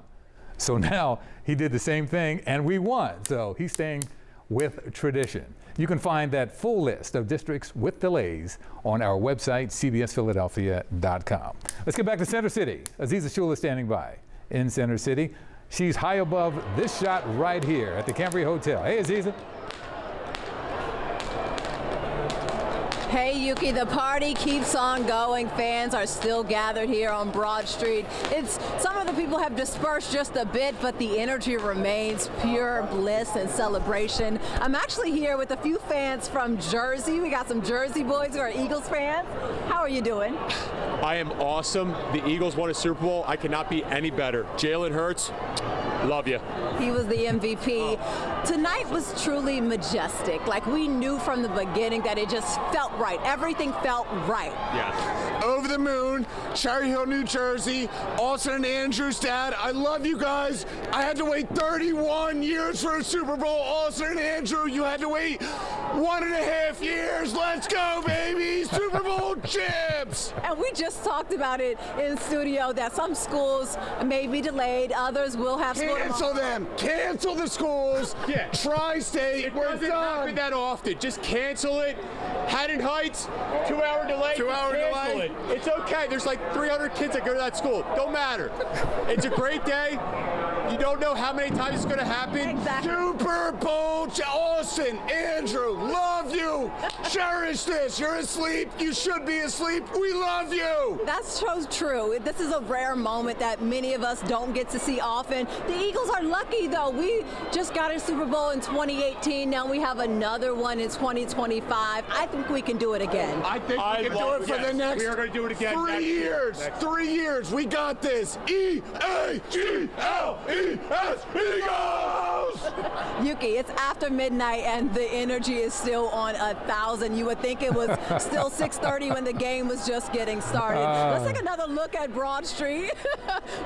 S1: So now he did the same thing and we won. So he's staying with tradition. You can find that full list of districts with delays on our website, cbsphiladelphia.com. Let's get back to Center City. Aziza Shula standing by in Center City. She's high above this shot right here at the Cambria Hotel. Hey, Aziza.
S8: Hey, Yuki, the party keeps on going. Fans are still gathered here on Broad Street. Some of the people have dispersed just a bit, but the energy remains pure bliss and celebration. I'm actually here with a few fans from Jersey. We got some Jersey boys who are Eagles fans. How are you doing?
S10: I am awesome. The Eagles won a Super Bowl. I cannot be any better. Jaylen Hurts, love you.
S8: He was the MVP. Tonight was truly majestic. Like, we knew from the beginning that it just felt right. Everything felt right.
S10: Yeah.
S13: Over the moon, Cherry Hill, New Jersey, Austin and Andrew's dad. I love you guys. I had to wait 31 years for a Super Bowl. Austin and Andrew, you had to wait 1.5 years. Let's go, baby. Super Bowl champs.
S8: And we just talked about it in studio that some schools may be delayed. Others will have school tomorrow.
S13: Cancel them. Cancel the schools.
S10: Yeah.
S13: Tri-State, we're
S10: doesn't happen
S13: done.
S10: that often. Just cancel it. Haddon Heights, 2-hour delay.
S13: 2-hour delay.
S10: It's okay. There's like 300 kids that go to that school. Don't matter. It's a great day. You don't know how many times it's going to happen.
S8: Exactly.
S13: Super Bowl, Austin, Andrew, love you. Cherish this. You're asleep. You should be asleep. We love you.
S8: That's so true. This is a rare moment that many of us don't get to see often. The Eagles are lucky, though. We just got a Super Bowl in 2018. Now we have another one in 2025. I think we can do it again.
S13: I think we can do it for the next
S10: We are going to do it again
S13: 3 years. 3 years. We got this. E-A-G-L-E-S, Eagles!
S8: Yuki, it's after midnight and the energy is still on 1,000. You would think it was still 6:30 when the game was just getting started. Let's take another look at Broad Street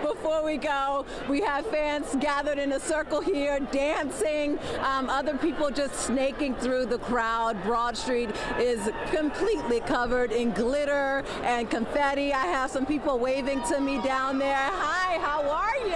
S8: before we go. We have fans gathered in a circle here, dancing, other people just snaking through the crowd. Broad Street is completely covered in glitter and confetti. I have some people waving to me down there. Hi, how are you?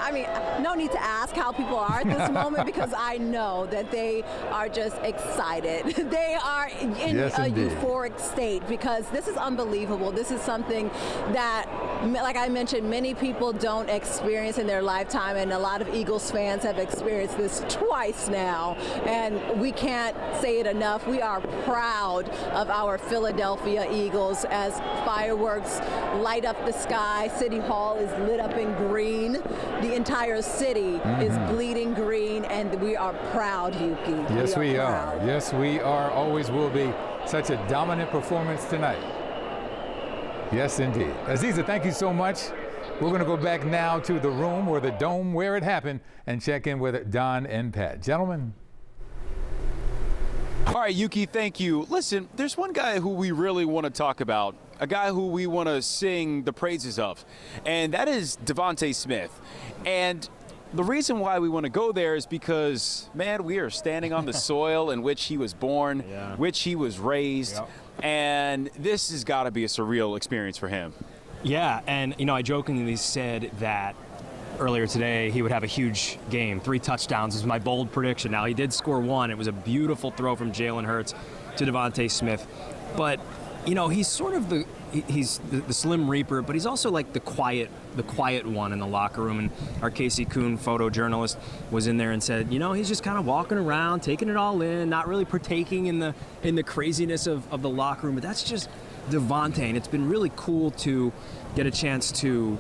S8: I mean, no need to ask how people are at this moment because I know that they are just excited. They are in euphoric state because this is unbelievable. This is something that, like I mentioned, many people don't experience in their lifetime, and a lot of Eagles fans have experienced this twice now, and we can't say it enough. We are proud of our Philadelphia Eagles as fireworks light up the sky. City Hall is lit up in green. The entire city is bleeding green, and we are proud, Yuki.
S1: Yes, we are. Yes, we are. Always will be. Such a dominant performance tonight. Yes, indeed. Aziza, thank you so much. We're going to go back now to the room or the dome where it happened and check in with Don and Pat. Gentlemen.
S19: All right, Yuki, thank you. Listen, there's one guy who we really want to talk about, a guy who we want to sing the praises of, and that is Devonte Smith. And the reason why we want to go there is because, man, we are standing on the soil in which he was born, which he was raised, and this has got to be a surreal experience for him.
S11: Yeah, and, you know, I jokingly said that earlier today he would have a huge game. 3 touchdowns is my bold prediction. Now, he did score 1. It was a beautiful throw from Jaylen Hurts to Devonte Smith. But, you know, he's sort of the Slim Reaper, but he's also like the quiet one in the locker room. And our Casey Kuhn photojournalist was in there and said, you know, he's just kind of walking around, taking it all in, not really partaking in the craziness of the locker room. But that's just Devonte, and it's been really cool to get a chance to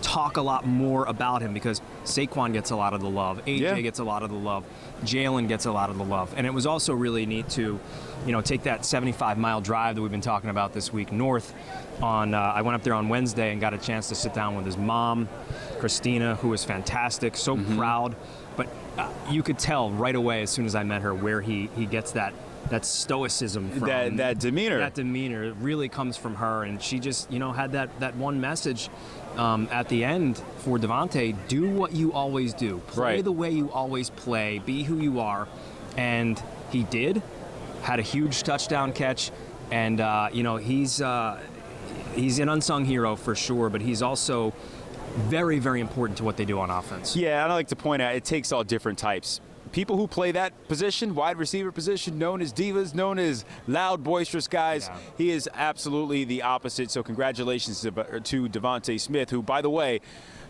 S11: talk a lot more about him because Saquon gets a lot of the love, AJ gets a lot of the love, Jaylen gets a lot of the love, and it was also really neat to, you know, take that 75-mile drive that we've been talking about this week north. I went up there on Wednesday and got a chance to sit down with his mom, Christina, who was fantastic, so proud, but you could tell right away as soon as I met her where he gets that stoicism from.
S19: That demeanor.
S11: That demeanor really comes from her, and she just, you know, had that one message at the end for Devonte: do what you always do, play the way you always play, be who you are, and he did. Had a huge touchdown catch, and you know, he's an unsung hero for sure, but he's also very, very important to what they do on offense.
S19: Yeah, and I like to point out it takes all different types. People who play that position, wide receiver position, known as divas, known as loud, boisterous guys, he is absolutely the opposite. So congratulations to Devonte Smith, who, by the way,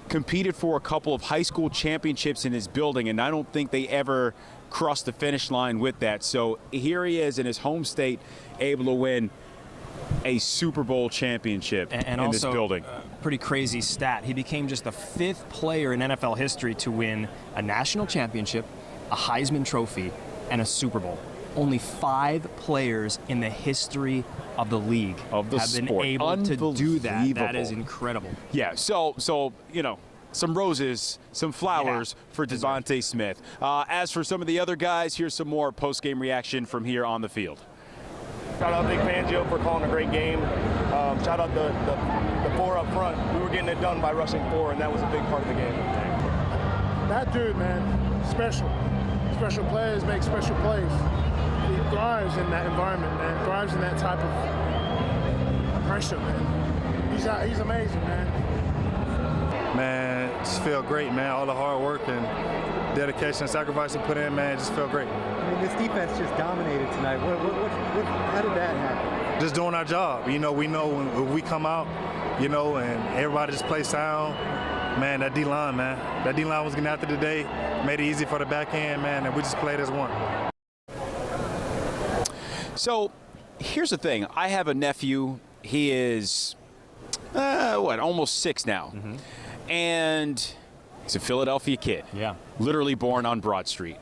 S19: competed for a couple of high school championships in his building, and I don't think they ever crossed the finish line with that. So here he is in his home state, able to win a Super Bowl championship
S11: and
S19: in
S11: also,
S19: this building.
S11: Pretty crazy stat. He became just the 5th player in NFL history to win a national championship, a Heisman Trophy, and a Super Bowl. Only 5 players in the history of the league have been able to do that. That is incredible.
S19: Yeah, so you know, some roses, some flowers for Devonte Smith. As for some of the other guys, here's some more post-game reaction from here on the field.
S5: Shout out Vic Fangio for calling a great game. Shout out the 4 up front. We were getting it done by rushing 4, and that was a big part of the game.
S2: That dude, man, special. Special players make special plays. He thrives in that environment, man. Thrives in that type of pressure, man. He's amazing, man.
S3: Man, just feel great, man. All the hard work and dedication and sacrifice they put in, man, it just felt great.
S9: I mean, this defense just dominated tonight. How did that happen?
S3: Just doing our job. You know, we know when we come out, you know, and everybody just plays sound. Man, that D-line, man. That D-line was getting after today, made it easy for the back end, man, and we just played as one.
S19: So here's the thing. I have a nephew. He is, almost 6 now. And he's a Philadelphia kid.
S11: Yeah.
S19: Literally born on Broad Street.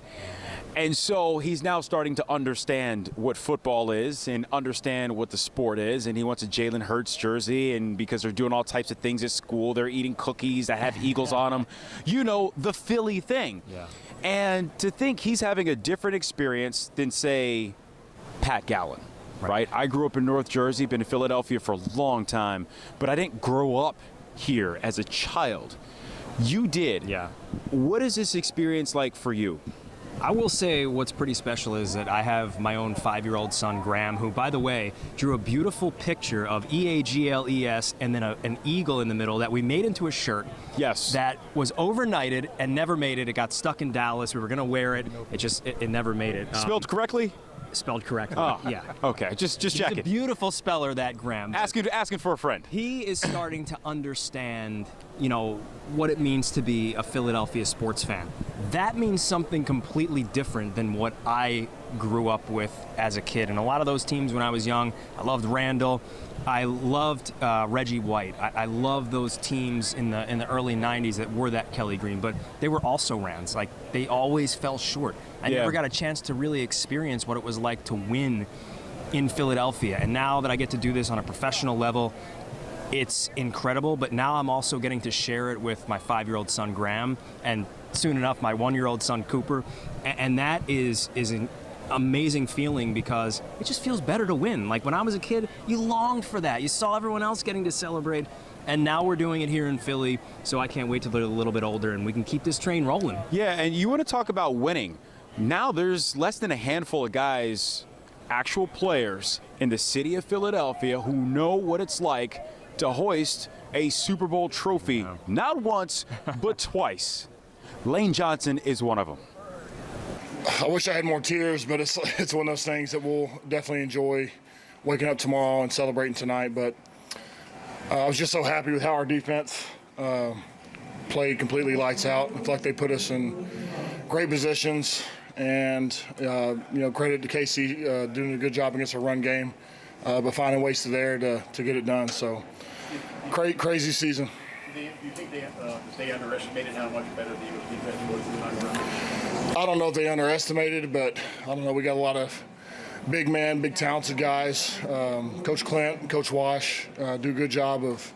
S19: And so he's now starting to understand what football is and understand what the sport is. And he wants a Jaylen Hurts jersey. And because they're doing all types of things at school, they're eating cookies that have eagles on them. You know, the Philly thing.
S11: Yeah.
S19: And to think he's having a different experience than, say, Pat Gallen. Right? I grew up in North Jersey, been in Philadelphia for a long time, but I didn't grow up here as a child. You did.
S11: Yeah.
S19: What is this experience like for you?
S11: I will say what's pretty special is that I have my own 5-year-old son, Graham, who, by the way, drew a beautiful picture of EAGLES and then an eagle in the middle that we made into a shirt.
S19: Yes.
S11: That was overnighted and never made it. It got stuck in Dallas. We were going to wear it. It never made it.
S19: Spelled correctly?
S11: Spelled correctly.
S19: Oh,
S11: yeah.
S19: Okay, just checking.
S11: He's a beautiful speller, that Graham.
S19: Asking for a friend.
S11: He is starting to understand, you know, what it means to be a Philadelphia sports fan. That means something completely different than what I grew up with as a kid. And a lot of those teams when I was young, I loved Randall. I loved Reggie White. I loved those teams in the early 90s that wore that Kelly green, but they were also Rams. Like, they always fell short. I never got a chance to really experience what it was like to win in Philadelphia. And now that I get to do this on a professional level, it's incredible. But now I'm also getting to share it with my 5-year-old son, Graham, and soon enough, my 1-year-old son, Cooper. And that is an amazing feeling because it just feels better to win. Like, when I was a kid, you longed for that. You saw everyone else getting to celebrate. And now we're doing it here in Philly, so I can't wait till they're a little bit older and we can keep this train rolling.
S19: Yeah, and you want to talk about winning. Now there's less than a handful of guys, actual players in the city of Philadelphia who know what it's like to hoist a Super Bowl trophy, not once, but twice. Lane Johnson is one of them.
S17: I wish I had more tears, but it's one of those things that we'll definitely enjoy waking up tomorrow and celebrating tonight. But I was just so happy with how our defense played completely lights out. I feel like they put us in great positions. And, credit to KC doing a good job against our run game, but finding ways there to get it done. So, crazy season.
S18: Do you think they underestimated how much better the Eagles defense was tonight?
S17: I don't know if they underestimated, but I don't know. We got a lot of big talented guys. Coach Clint and Coach Wash do a good job of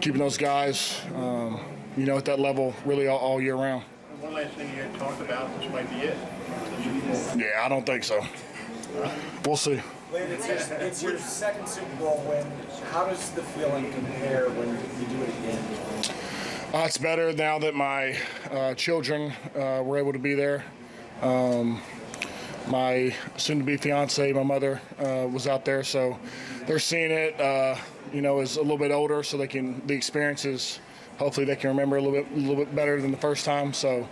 S17: keeping those guys, at that level really all year round.
S18: One last thing you had talked about, this might be it.
S17: Yeah, I don't think so. We'll see.
S24: It's your second Super Bowl win. How does the feeling compare when you do it again?
S17: It's better now that my children were able to be there. My soon-to-be fiance, my mother, was out there, so they're seeing it. As a little bit older, so the experiences. Hopefully they can remember a little bit better than the first time. So,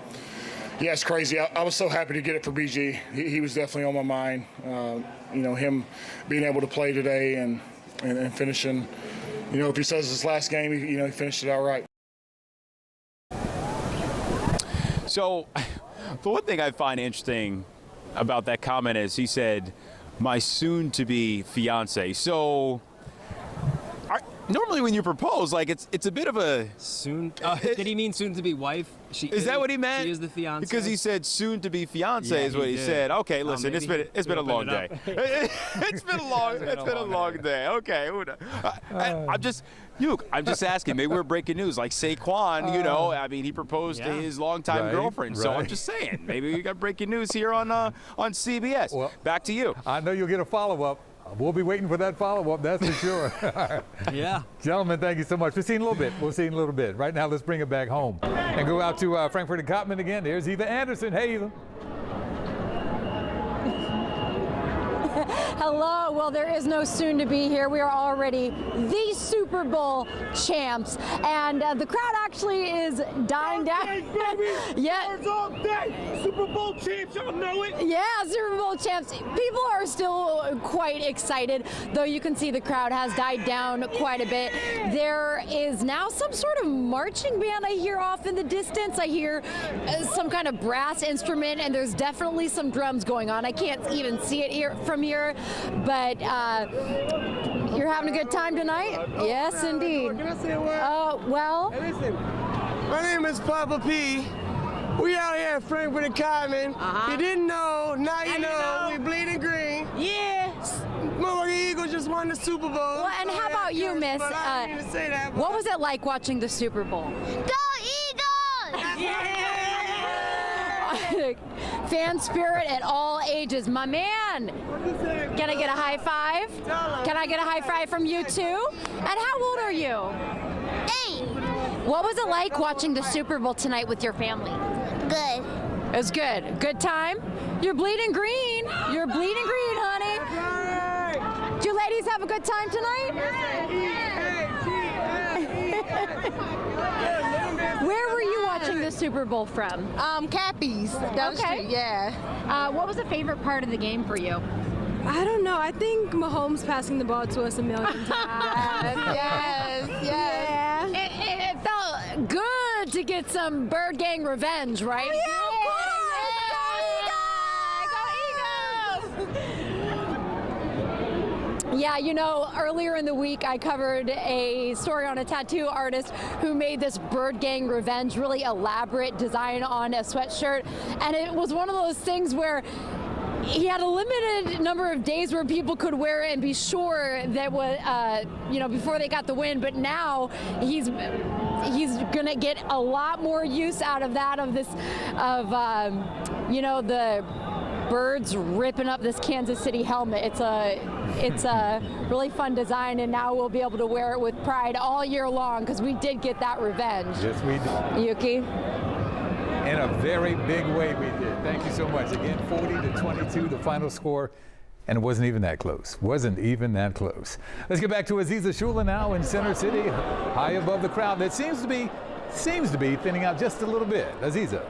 S17: yeah, it's crazy. I was so happy to get it for BG. He was definitely on my mind. Him being able to play today and finishing. If he says his last game, he finished it out right.
S19: So, the one thing I find interesting about that comment is he said, "My soon-to-be fiance." So. Normally when you propose, like, it's a bit of a
S11: soon. Did he mean soon to be wife?
S19: Is that what he meant?
S11: She is the fiance.
S19: Because he said soon to be fiance is what he said. Okay, listen, it's been a long day. It's been a long day. Okay, I'm just asking. Maybe we're breaking news. Like Saquon, he proposed to his longtime girlfriend. So I'm just saying, maybe we got breaking news here on CBS. Well, back to you.
S1: I know you'll get a follow-up. We'll be waiting for that follow-up, that's for sure.
S11: Yeah.
S1: Gentlemen, thank you so much. We'll see you in a little bit. Right now, let's bring it back home and go out to Frankfurt and Cotman again. There's Eva Anderson. Hey, Eva.
S7: Hello. Well, there is no soon to be here. We are already the Super Bowl champs, and the crowd actually is dying down. Yeah.
S3: Super Bowl champs, y'all know it.
S7: Yeah, Super Bowl champs. People are still quite excited, though you can see the crowd has died down quite a bit. There is now some sort of marching band I hear off in the distance. I hear some kind of brass instrument, and there's definitely some drums going on. I can't even see it here from here, but you're having a good time tonight? Yes, indeed.
S3: Can I say a word?
S7: Well.
S3: Hey, listen, my name is Papa P. We out here at Frankfurt and Codman. You didn't know, now you know. We bleeding green.
S7: Yeah.
S3: Motherfucking Eagles just won the Super Bowl.
S7: Well, and how about you, Miss? What was it like watching the Super Bowl?
S4: Go Eagles!
S7: Fan spirit at all ages. My man, can I get a high five? Can I get a high five from you too? And how old are you?
S4: 8.
S7: What was it like watching the Super Bowl tonight with your family?
S4: Good.
S7: It was good. Good time? You're bleeding green. You're bleeding green, honey. Did you ladies have a good time tonight? Where were you watching the Super Bowl from?
S16: Cappies. Down the street, yeah.
S7: What was the favorite part of the game for you?
S16: I don't know. I think Mahomes passing the ball to us a million times.
S7: Yes.
S16: Yeah.
S7: It felt good to get some Bird Gang revenge, right?
S16: Yeah, of course.
S7: Yeah, you know, earlier in the week I covered a story on a tattoo artist who made this Bird Gang revenge, really elaborate design on a sweatshirt, and it was one of those things where he had a limited number of days where people could wear it and be sure that before they got the win. But now he's gonna get a lot more use out of that, the birds ripping up this Kansas City helmet. It's a really fun design, and now we'll be able to wear it with pride all year long because we did get that revenge.
S1: Yes, we did.
S7: Yuki?
S1: In a very big way we did. Thank you so much. Again, 40-22, the final score, and it wasn't even that close. Wasn't even that close. Let's get back to Aziza Shula now in Center City, high above the crowd that seems to be thinning out just a little bit. Aziza.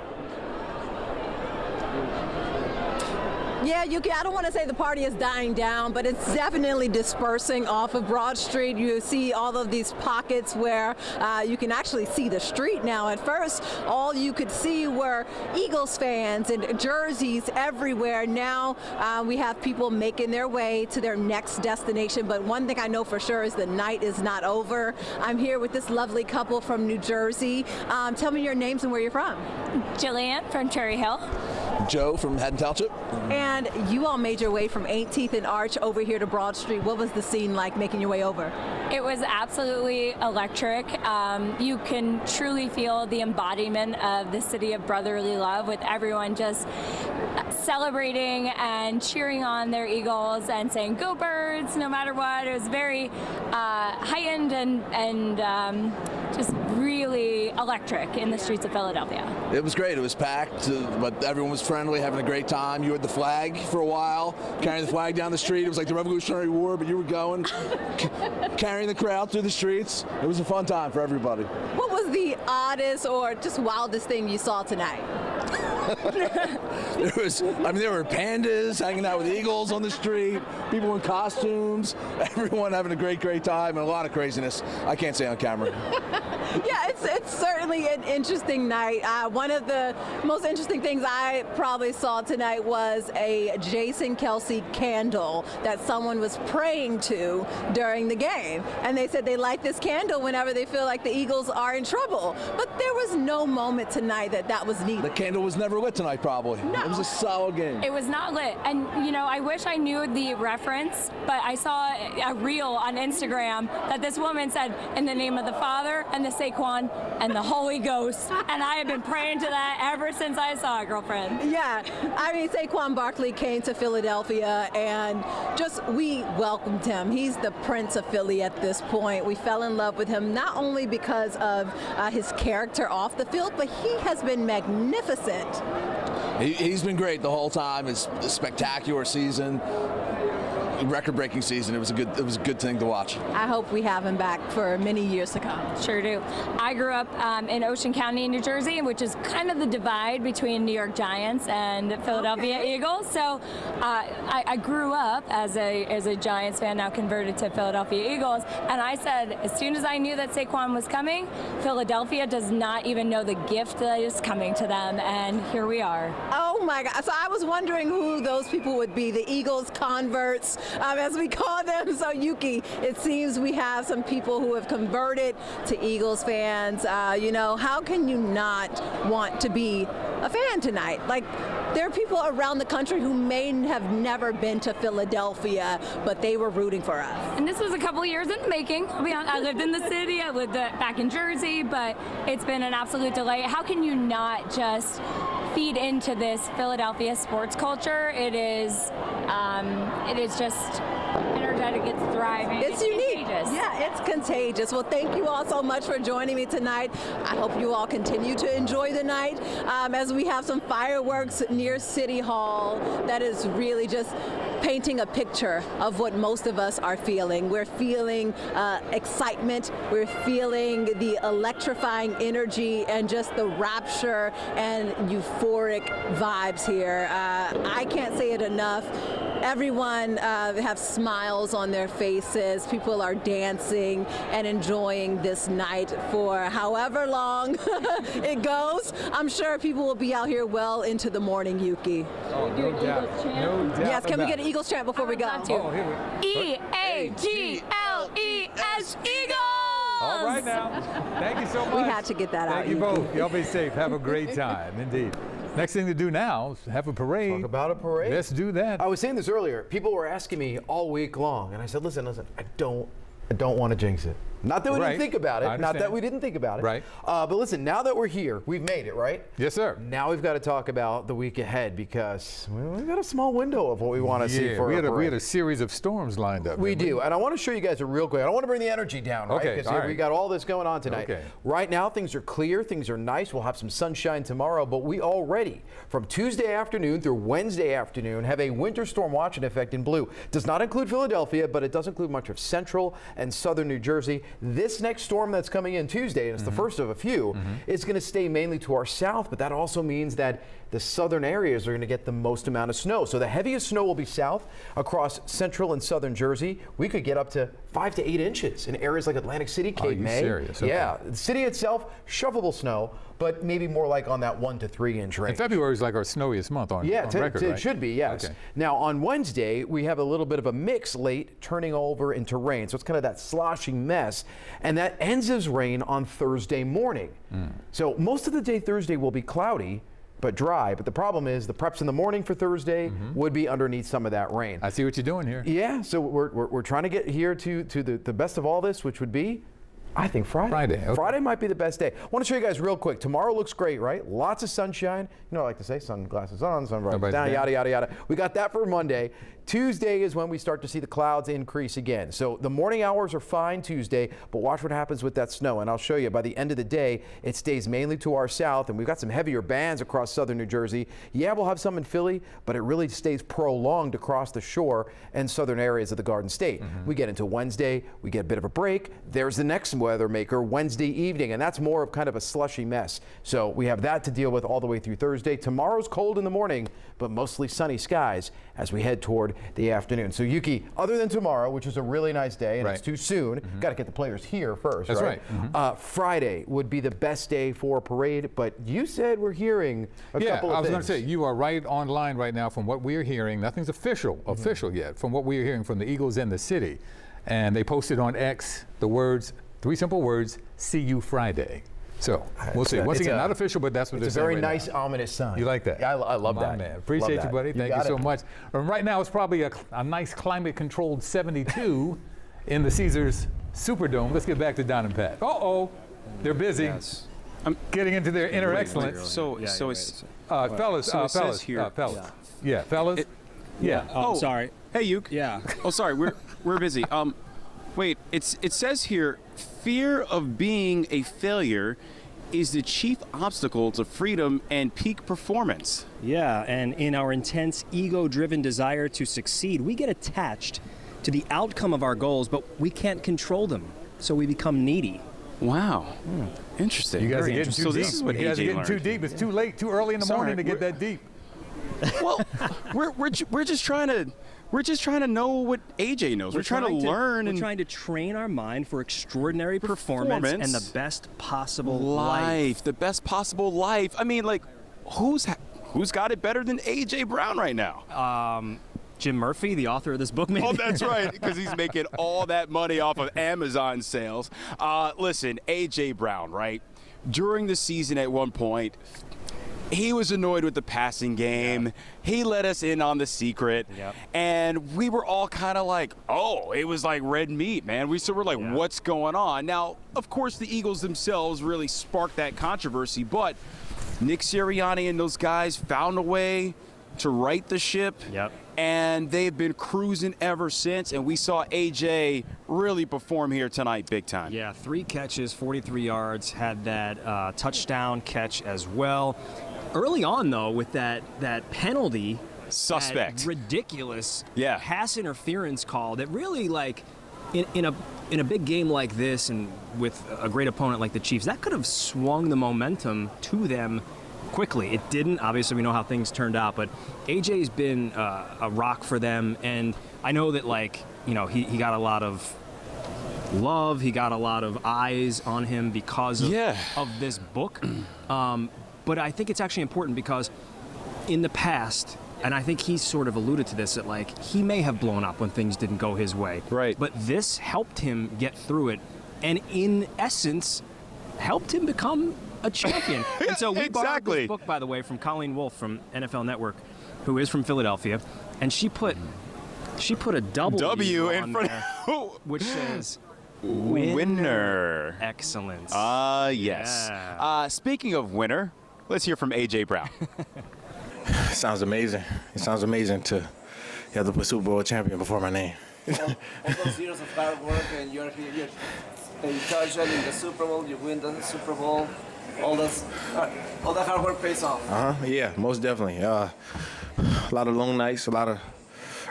S8: Yeah, Yuki, I don't want to say the party is dying down, but it's definitely dispersing off of Broad Street. You see all of these pockets where you can actually see the street now. At first, all you could see were Eagles fans and jerseys everywhere. Now we have people making their way to their next destination. But one thing I know for sure is the night is not over. I'm here with this lovely couple from New Jersey. Tell me your names and where you're from.
S20: Jillian from Cherry Hill.
S21: Joe from Haddon Township.
S8: And you all made your way from 18th and Arch over here to Broad Street. What was the scene like making your way over?
S20: It was absolutely electric. You can truly feel the embodiment of the city of brotherly love, with everyone just celebrating and cheering on their Eagles and saying "Go Birds" no matter what. It was very heightened and just really electric in the streets of Philadelphia.
S21: It was great. It was packed, but everyone was friendly, having a great time. You had the flag for a while, carrying the flag down the street. It was like the Revolutionary War, but you were going, carrying the crowd through the streets. It was a fun time for everybody.
S8: What was the oddest or just wildest thing you saw tonight?
S21: There were pandas hanging out with eagles on the street, people in costumes, everyone having a great time, and a lot of craziness I can't say on camera.
S8: Yeah, it's certainly an interesting night. One of the most interesting things I probably saw tonight was a Jason Kelce candle that someone was praying to during the game. And they said they light this candle whenever they feel like the Eagles are in trouble. But there was no moment tonight that was needed.
S21: The candle was never lit tonight, probably.
S20: No.
S21: It was a solid game.
S20: It was not lit. And, I wish I knew the reference, but I saw a reel on Instagram that this woman said, "In the name of the Father and the Saquon and the Holy Ghost." And I have been praying to that ever since I saw it, girlfriend.
S8: Yeah. Saquon Barkley came to Philadelphia, and we welcomed him. He's the Prince of Philly at this point. We fell in love with him not only because of his character off the field, but he has been magnificent
S21: He's been great the whole time. It's a spectacular season, record-breaking season. It was a good thing to watch.
S8: I hope we have him back for many years to come.
S20: Sure do. I grew up in Ocean County, New Jersey, which is kind of the divide between New York Giants and Philadelphia Eagles. So I grew up as a Giants fan, now converted to Philadelphia Eagles. And I said, as soon as I knew that Saquon was coming, Philadelphia does not even know the gift that is coming to them. And here we are.
S8: Oh my God. So I was wondering who those people would be, the Eagles converts, as we call them. So Yuki, it seems we have some people who have converted to Eagles fans. How can you not want to be a fan tonight? Like, there are people around the country who may have never been to Philadelphia, but they were rooting for us.
S20: And this was a couple of years in the making. I lived in the city, I lived back in Jersey, but it's been an absolute delight. How can you not just feed into this Philadelphia sports culture? It is just energetic, it's thriving.
S8: It's unique.
S20: Contagious.
S8: Yeah, it's contagious. Well, thank you all so much for joining me tonight. I hope you all continue to enjoy the night as we have some fireworks near City Hall that is really just painting a picture of what most of us are feeling. We're feeling excitement, we're feeling the electrifying energy and just the rapture and euphoric vibes here. I can't say it enough. Everyone have smiles on their faces. People are dancing and enjoying this night for however long it goes. I'm sure people will be out here well into the morning, Yuki.
S1: Oh, no doubt. No doubt.
S8: Yes, can we get an Eagles chant before we go?
S1: Oh, here we
S20: E-A-G-L-E-S, Eagles!
S1: All right now. Thank you so much.
S8: We had to get that out.
S1: Thank you both. Y'all be safe. Have a great time. Indeed. Next thing to do now is have a parade.
S6: Talk about a parade.
S1: Let's do that.
S6: I was saying this earlier. People were asking me all week long, and I said, listen, I don't want to jinx it. Not that we didn't think about it. Not that we didn't think about it.
S1: Right.
S6: But listen, now that we're here, we've made it, right?
S1: Yes, sir.
S6: Now we've got to talk about the week ahead because we've got a small window of what we want to see for
S1: we
S6: our
S1: had a series of storms lined up.
S6: We do, and I want to show you guys a real quick. I don't want to bring the energy down, right?
S1: Okay,
S6: Because we got all this going on tonight.
S1: Okay.
S6: Right now, things are clear, things are nice. We'll have some sunshine tomorrow, but we already, from Tuesday afternoon through Wednesday afternoon, have a winter storm watch in effect in blue. Does not include Philadelphia, but it does include much of central and southern New Jersey. This next storm that's coming in Tuesday, and it's the first of a few, is going to stay mainly to our south, but that also means that the southern areas are going to get the most amount of snow. So the heaviest snow will be south across central and southern Jersey. We could get up to 5 to 8 inches in areas like Atlantic City, Cape May.
S1: Serious?
S6: Yeah, the city itself, shovelable snow, but maybe more like on that 1 to 3 inch range.
S1: And February is like our snowiest month on record, right?
S6: It should be, yes.
S1: Okay.
S6: Now on Wednesday, we have a little bit of a mix late turning over into rain. So it's kind of that sloshing mess. And that ends as rain on Thursday morning. So most of the day Thursday will be cloudy, but dry. But the problem is the preps in the morning for Thursday would be underneath some of that rain.
S1: I see what you're doing here.
S6: Yeah, so we're trying to get here to the best of all this, which would be, I think, Friday.
S1: Okay.
S6: Friday might be the best day. I want to show you guys real quick. Tomorrow looks great, right? Lots of sunshine. You know what I like to say, sunglasses on, sunrise down, yada, yada, yada. We got that for Monday. Tuesday is when we start to see the clouds increase again. So the morning hours are fine Tuesday, but watch what happens with that snow. And I'll show you by the end of the day, it stays mainly to our south, and we've got some heavier bands across southern New Jersey. Yeah, we'll have some in Philly, but it really stays prolonged across the shore and southern areas of the Garden State. We get into Wednesday, we get a bit of a break. There's the next weather maker, Wednesday evening, and that's more of kind of a slushy mess. So we have that to deal with all the way through Thursday. Tomorrow's cold in the morning, but mostly sunny skies as we head toward the afternoon. So Yuki, other than tomorrow, which is a really nice day, and it's too soon, got to get the players here first.
S1: That's right.
S6: Friday would be the best day for a parade, but you said we're hearing a couple of things.
S1: Yeah, I was going to say, you are right online right now from what we're hearing. Nothing's official yet, from what we're hearing from the Eagles and the city. And they posted on X the words, 3 simple words, see you Friday. So we'll see. Once again, not official, but that's what they're saying.
S6: It's a very
S1: right
S6: nice,
S1: now.
S6: ominous sign.
S1: You like that?
S6: Yeah, I love that.
S1: Man. Appreciate you, buddy. Thank you so much. And right now, it's probably a nice climate-controlled 72 in the Caesars Superdome. Let's get back to Don and Pat. Uh-oh, they're busy.
S12: Yes.
S1: I'm getting into their inner excellence.
S12: So it's
S1: fellas. Yeah, fellas.
S12: Sorry. Hey, Uke. Yeah. Oh, sorry. We're busy. Wait. It says here, fear of being a failure is the chief obstacle to freedom and peak performance.
S11: Yeah, and in our intense ego-driven desire to succeed, we get attached to the outcome of our goals, but we can't control them, so we become needy.
S12: Wow. Interesting.
S1: You guys
S12: Very
S1: are getting
S12: interesting.
S1: too
S12: So
S1: deep.
S12: this is what
S1: you guys are
S12: AJ
S1: getting
S12: learned.
S1: too deep. It's too late, too early in the morning to get that deep.
S12: Well, we're just trying to know what AJ knows. We're trying to learn
S11: We're
S12: and
S11: trying to train our mind for extraordinary performance and the best possible life.
S12: The best possible life. I mean, like, who's got it better than AJ Brown right now?
S11: Jim Murphy, the author of this book, maybe?
S12: Oh, that's right, because he's making all that money off of Amazon sales. Listen, AJ Brown, right? During the season at one point, he was annoyed with the passing game. Yeah. He let us in on the secret. Yep. And we were all kind of like, oh, it was like red meat, man. We were like, what's going on? Now, of course, the Eagles themselves really sparked that controversy, but Nick Sirianni and those guys found a way to right the ship.
S11: Yep.
S12: And they've been cruising ever since, and we saw AJ really perform here tonight big time.
S11: Yeah, 3 catches, 43 yards, had that touchdown catch as well. Early on, though, with that penalty,
S12: suspect,
S11: that ridiculous pass interference call that really, like, in a big game like this and with a great opponent like the Chiefs, that could have swung the momentum to them quickly. It didn't. Obviously, we know how things turned out, but AJ's been a rock for them, and I know that, like, you know, he got a lot of love, he got a lot of eyes on him because of this book. But I think it's actually important because in the past, and I think he's sort of alluded to this, that, like, he may have blown up when things didn't go his way.
S12: Right.
S11: But this helped him get through it, and in essence, helped him become a champion. And so we borrowed this book, by the way, from Colleen Wolfe from NFL Network, who is from Philadelphia, and she put a W
S12: in front
S11: there, which says
S12: winner
S11: excellence.
S12: Yes.
S11: Yeah.
S12: Speaking of winner, let's hear from AJ Brown.
S14: It sounds amazing. It sounds amazing to have to put Super Bowl champion before my name.
S15: all those years of hard work, and you're here, and you touch it in the Super Bowl, you win the Super Bowl. All that hard work pays off.
S14: Yeah, most definitely. A lot of long nights, a lot of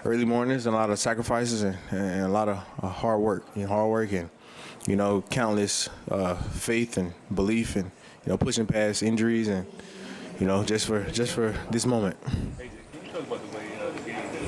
S14: early mornings, and a lot of sacrifices, and a lot of hard work. Hard work, and countless faith and belief, and pushing past injuries, and just for this moment.
S18: Hey, can you talk about the way the game that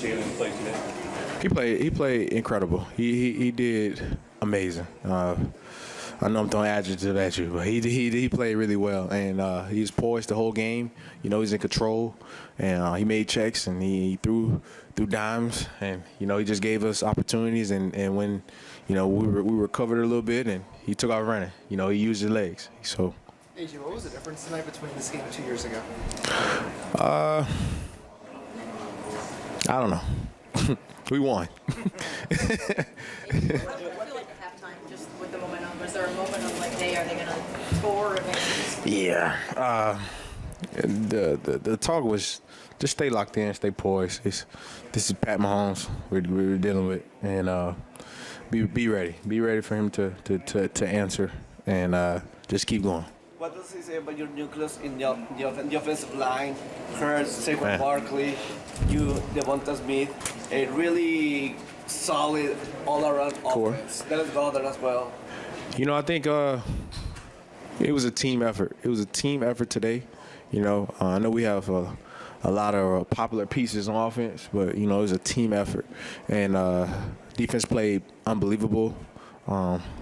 S18: Jaylen played today?
S14: He played incredible. He did amazing. I know I'm throwing adjectives at you, but he played really well, and he was poised the whole game. He's in control, and he made checks, and he threw dimes, and he just gave us opportunities. And when we were covered a little bit, and he took off running. He used his legs. So.
S15: AJ, what was the difference tonight between this game 2 years ago?
S14: I don't know. We won.
S22: With the momentum, was there a moment of like, hey, are they gonna score?
S14: Yeah. The talk was just stay locked in, stay poised. This is Pat Mahomes we're dealing with, and be ready. Be ready for him to answer, and just keep going.
S15: What does he say about your nucleus in the offensive line? Hurts, Saquon Barkley, you, Devonte Smith, a really solid all-around offense. That is bothered as well.
S14: I think it was a team effort. It was a team effort today. I know we have a lot of popular pieces on offense, but it was a team effort, and defense played unbelievable.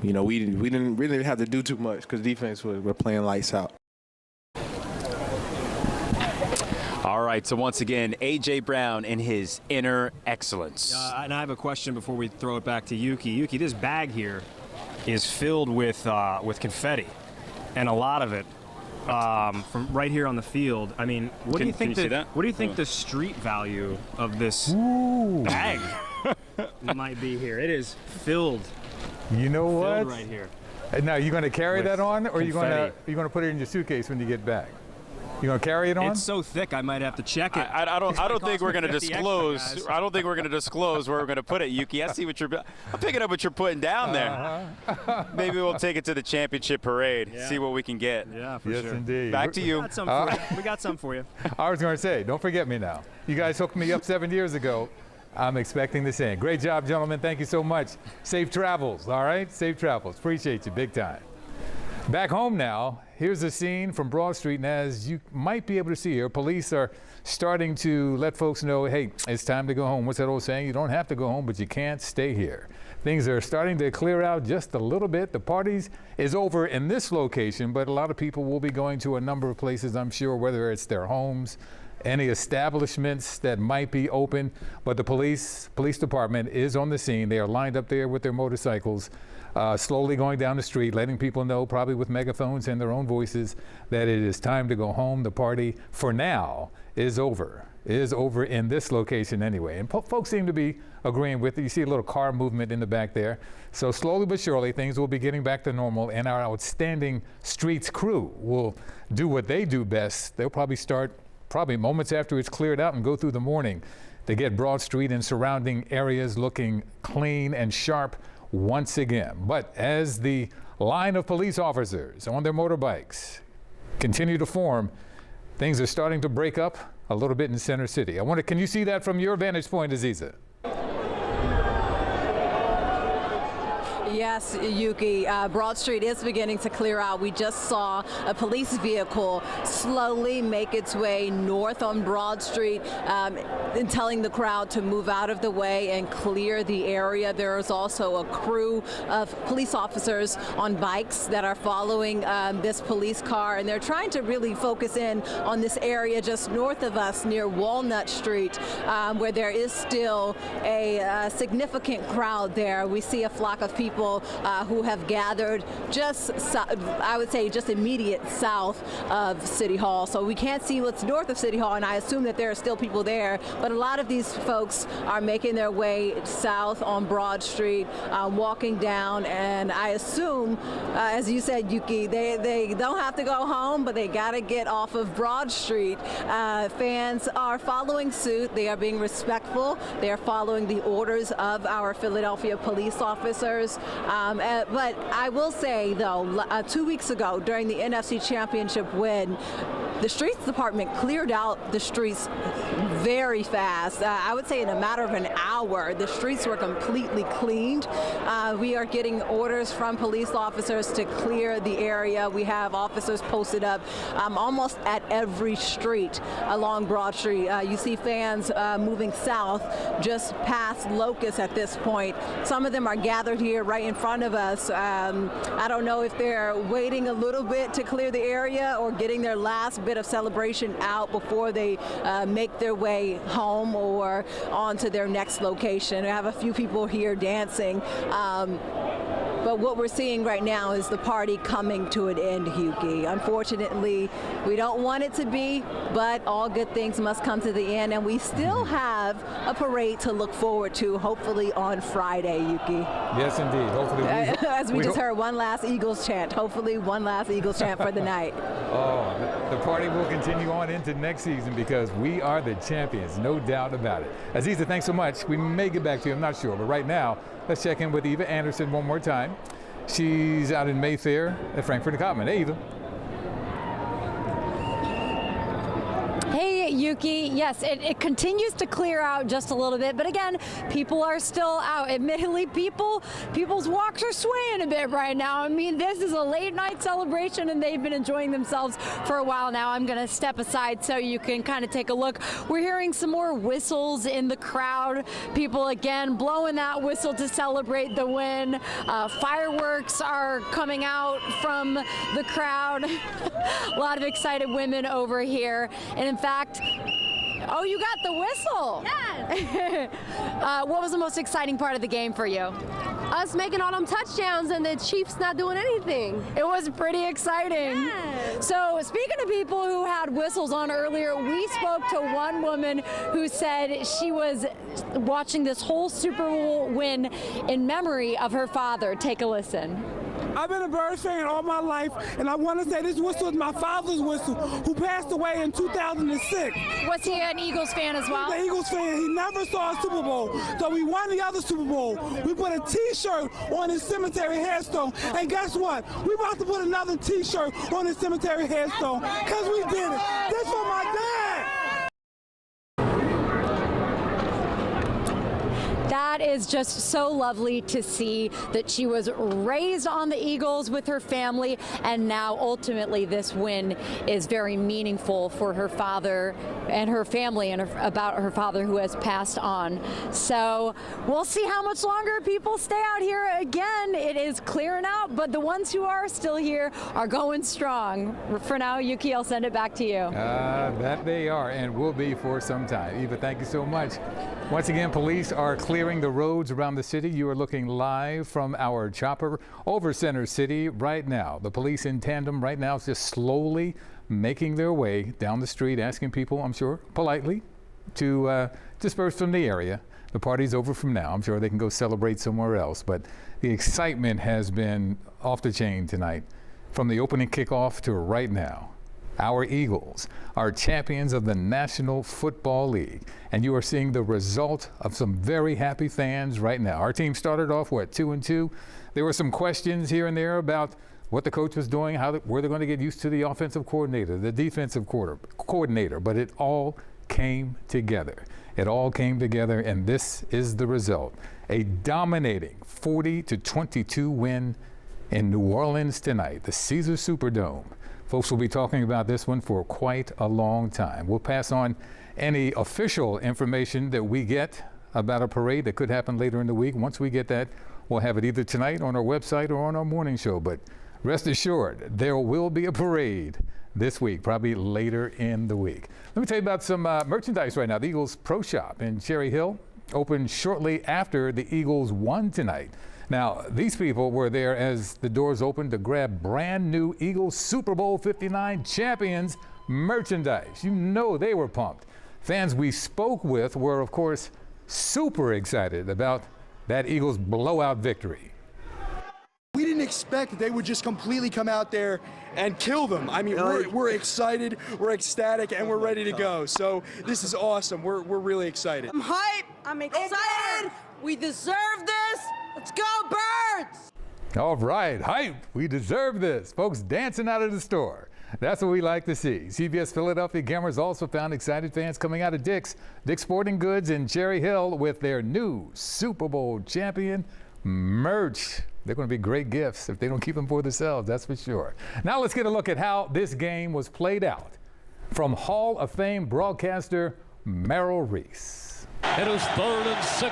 S14: We didn't really have to do too much because defense were playing lights out.
S12: All right, so once again, AJ Brown and his inner excellence.
S11: And I have a question before we throw it back to Yuki. Yuki, this bag here is filled with confetti, and a lot of it from right here on the field. I mean, what do you think the street value of this bag might be here? It is filled.
S1: You know what?
S11: Right here.
S1: And now, you going to carry
S11: With
S1: that on, or are you going
S11: confetti.
S1: to put it in your suitcase when you get back? You gonna carry it on?
S11: It's so thick, I might have to check it.
S19: I don't think we're going to disclose. I don't think we're going to disclose where we're going to put it, Yuki. I see what you're. I'm picking up what you're putting down there. Maybe we'll take it to the championship parade.
S11: Yeah.
S19: See what we can get.
S11: Yeah, for
S1: Yes,
S11: sure.
S1: indeed.
S19: Back to you.
S11: We got some for you. We got some for you.
S1: I was going to say, don't forget me now. You guys hooked me up 7 years ago. I'm expecting the same. Great job, gentlemen. Thank you so much. Safe travels, all right? Safe travels. Appreciate you big time. Back home now, here's a scene from Broad Street, and as you might be able to see here, police are starting to let folks know, hey, it's time to go home. What's that old saying? You don't have to go home, but you can't stay here. Things are starting to clear out just a little bit. The party is over in this location, but a lot of people will be going to a number of places, I'm sure, whether it's their homes, any establishments that might be open. But the police department is on the scene. They are lined up there with their motorcycles, slowly going down the street, letting people know, probably with megaphones and their own voices, that it is time to go home. The party, for now, is over in this location anyway. And folks seem to be agreeing with it. You see a little car movement in the back there. So slowly but surely, things will be getting back to normal, and our outstanding streets crew will do what they do best. They'll probably start moments after it's cleared out and go through the morning to get Broad Street and surrounding areas looking clean and sharp once again. But as the line of police officers on their motorbikes continue to form, things are starting to break up a little bit in Center City. Can you see that from your vantage point, Aziza?
S8: Yes, Yuki, Broad Street is beginning to clear out. We just saw a police vehicle slowly make its way north on Broad Street, and telling the crowd to move out of the way and clear the area. There is also a crew of police officers on bikes that are following this police car, and they're trying to really focus in on this area just north of us near Walnut Street, where there is still a significant crowd there. We see a flock of people who have gathered just, I would say, just immediate south of City Hall. So we can't see what's north of City Hall, and I assume that there are still people there. But a lot of these folks are making their way south on Broad Street, walking down, and I assume, as you said, Yuki, they don't have to go home, but they got to get off of Broad Street. Fans are following suit. They are being respectful. They are following the orders of our Philadelphia police officers. But I will say, though, 2 weeks ago during the NFC Championship win, the streets department cleared out the streets very fast. I would say in a matter of an hour, the streets were completely cleaned. We are getting orders from police officers to clear the area. We have officers posted up almost at every street along Broad Street. You see fans moving south just past Locust at this point. Some of them are gathered here right in front of us. I don't know if they're waiting a little bit to clear the area or getting their last bit of celebration out before they make their way home or on to their next location. I have a few people here dancing. But what we're seeing right now is the party coming to an end, Yuki. Unfortunately, we don't want it to be, but all good things must come to the end, and we still have a parade to look forward to, hopefully on Friday, Yuki.
S1: Yes, indeed. Hopefully.
S8: As we just heard, one last Eagles chant. Hopefully, one last Eagles chant for the night.
S1: Oh, the party will continue on into next season because we are the champions, no doubt about it. Aziza, thanks so much. We may get back to you, I'm not sure, but right now, let's check in with Eva Anderson one more time. She's out in Mayfair at Frankfurt and Cottman. Hey, Eva.
S7: Hey, Yuki. Yes, it continues to clear out just a little bit, but again, people are still out. Admittedly, people's walks are swaying a bit right now. I mean, this is a late night celebration, and they've been enjoying themselves for a while now. I'm going to step aside so you can kind of take a look. We're hearing some more whistles in the crowd. People, again, blowing that whistle to celebrate the win. Fireworks are coming out from the crowd. A lot of excited women over here. And in fact, oh, you got the whistle.
S16: Yes.
S7: What was the most exciting part of the game for you?
S16: Us making all them touchdowns and the Chiefs not doing anything.
S7: It was pretty exciting.
S16: Yes.
S7: So speaking of people who had whistles on earlier, we spoke to one woman who said she was watching this whole Super Bowl win in memory of her father. Take a listen.
S5: I've been a Birds fan all my life, and I want to say this whistle is my father's whistle, who passed away in 2006.
S7: Was he an Eagles fan as well?
S5: He was an Eagles fan. He never saw a Super Bowl. So we won the other Super Bowl. We put a T-shirt on his cemetery headstone. And guess what? We about to put another T-shirt on his cemetery headstone because we did it. This for my dad.
S7: That is just so lovely to see that she was raised on the Eagles with her family, and now ultimately this win is very meaningful for her father and her family, and about her father who has passed on. So we'll see how much longer people stay out here. Again, it is clearing out, but the ones who are still here are going strong. For now, Yuki, I'll send it back to you.
S1: That they are, and will be for some time. Eva, thank you so much. Once again, police are clearing the roads around the city. You are looking live from our chopper over Center City right now. The police in tandem right now is just slowly making their way down the street, asking people, I'm sure, politely, to disperse from the area. The party's over from now. I'm sure they can go celebrate somewhere else. But the excitement has been off the chain tonight, from the opening kickoff to right now. Our Eagles are champions of the National Football League, and you are seeing the result of some very happy fans right now. Our team started off, 2-2? There were some questions here and there about what the coach was doing, were they going to get used to the offensive coordinator, the defensive coordinator, but it all came together. It all came together, and this is the result. A dominating 40-22 win in New Orleans tonight, the Caesars Superdome. Folks will be talking about this one for quite a long time. We'll pass on any official information that we get about a parade that could happen later in the week. Once we get that, we'll have it either tonight on our website or on our morning show. But rest assured, there will be a parade this week, probably later in the week. Let me tell you about some merchandise right now. The Eagles Pro Shop in Cherry Hill opened shortly after the Eagles won tonight. Now, these people were there as the doors opened to grab brand new Eagles Super Bowl 59 champions merchandise. You know they were pumped. Fans we spoke with were, of course, super excited about that Eagles blowout victory.
S10: We didn't expect that they would just completely come out there and kill them. I mean, we're excited, we're ecstatic, and we're ready to go. So this is awesome. We're really excited.
S13: I'm hyped. I'm excited. We deserve this. Let's go, Birds!
S1: All right, hype. We deserve this. Folks dancing out of the store. That's what we like to see. CBS Philadelphia cameras also found excited fans coming out of Dick's Sporting Goods in Cherry Hill with their new Super Bowl champion merch. They're going to be great gifts if they don't keep them for themselves, that's for sure. Now let's get a look at how this game was played out from Hall of Fame broadcaster Merrill Reese.
S23: It is 3rd and 16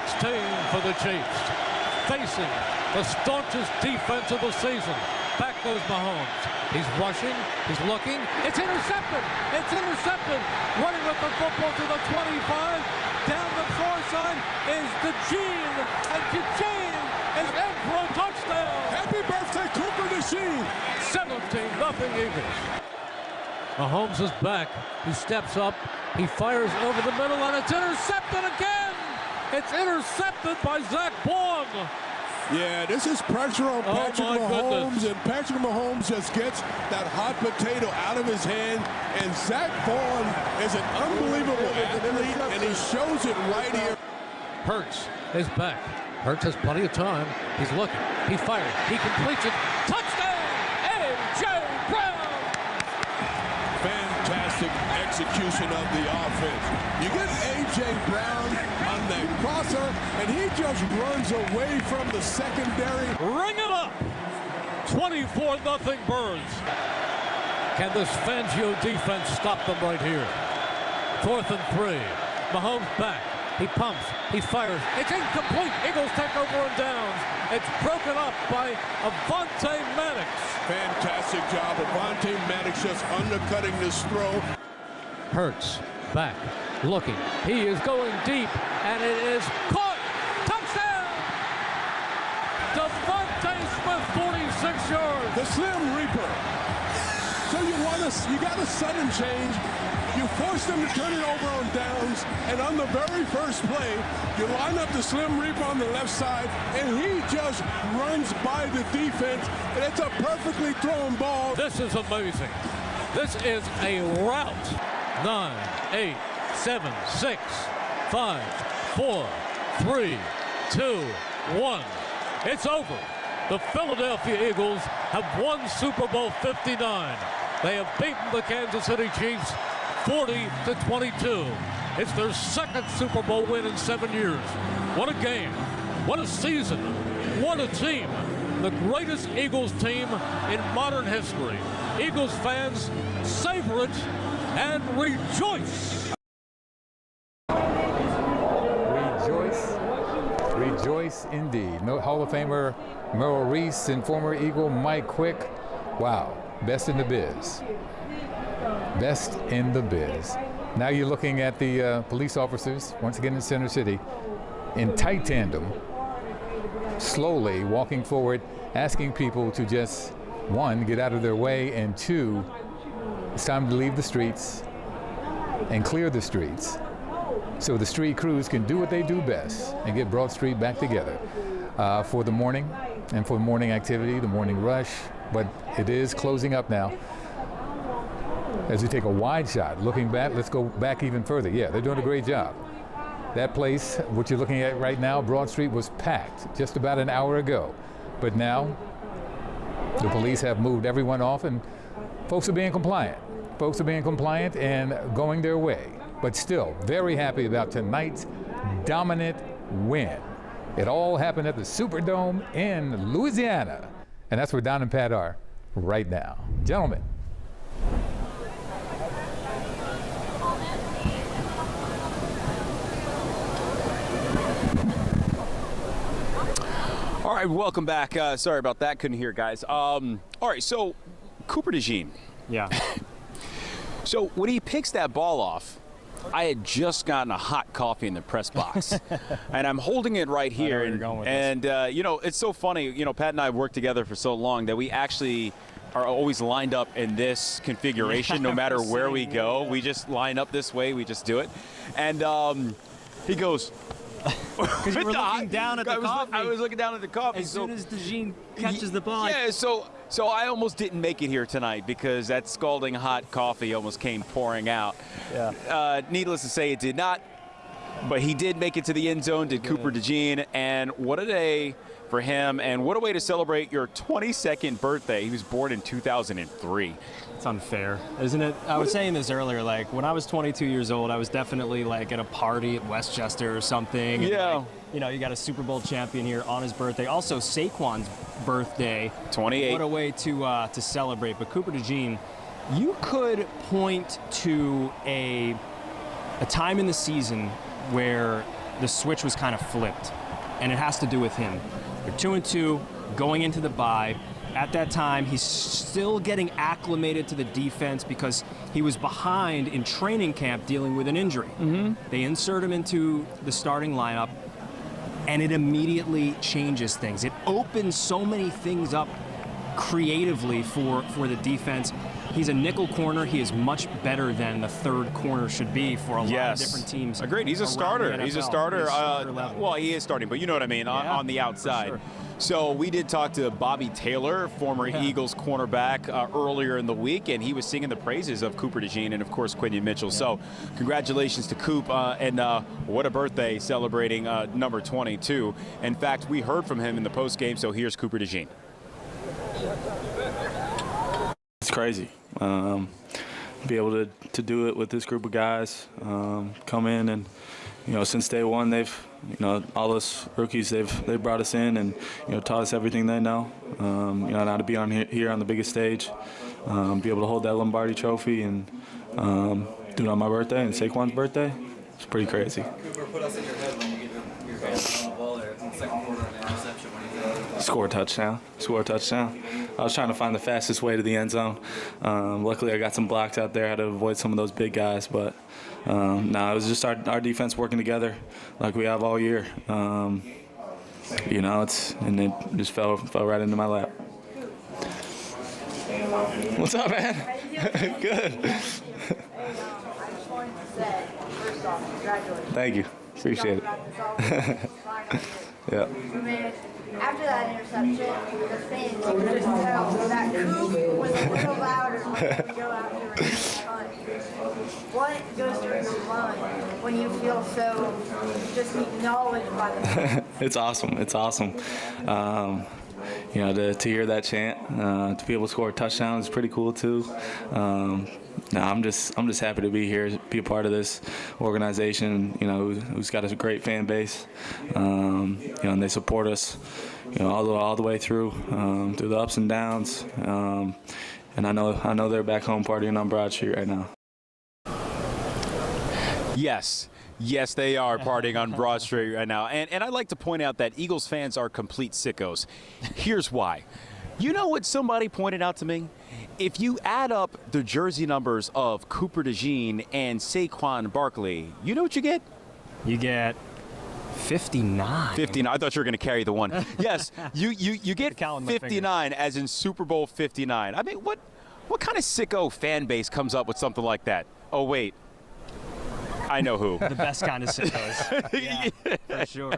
S23: for the Chiefs. Facing the staunchest defense of the season. Back goes Mahomes. He's rushing. He's looking. It's intercepted. It's intercepted. Running with the football to the 25. Down the far side is the Gene. And Gene is in for a touchdown. Happy birthday, Cooper DeSheen. 17-0 Eagles. Mahomes is back. He steps up. He fires over the middle, and it's intercepted again. It's intercepted by Zach Baun.
S3: Yeah, this is pressure on Patrick Mahomes, and Patrick Mahomes just gets that hot potato out of his hand, and Zach Baun is an unbelievable athlete, and he shows it right here.
S23: Hurts is back. Hurts has plenty of time. He's looking. He fires. He completes it. Touchdown! A.J. Brown!
S3: Fantastic execution of the offense. You get A.J. Brown on that crosser, and he just runs away from the secondary.
S23: Ring it up! 24-0 Birds. Can this Fangio defense stop them right here? 4th and 3. Mahomes back. He pumps. He fires. It's incomplete. Eagles take over on downs. It's broken up by Avonte Maddox.
S3: Fantastic job. Avonte Maddox just undercutting this throw.
S23: Hurts back, looking. He is going deep, and it is caught. Touchdown! Devonte Smith, 46 yards.
S3: The Slim Reaper. So you got a sudden change. You force them to turn it over on downs, and on the very first play, you line up the slim reaper on the left side, and he just runs by the defense, and it's a perfectly thrown ball.
S23: This is amazing. This is a rout. 9, 8, 7, 6, 5, 4, 3, 2, 1. It's over. The Philadelphia Eagles have won Super Bowl 59. They have beaten the Kansas City Chiefs 40-22. It's their second Super Bowl win in 7 years. What a game. What a season. What a team. The greatest Eagles team in modern history. Eagles fans, savor it and rejoice.
S1: Rejoice indeed. No Hall of Famer Merrill Reese and former Eagle Mike Quick. Wow, best in the biz. Best in the biz. Now you're looking at the police officers, once again in Center City, in tight tandem, slowly walking forward, asking people to just, 1, get out of their way, and 2, it's time to leave the streets and clear the streets so the street crews can do what they do best and get Broad Street back together for the morning and for morning activity, the morning rush. But it is closing up now. As we take a wide shot, looking back, let's go back even further. Yeah, they're doing a great job. That place, what you're looking at right now, Broad Street, was packed just about an hour ago. But now, the police have moved everyone off, and folks are being compliant. Folks are being compliant and going their way. But still, very happy about tonight's dominant win. It all happened at the Superdome in Louisiana. And that's where Don and Pat are right now. Gentlemen.
S19: All right, welcome back. Sorry about that. Couldn't hear, guys. All right, so Cooper DeJean.
S11: Yeah.
S19: So when he picks that ball off, I had just gotten a hot coffee in the press box, and I'm holding it right here. And you know, it's so funny. You know, Pat and I have worked together for so long that we actually are always lined up in this configuration, no matter where we go. We just line up this way. We just do it. And he goes.
S11: Because you were looking down at the coffee.
S19: I was looking down at the coffee.
S11: As soon as DeJean catches the ball.
S19: Yeah, so I almost didn't make it here tonight because that scalding hot coffee almost came pouring out.
S11: Yeah.
S19: Needless to say, it did not. But he did make it to the end zone, did Cooper DeJean. And what a day for him. And what a way to celebrate your 22nd birthday. He was born in 2003.
S11: It's unfair, isn't it? I was saying this earlier, like when I was 22 years old, I was definitely like at a party at Westchester or something.
S19: Yeah.
S11: And, like, you know, you got a Super Bowl champion here on his birthday. Also, Saquon's birthday.
S19: 28.
S11: What a way to celebrate. But Cooper DeJean, you could point to a time in the season where the switch was kind of flipped, and it has to do with him. They're 2-2, going into the bye. At that time, he's still getting acclimated to the defense because he was behind in training camp dealing with an injury.
S19: Mm-hmm.
S11: They insert him into the starting lineup, and it immediately changes things. It opens so many things up creatively for the defense. He's a nickel corner. He is much better than the third corner should be for a lot of different teams.
S19: Agreed. He's a starter. He's a starter. Well, he is starting, but you know what I mean, on the outside.
S11: Sure.
S19: So we did talk to Bobby Taylor, former Eagles cornerback, earlier in the week, and he was singing the praises of Cooper DeJean and, of course, Quinion Mitchell. So congratulations to Coop, and what a birthday celebrating number 22. In fact, we heard from him in the postgame, so here's Cooper DeJean.
S2: It's crazy. Be able to do it with this group of guys, come in and, you know, since day one, they've, you know, all us rookies, they've brought us in and, you know, taught us everything they know. You know, now to be on here on the biggest stage, be able to hold that Lombardi trophy and do it on my birthday and Saquon's birthday, it's pretty crazy.
S9: Put us in your head when you get your hands on the ball there in the second quarter and the interception.
S2: Score a touchdown. I was trying to find the fastest way to the end zone. Luckily, I got some blocks out there. I had to avoid some of those big guys, but no, it was just our defense working together like we have all year. You know, and it just fell right into my lap. What's up, man? Good.
S22: off. Congratulations.
S2: Thank you. Appreciate it. Yeah.
S22: Man, after that interception, the fans could just tell that Coop was a little louder when we go out here and hunt. What goes through your mind when you feel so just acknowledged by the fans?
S2: It's awesome. It's awesome. You know, to hear that chant, to be able to score a touchdown is pretty cool too. No, I'm just happy to be here, be a part of this organization. You know, who's got a great fan base. You know, and they support us. You know, all the way through the ups and downs. And I know they're back home partying on Broad Street right now.
S19: Yes. Yes, they are partying on Broad Street right now. And I'd like to point out that Eagles fans are complete sickos. Here's why. You know what somebody pointed out to me? If you add up the jersey numbers of Cooper DeJean and Saquon Barkley, you know what you get?
S11: You get 59.
S19: 59. I thought you were going to carry the one. Yes, you get 59 as in Super Bowl 59. I mean, what kind of sicko fan base comes up with something like that? Oh, wait. I know who.
S11: The best kind of sickos. Yeah, for sure.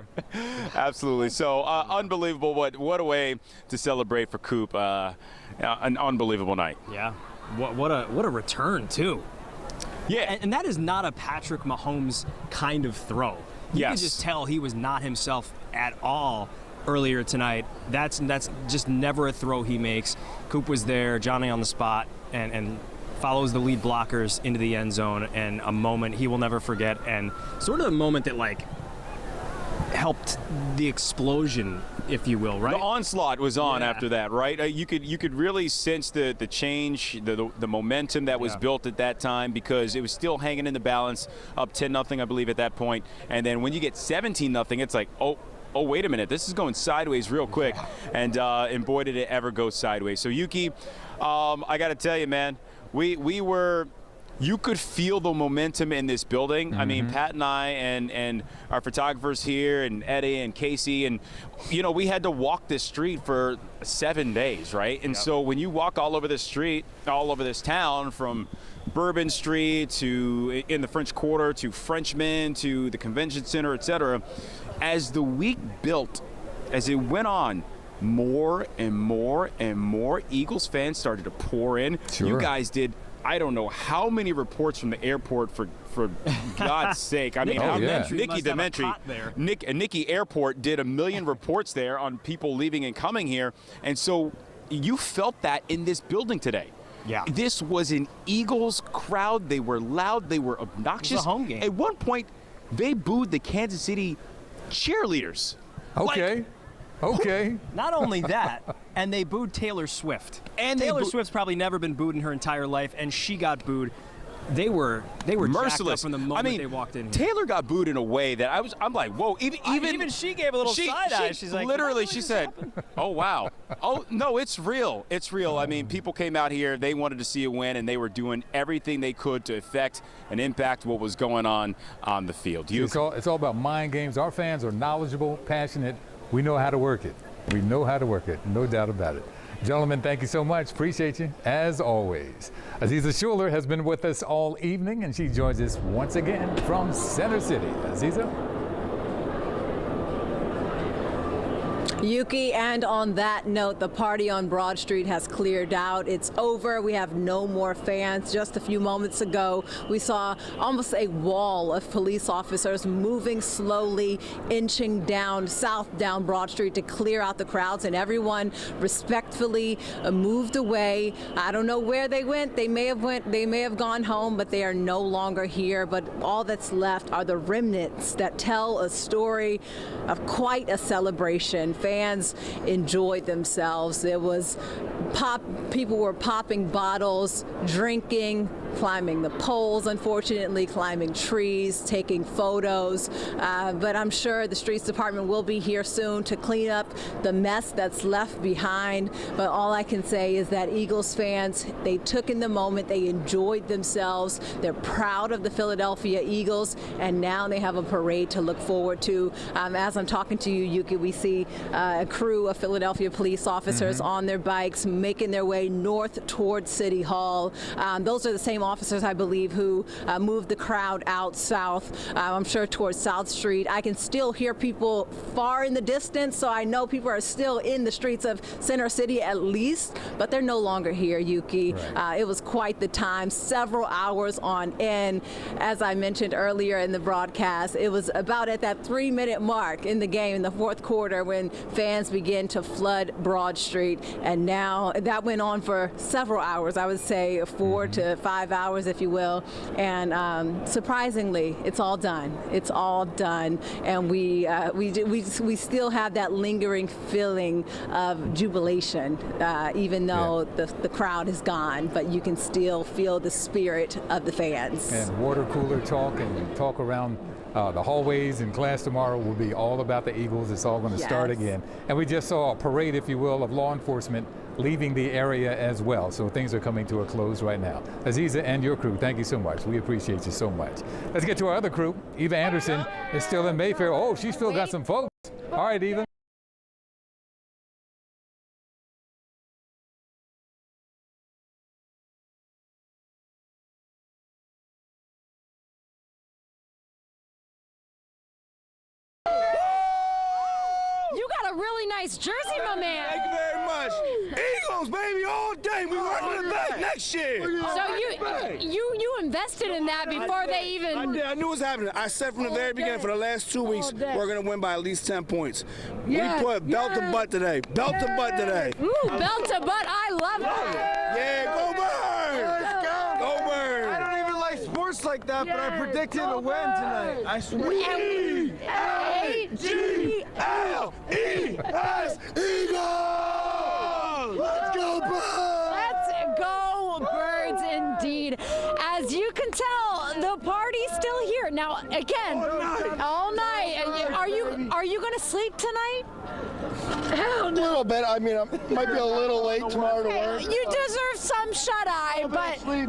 S19: Absolutely. So unbelievable. What a way to celebrate for Coop. An unbelievable night.
S11: Yeah. What a return too.
S19: Yeah.
S11: And that is not a Patrick Mahomes kind of throw. You can just tell he was not himself at all earlier tonight. That's just never a throw he makes. Coop was there, Johnny on the spot, and follows the lead blockers into the end zone, and a moment he will never forget, and sort of the moment that like helped the explosion, if you will, right?
S19: The onslaught was on after that, right? You could really sense the change, the momentum that was built at that time, because it was still hanging in the balance, up 10-0, I believe, at that point. And then when you get 17-0, it's like, oh, wait a minute, this is going sideways real quick. And boy, did it ever go sideways. So Yuki, I got to tell you, man, we were. You could feel the momentum in this building. I mean, Pat and I and our photographers here and Eddie and Casey, and, you know, we had to walk this street for 7 days, right? And so when you walk all over this street, all over this town, from Bourbon Street to in the French Quarter to Frenchman to the Convention Center, et cetera, as the week built, as it went on, more and more and more Eagles fans started to pour in.
S1: Sure.
S19: You guys did, I don't know how many reports from the airport, for God's sake. I mean, Nikki Airport did 1 million reports there on people leaving and coming here. And so you felt that in this building today.
S11: Yeah.
S19: This was an Eagles crowd. They were loud. They were obnoxious.
S11: It was a home game.
S19: At one point, they booed the Kansas City cheerleaders.
S1: Okay. Okay.
S11: Not only that, and they booed Taylor Swift. And Taylor Swift's probably never been booed in her entire life, and she got booed. They were
S19: merciless
S11: jacked up from the moment they walked in here.
S19: Taylor got booed in a way that I'm like, whoa. Even
S11: she gave a little side eye. She's like,
S19: literally, she said, "Oh wow, oh no, it's real. It's real." I mean, people came out here. They wanted to see a win, and they were doing everything they could to affect and impact what was going on the field.
S1: It's all about mind games. Our fans are knowledgeable, passionate. We know how to work it. We know how to work it. No doubt about it. Gentlemen, thank you so much. Appreciate you, as always. Aziza Schuler has been with us all evening, and she joins us once again from Center City. Aziza?
S8: Yuki, and on that note, the party on Broad Street has cleared out. It's over. We have no more fans. Just a few moments ago, we saw almost a wall of police officers moving slowly, inching south down Broad Street to clear out the crowds, and everyone respectfully moved away. I don't know where they went. They may have gone home, but they are no longer here. But all that's left are the remnants that tell a story of quite a celebration. Fans enjoyed themselves. There was people were popping bottles, drinking, climbing the poles, unfortunately, climbing trees, taking photos. But I'm sure the Streets Department will be here soon to clean up the mess that's left behind. But all I can say is that Eagles fans, they took in the moment, they enjoyed themselves, they're proud of the Philadelphia Eagles, and now they have a parade to look forward to. As I'm talking to you, Yuki, we see a crew of Philadelphia police officers on their bikes making their way north towards City Hall. Those are the same same officers, I believe, who moved the crowd out south, I'm sure towards South Street. I can still hear people far in the distance, so I know people are still in the streets of Center City at least, but they're no longer here, Yuki. Right. It was quite the time, several hours on end. As I mentioned earlier in the broadcast, it was about at that 3-minute mark in the game in the fourth quarter when fans began to flood Broad Street, and now that went on for several hours, I would say 4 to 5 hours, if you will, and surprisingly, it's all done. It's all done, and we still have that lingering feeling of jubilation, even though the crowd is gone, but you can still feel the spirit of the fans.
S1: And water cooler talk and talk around the hallways in class tomorrow will be all about the Eagles. It's all going to start again. And we just saw a parade, if you will, of law enforcement leaving the area as well. So things are coming to a close right now. Aziza and your crew, thank you so much. We appreciate you so much. Let's get to our other crew. Eva Anderson is still in Mayfair. Oh, she's still got some folks. All right, Eva.
S7: You got a really nice jersey, my man.
S4: Thank you very much. Eagles, baby, all day. We working it back next year.
S7: So you invested in that before they even.
S4: I did. I knew what was happening. I said from the very beginning, for the last 2 weeks, we're gonna win by at least 10 points.
S7: Yeah.
S4: We put belt to butt today. Belt to butt today.
S7: Ooh, belt to butt. I love it.
S4: Yeah, go Birds.
S10: Let's go.
S4: Go Birds.
S10: I don't even like sports like that, but I predicted a win tonight. I swear.
S4: E-A-G-L-E-S, Eagles! Let's go Birds!
S7: Let's go Birds indeed. As you can tell, the party's still here. Now, again, all night. Are you going to sleep tonight?
S4: A little bit. I mean, I might be a little late tomorrow to work.
S7: You deserve some shut-eye, but...
S4: Sleep.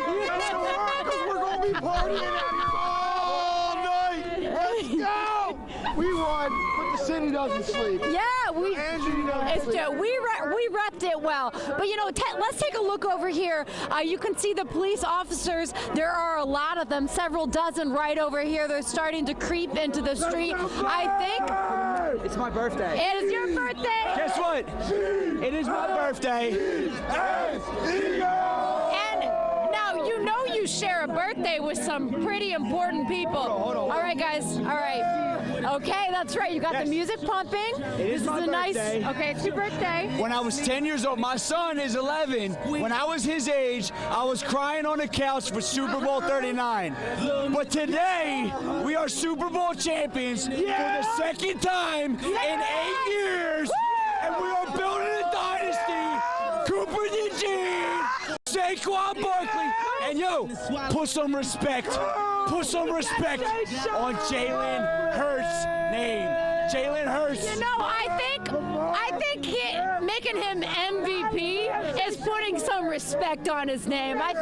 S4: We're going to be partying all night. Let's go! We won, but the city doesn't sleep.
S7: Yeah, we repped it well. But you know, let's take a look over here. You can see the police officers. There are a lot of them, several dozen right over here. They're starting to creep into the street. I think
S10: it's my birthday.
S7: It is your birthday.
S10: Guess what? It is my birthday.
S7: And now you know you share a birthday with some pretty important people.
S10: Hold on.
S7: All right, guys. All right. Okay, that's right. You got the music pumping.
S10: It is my birthday.
S7: Nice. Okay, it's your birthday.
S10: When I was 10 years old, my son is 11. When I was his age, I was crying on the couch for Super Bowl 39. But today, we are Super Bowl champions for the second time in 8 years. And we are building a dynasty. Cooper DeJean, Saquon Barkley, and put some respect on Jaylen Hurts' name. Jaylen Hurts.
S7: You know, I think making him MVP is putting some respect on his name. I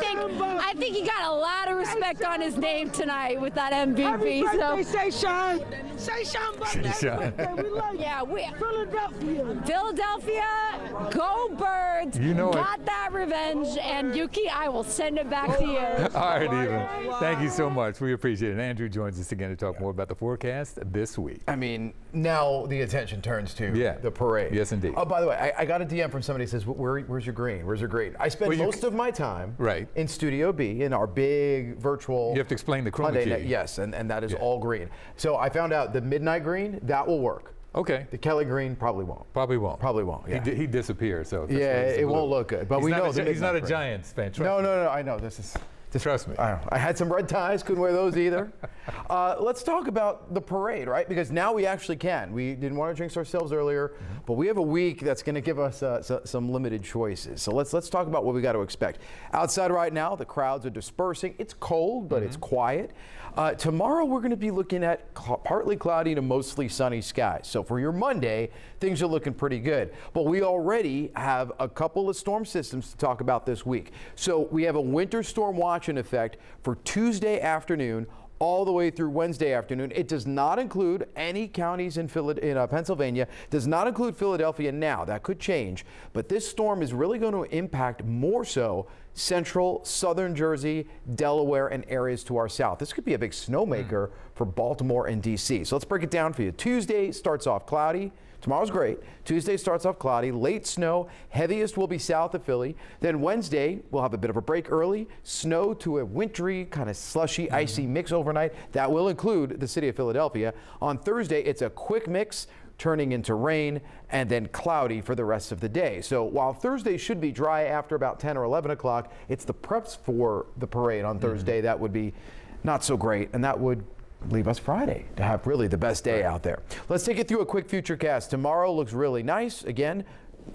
S7: think he got a lot of respect on his name tonight with that MVP.
S5: Happy birthday, say Sean. Say Sean.
S1: We
S5: love you.
S7: Philadelphia, go Birds.
S1: You know
S7: got that revenge. And Yuki, I will send it back to you.
S1: All right, Eva. Thank you so much. We appreciate it. And Andrew joins us again to talk more about the forecast this week.
S6: I mean, now the attention turns to the parade.
S1: Yes, indeed.
S6: Oh, by the way, I got a DM from somebody who says, where's your green? Where's your green? I spend most of my time in Studio B in our big virtual.
S1: You have to explain the chroma key.
S6: Yes, and that is all green. So I found out the midnight green, that will work.
S1: Okay.
S6: The Kelly green probably won't.
S1: Probably won't.
S6: Probably won't. Yeah.
S1: He disappeared, so.
S6: It won't look good. But we know
S1: he's not a Giants fan.
S6: No. I know this is.
S1: Trust me.
S6: I had some red ties, couldn't wear those either. Let's talk about the parade, right? Because now we actually can. We didn't want to jinx ourselves earlier, but we have a week that's going to give us some limited choices. So let's talk about what we got to expect. Outside right now, the crowds are dispersing. It's cold, but it's quiet. Tomorrow, we're going to be looking at partly cloudy to mostly sunny skies. So for your Monday, things are looking pretty good. But we already have a couple of storm systems to talk about this week. So we have a winter storm watch in effect for Tuesday afternoon all the way through Wednesday afternoon. It does not include any counties in Pennsylvania, does not include Philadelphia now. That could change, but this storm is really going to impact more so Central, Southern Jersey, Delaware, and areas to our south. This could be a big snowmaker for Baltimore and D.C. So let's break it down for you. Tuesday starts off cloudy. Tomorrow's great. Tuesday starts off cloudy, late snow. Heaviest will be south of Philly. Then Wednesday, we'll have a bit of a break early. Snow to a wintry, kind of slushy, icy mix overnight. That will include the city of Philadelphia. On Thursday, it's a quick mix, turning into rain, and then cloudy for the rest of the day. So while Thursday should be dry after about 10 or 11 o'clock, it's the preps for the parade on Thursday that would be not so great, and that would leave us Friday to have really the best day out there. Let's take you through a quick futurecast. Tomorrow looks really nice. Again,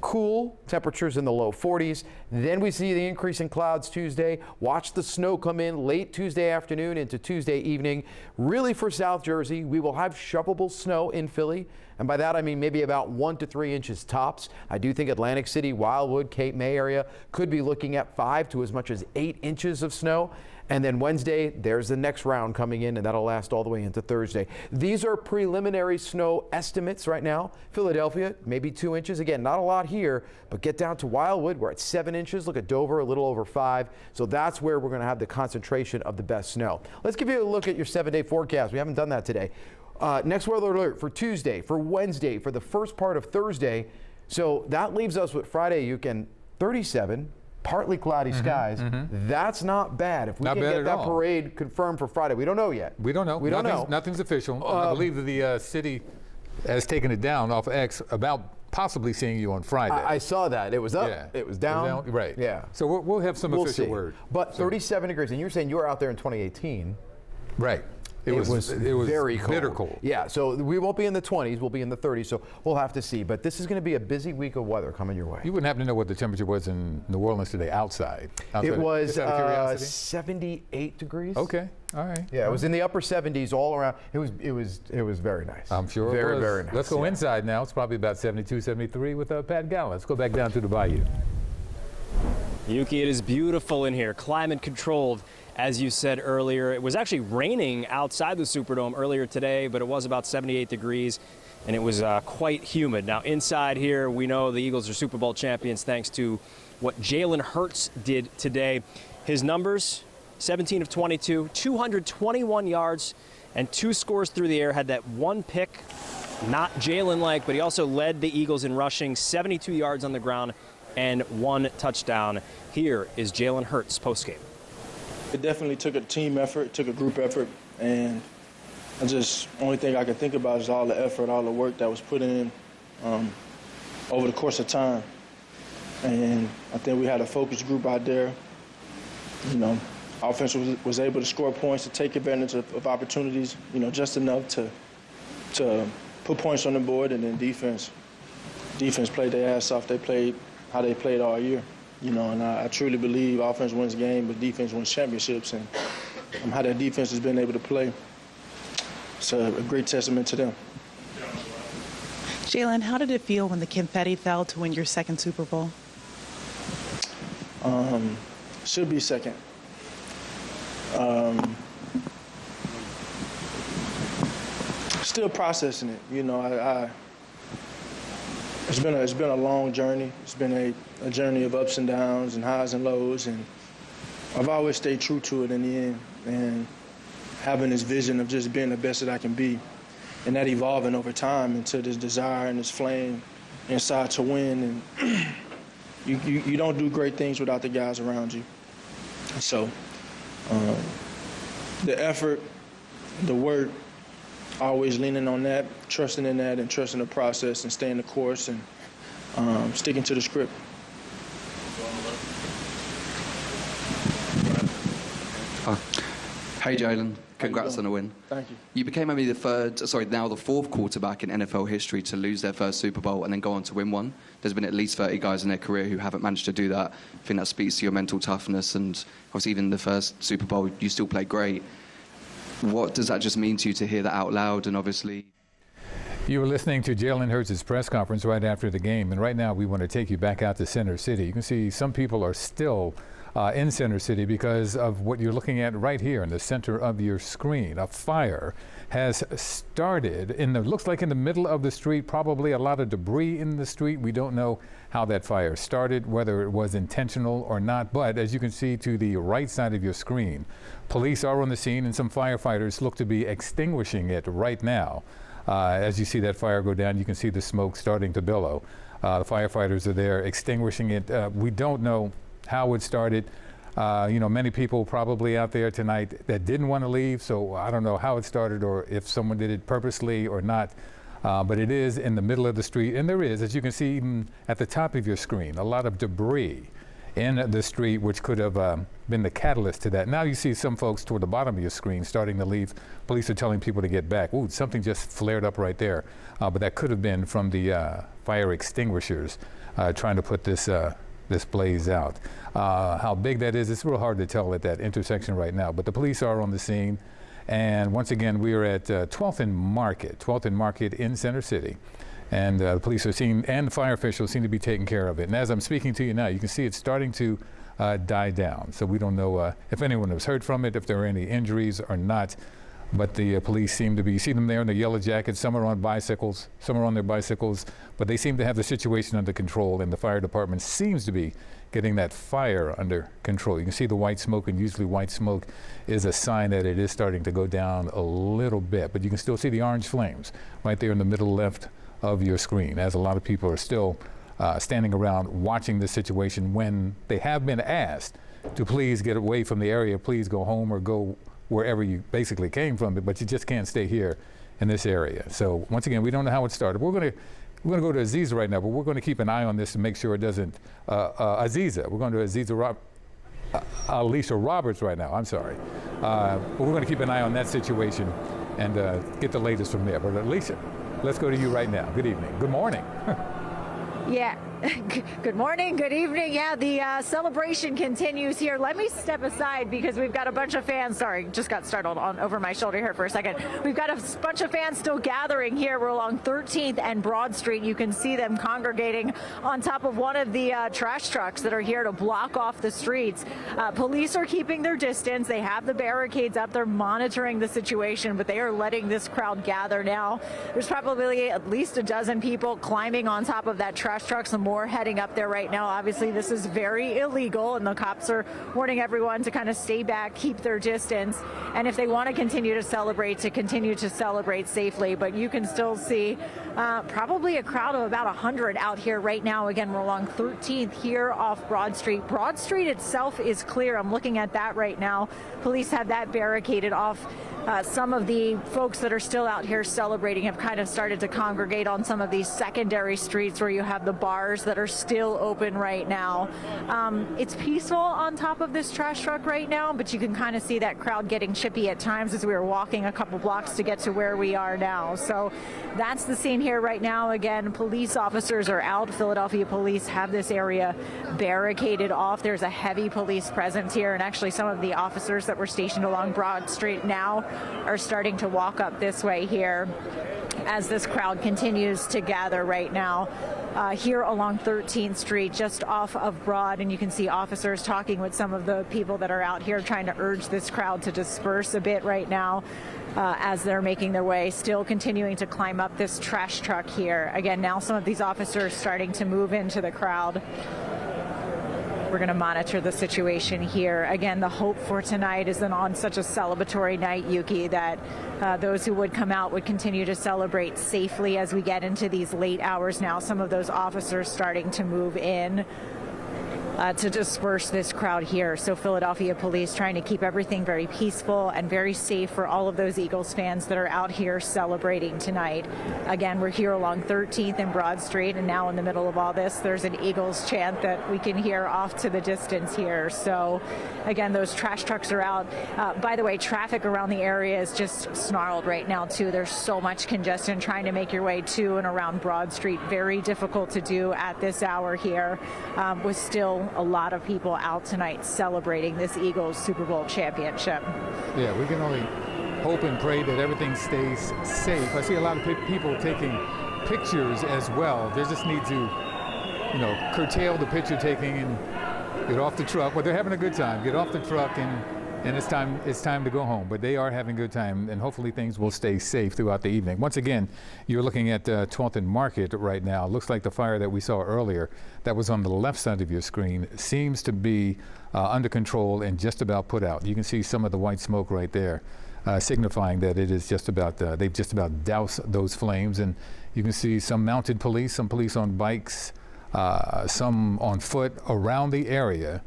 S6: cool, temperatures in the low 40s. Then we see the increase in clouds Tuesday. Watch the snow come in late Tuesday afternoon into Tuesday evening. Really for South Jersey, we will have shovelable snow in Philly. And by that, I mean maybe about 1 to 3 inches tops. I do think Atlantic City, Wildwood, Cape May area could be looking at 5 to as much as 8 inches of snow. And then Wednesday, there's the next round coming in, and that'll last all the way into Thursday. These are preliminary snow estimates right now. Philadelphia, maybe 2 inches. Again, not a lot here, but get down to Wildwood. We're at 7 inches. Look at Dover, a little over 5. So that's where we're going to have the concentration of the best snow. Let's give you a look at your 7-day forecast. We haven't done that today. Next weather alert for Tuesday, for Wednesday, for the first part of Thursday. So that leaves us with Friday. You can 37. Partly cloudy skies. That's not bad. If we can get that parade confirmed for Friday, we don't know yet.
S1: We don't know.
S6: We don't know.
S1: Nothing's official. I believe that the city has taken it down off X about possibly seeing you on Friday.
S6: I saw that. It was up.
S1: Yeah.
S6: It was down.
S1: Right.
S6: Yeah.
S1: So we'll have some official word.
S6: But 37 degrees, and you're saying you were out there in 2018.
S1: Right. It was
S6: very cold.
S1: Bitter cold.
S6: Yeah, so we won't be in the 20s, we'll be in the 30s, so we'll have to see. But this is going to be a busy week of weather coming your way.
S1: You wouldn't happen to know what the temperature was in New Orleans today outside?
S6: It was
S1: just out of curiosity?
S6: 78 degrees.
S1: Okay, all right.
S6: Yeah, it was in the upper 70s all around. It was very nice.
S1: I'm sure
S6: very,
S1: it was.
S6: Very nice.
S1: Let's go inside now. It's probably about 72, 73 with Pat Gallen. Let's go back down to the bayou.
S11: Yuki, it is beautiful in here, climate controlled. As you said earlier, it was actually raining outside the Superdome earlier today, but it was about 78 degrees, and it was quite humid. Now, inside here, we know the Eagles are Super Bowl champions thanks to what Jaylen Hurts did today. His numbers, 17 of 22, 221 yards, and 2 scores through the air. Had that 1 pick, not Jaylen-like, but he also led the Eagles in rushing, 72 yards on the ground, and 1 touchdown. Here is Jaylen Hurts postgame.
S17: It definitely took a team effort, took a group effort, and only thing I can think about is all the effort, all the work that was put in over the course of time. And I think we had a focused group out there. You know, offense was able to score points, to take advantage of opportunities, you know, just enough to put points on the board, and then defense played their ass off. They played how they played all year. You know, and I truly believe offense wins games, but defense wins championships, and how that defense has been able to play. It's a great testament to them.
S20: Jaylen, how did it feel when the confetti fell to win your 2nd Super Bowl?
S17: Should be 2nd. Still processing it. You know, It's been a long journey. It's been a journey of ups and downs and highs and lows, and I've always stayed true to it in the end, and having this vision of just being the best that I can be, and that evolving over time into this desire and this flame inside to win. And you don't do great things without the guys around you. So the effort, the work, always leaning on that, trusting in that, and trusting the process, and staying the course, and sticking to the script.
S21: Hey Jaylen, congrats on the win.
S17: Thank you.
S21: You became only the 4th quarterback in NFL history to lose their first Super Bowl and then go on to win one. There's been at least 30 guys in their career who haven't managed to do that. I think that speaks to your mental toughness, and obviously even the first Super Bowl, you still played great. What does that just mean to you to hear that out loud? And obviously,
S1: you were listening to Jaylen Hurts' press conference right after the game, and right now we want to take you back out to Center City. You can see some people are still in Center City because of what you're looking at right here in the center of your screen. A fire has started looks like in the middle of the street, probably a lot of debris in the street. We don't know how that fire started, whether it was intentional or not, but as you can see to the right side of your screen, police are on the scene and some firefighters look to be extinguishing it right now. As you see that fire go down, you can see the smoke starting to billow. The firefighters are there extinguishing it. We don't know how it started. Many people probably out there tonight that didn't want to leave, so I don't know how it started or if someone did it purposely or not. But it is in the middle of the street, and there is, as you can see even at the top of your screen, a lot of debris in the street, which could have been the catalyst to that. Now you see some folks toward the bottom of your screen starting to leave. Police are telling people to get back. Ooh, something just flared up right there. But that could have been from the fire extinguishers trying to put this blaze out. How big that is, it's real hard to tell at that intersection right now, but the police are on the scene. And once again, we are at 12th and Market in Center City. And the police are seen and fire officials seem to be taking care of it. And as I'm speaking to you now, you can see it's starting to die down. So we don't know if anyone was hurt from it, if there are any injuries or not. But the police seem to be, you see them there in their yellow jackets, some are on bicycles, some are on their bicycles, but they seem to have the situation under control, and the fire department seems to be getting that fire under control. You can see the white smoke, and usually white smoke is a sign that it is starting to go down a little bit, but you can still see the orange flames right there in the middle left of your screen, as a lot of people are still standing around watching this situation when they have been asked to please get away from the area, please go home or go wherever you basically came from, but you just can't stay here in this area. So once again, we don't know how it started. We're going to go to Aziza right now, but we're going to keep an eye on this to make sure it doesn't. Aziza, we're going to Aziza Alicia Roberts right now. I'm sorry, but we're going to keep an eye on that situation and get the latest from there. But Alicia, let's go to you right now. Good evening. Good morning.
S14: Yeah. Good morning, good evening. Yeah, the celebration continues here. Let me step aside because we've got a bunch of fans. Sorry, just got startled on over my shoulder here for a second. We've got a bunch of fans still gathering here. We're along 13th and Broad Street. You can see them congregating on top of one of the trash trucks that are here to block off the streets. Police are keeping their distance. They have the barricades up. They're monitoring the situation, but they are letting this crowd gather now. There's probably at least a dozen people climbing on top of that trash truck. Some more heading up there right now. Obviously, this is very illegal, and the cops are warning everyone to kind of stay back, keep their distance, and if they want to continue to celebrate safely. But you can still see probably a crowd of about 100 out here right now. Again, we're along 13th here off Broad Street. Broad Street itself is clear. I'm looking at that right now. Police have that barricaded off. Some of the folks that are still out here celebrating have kind of started to congregate on some of these secondary streets where you have the bars that are still open right now. It's peaceful on top of this trash truck right now, but you can kind of see that crowd getting chippy at times as we were walking a couple blocks to get to where we are now. So that's the scene here right now. Again, police officers are out. Philadelphia police have this area barricaded off. There's a heavy police presence here, and actually some of the officers that were stationed along Broad Street now are starting to walk up this way here as this crowd continues to gather right now. Here along 13th Street, just off of Broad, and you can see officers talking with some of the people that are out here trying to urge this crowd to disperse a bit right now as they're making their way, still continuing to climb up this trash truck here. Again, now some of these officers starting to move into the crowd. We're going to monitor the situation here. Again, the hope for tonight is that on such a celebratory night, Yuki, that those who would come out would continue to celebrate safely as we get into these late hours now. Some of those officers starting to move in to disperse this crowd here. So Philadelphia police trying to keep everything very peaceful and very safe for all of those Eagles fans that are out here celebrating tonight. Again, we're here along 13th and Broad Street, and now in the middle of all this, there's an Eagles chant that we can hear off to the distance here. So again, those trash trucks are out. By the way, traffic around the area is just snarled right now too. There's so much congestion trying to make your way to and around Broad Street. Very difficult to do at this hour here with still a lot of people out tonight celebrating this Eagles Super Bowl championship.
S1: Yeah, we can only hope and pray that everything stays safe. I see a lot of people taking pictures as well. They just need to, curtail the picture taking and Get off the truck. Well, they're having a good time. Get off the truck and it's time to go home. But they are having a good time, and hopefully things will stay safe throughout the evening. Once again, you're looking at 12th and Market right now. Looks like the fire that we saw earlier that was on the left side of your screen seems to be under control and just about put out. You can see some of the white smoke right there, signifying that it is just about, they've just about doused those flames. And you can see some mounted police, some police on bikes, some on foot around the area,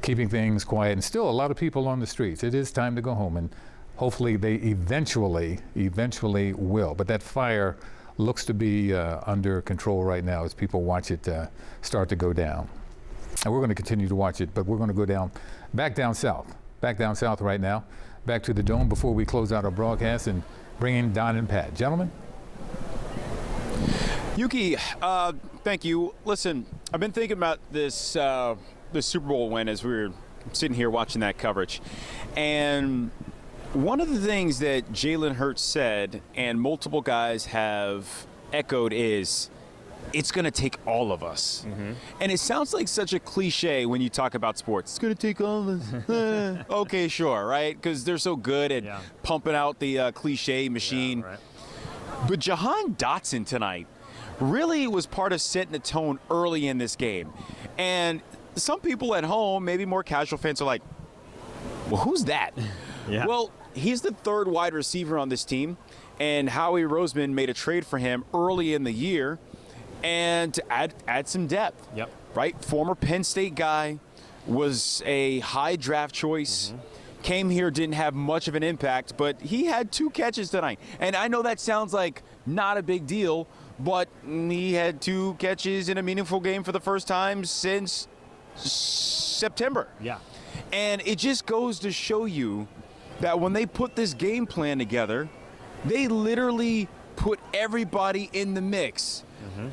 S1: keeping things quiet, and still a lot of people on the streets. It is time to go home, and hopefully they eventually will. But that fire looks to be under control right now as people watch it start to go down. And we're going to continue to watch it, but we're going to go back down south right now, back to the Dome before we close out our broadcast and bring in Don and Pat. Gentlemen?
S19: Yuki, thank you. Listen, I've been thinking about this the Super Bowl win as we were sitting here watching that coverage. And one of the things that Jaylen Hurts said, and multiple guys have echoed, is it's going to take all of us. Mm-hmm. And it sounds like such a cliche when you talk about sports. It's going to take all of us. Okay, sure, right? Because they're so good at pumping out the cliche machine. Yeah, right. But Jahan Dotson tonight really was part of setting the tone early in this game. And some people at home, maybe more casual fans, are like, well, who's that? Yeah. Well, he's the third wide receiver on this team, and Howie Roseman made a trade for him early in the year and to add some depth. Yep. Right? Former Penn State guy, was a high draft choice. Mm-hmm. Came here, didn't have much of an impact, but he had 2 catches tonight. And I know that sounds like not a big deal, but he had 2 catches in a meaningful game for the first time since September. Yeah. And it just goes to show you that when they put this game plan together, they literally put everybody in the mix,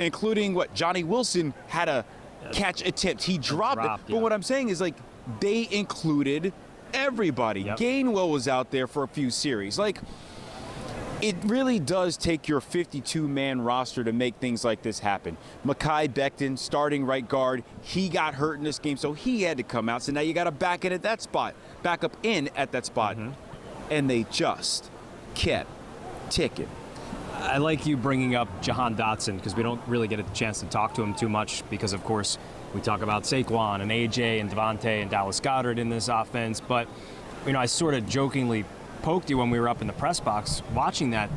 S19: including Johnny Wilson had a catch attempt. He dropped it. Yeah. But what I'm saying is, like, they included everybody. Yep. Gainwell was out there for a few series. Like, it really does take your 52-man roster to make things like this happen. Mekhi Becton, starting right guard, he got hurt in this game, so he had to come out. So now you got to back up in at that spot. And they just kept ticking.
S11: I like you bringing up Jahan Dotson because we don't really get a chance to talk to him too much because, of course, we talk about Saquon and AJ and Devonte and Dallas Goedert in this offense. But, I sort of jokingly poked you when we were up in the press box watching that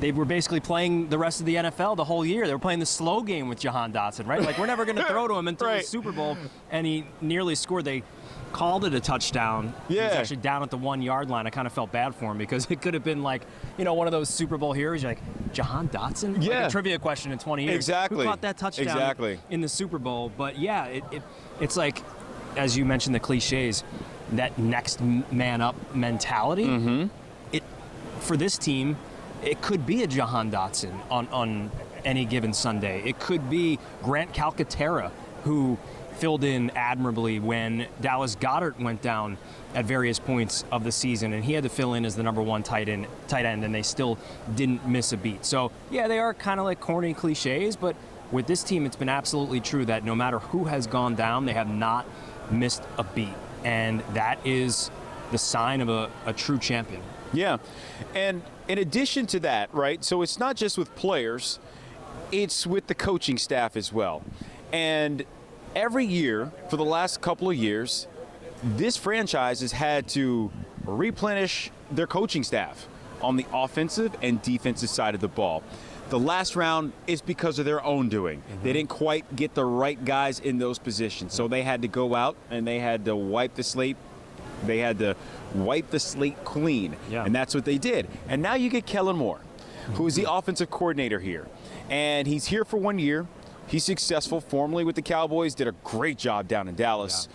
S11: they were basically playing the rest of the NFL the whole year. They were playing the slow game with Jahan Dotson, right? Like, we're never going to throw to him until the Super Bowl, and he nearly scored. They called it a touchdown. Yeah. He was actually down at the 1-yard line. I kind of felt bad for him because it could have been like, one of those Super Bowl heroes. You're like, Jahan Dotson? Yeah. Like a trivia question in 20 years.
S19: Exactly.
S11: Who caught that touchdown in the Super Bowl? But, yeah, it's like, as you mentioned, the cliches, that next man up mentality. For this team, it could be a Jahan Dotson on any given Sunday. It could be Grant Calcaterra, who filled in admirably when Dallas Goedert went down at various points of the season, and he had to fill in as the number 1 tight end, and they still didn't miss a beat. So, yeah, they are kind of like corny cliches, but with this team, it's been absolutely true that no matter who has gone down, they have not missed a beat. And that is the sign of a true champion.
S19: Yeah. And in addition to that, right, so it's not just with players, it's with the coaching staff as well. And every year, for the last couple of years, this franchise has had to replenish their coaching staff on the offensive and defensive side of the ball. The last round is because of their own doing. They didn't quite get the right guys in those positions. So they had to go out and they had to wipe the slate. They had to wipe the slate clean. Yeah. And that's what they did. And now you get Kellen Moore, who is the offensive coordinator here. And he's here for 1 year. He's successful formerly with the Cowboys, did a great job down in Dallas.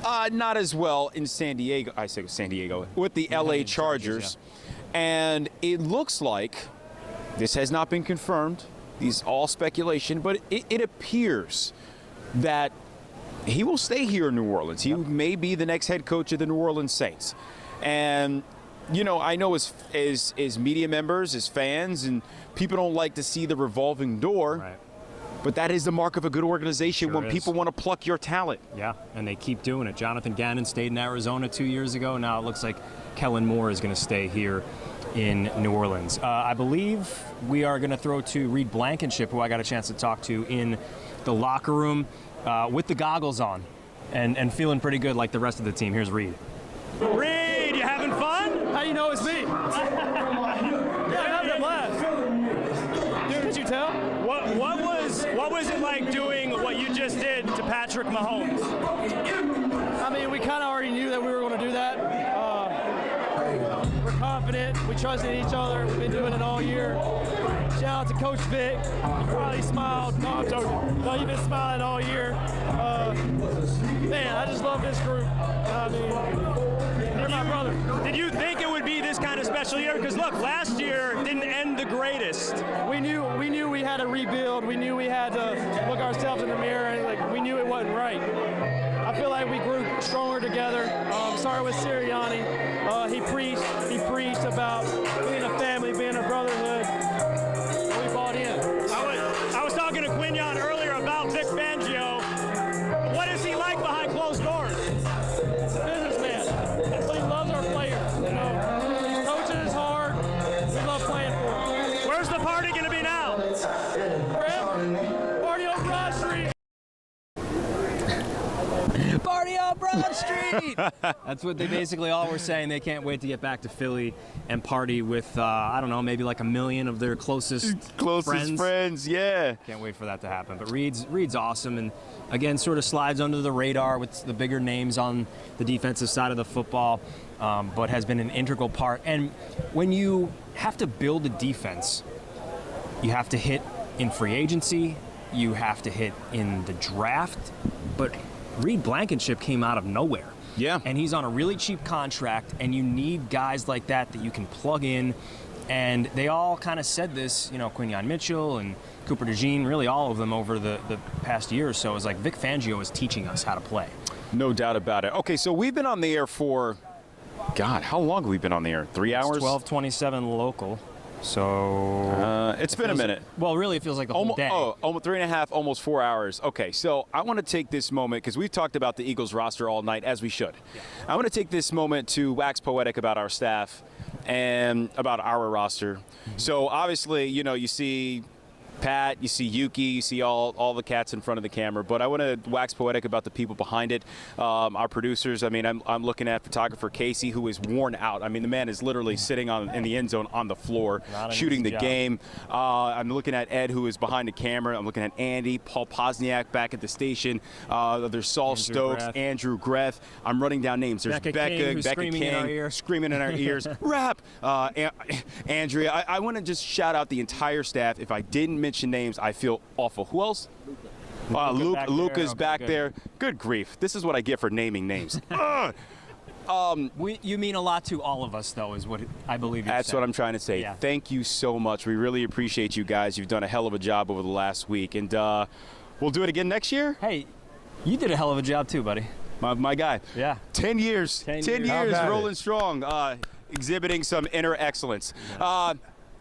S19: Yeah. Not as well in San Diego. I say San Diego. With the LA Chargers. And it looks like, this has not been confirmed, these all speculation, but it appears that he will stay here in New Orleans. He may be the next head coach of the New Orleans Saints. And, I know as media members, as fans, and people don't like to see the revolving door. Right. But that is the mark of a good organization
S11: Sure
S19: when
S11: is.
S19: people want to pluck your talent.
S11: Yeah, and they keep doing it. Jonathan Gannon stayed in Arizona 2 years ago. Now it looks like Kellen Moore is going to stay here in New Orleans. I believe we are going to throw to Reed Blankenship, who I got a chance to talk to in the locker room with the goggles on and feeling pretty good like the rest of the team. Here's Reed.
S12: Reed, you having fun? How do you know it's me? Yeah, I'm having a blast. Dude, could you tell? What was it like doing what you just did to Patrick Mahomes? I mean, we kind of already knew that we were going to do that. We're confident. We trusted each other. We've been doing it all year. Shout out to Coach Vic. He probably smiled. No, I'm joking. No, you've been smiling all year. Man, I just love this group. I mean, they're my brother. Did you think it would be this kind of special year? Because look, last year didn't end the greatest. We knew we had to rebuild. We knew we had to look ourselves in the mirror, and like we knew it wasn't right. I feel like we grew stronger together. Started with Seriani. He preached about being a family, being a brotherhood. And we bought in. I was talking to Quinyon earlier about Vic Fangio. What is he like behind closed doors? Businessman. But he loves our players. You know, he coaches us hard. We love playing for him. Where's the party going to be now? Party on Broad Street.
S11: Party on Broad Street! That's what they basically all were saying. They can't wait to get back to Philly and party with, I don't know, maybe like 1 million of their closest
S19: friends, yeah.
S11: Can't wait for that to happen. But Reed's awesome, and again, sort of slides under the radar with the bigger names on the defensive side of the football, but has been an integral part. And when you have to build a defense, you have to hit in free agency, you have to hit in the draft, but Reed Blankenship came out of nowhere.
S19: Yeah.
S11: And he's on a really cheap contract, and you need guys like that you can plug in. And they all kind of said this, you know, Quinyon Mitchell and Cooper DeJean, really all of them over the past year or so. Is like Vic Fangio is teaching us how to play.
S19: No doubt about it. Okay, so we've been on the air for, God, how long have we been on the air? 3 hours?
S11: 12:27 local. So
S19: it's been a minute.
S11: Well, really, it feels like the whole day.
S19: Oh, almost 3.5, almost 4 hours. Okay, so I want to take this moment, because we've talked about the Eagles roster all night, as we should. Yeah. I want to take this moment to wax poetic about our staff and about our roster. Mm-hmm. So obviously, you know, you see Pat, you see Yuki, you see all the cats in front of the camera, but I want to wax poetic about the people behind it, our producers. I mean, I'm looking at photographer Casey, who is worn out. I mean, the man is literally sitting in the end zone on the floor, shooting the game. I'm looking at Ed, who is behind the camera. I'm looking at Andy, Paul Posniak back at the station. There's Saul Stokes, Andrew Greth. I'm running down names. There's Becca King, screaming in our ears. Rap! Andrea. I want to just shout out the entire staff. If I didn't mention names, I feel awful. Who else? Luca's back there. Good grief. This is what I get for naming names.
S11: You mean a lot to all of us, though, is what I believe you're saying.
S19: That's what I'm trying to say. Yeah. Thank you so much. We really appreciate you guys. You've done a hell of a job over the last week, and we'll do it again next year.
S11: Hey, you did a hell of a job too, buddy.
S19: My guy.
S11: Yeah.
S19: 10 years. 10 years rolling strong, exhibiting some inner excellence. Yeah.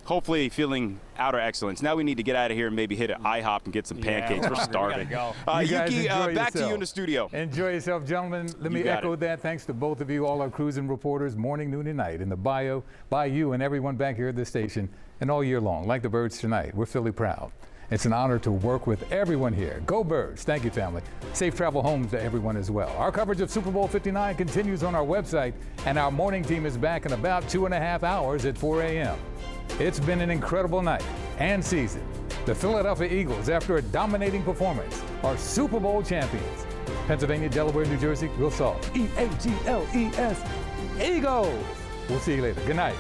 S19: Hopefully feeling outer excellence. Now we need to get out of here and maybe hit an IHOP and get some pancakes. We're starving. Yuki, back to you in the studio.
S1: Enjoy yourself, gentlemen. Let me echo that. Thanks to both of you, all our crews and reporters, morning, noon, and night, in the Bayou, and everyone back here at the station, and all year long. Like the Birds tonight, we're Philly proud. It's an honor to work with everyone here. Go Birds. Thank you, family. Safe travel home to everyone as well. Our coverage of Super Bowl 59 continues on our website, and our morning team is back in about 2.5 hours at 4 a.m. It's been an incredible night and season. The Philadelphia Eagles, after a dominating performance, are Super Bowl champions. Pennsylvania, Delaware, New Jersey, we'll solve. E-A-G-L-E-S, Eagles. We'll see you later. Good night.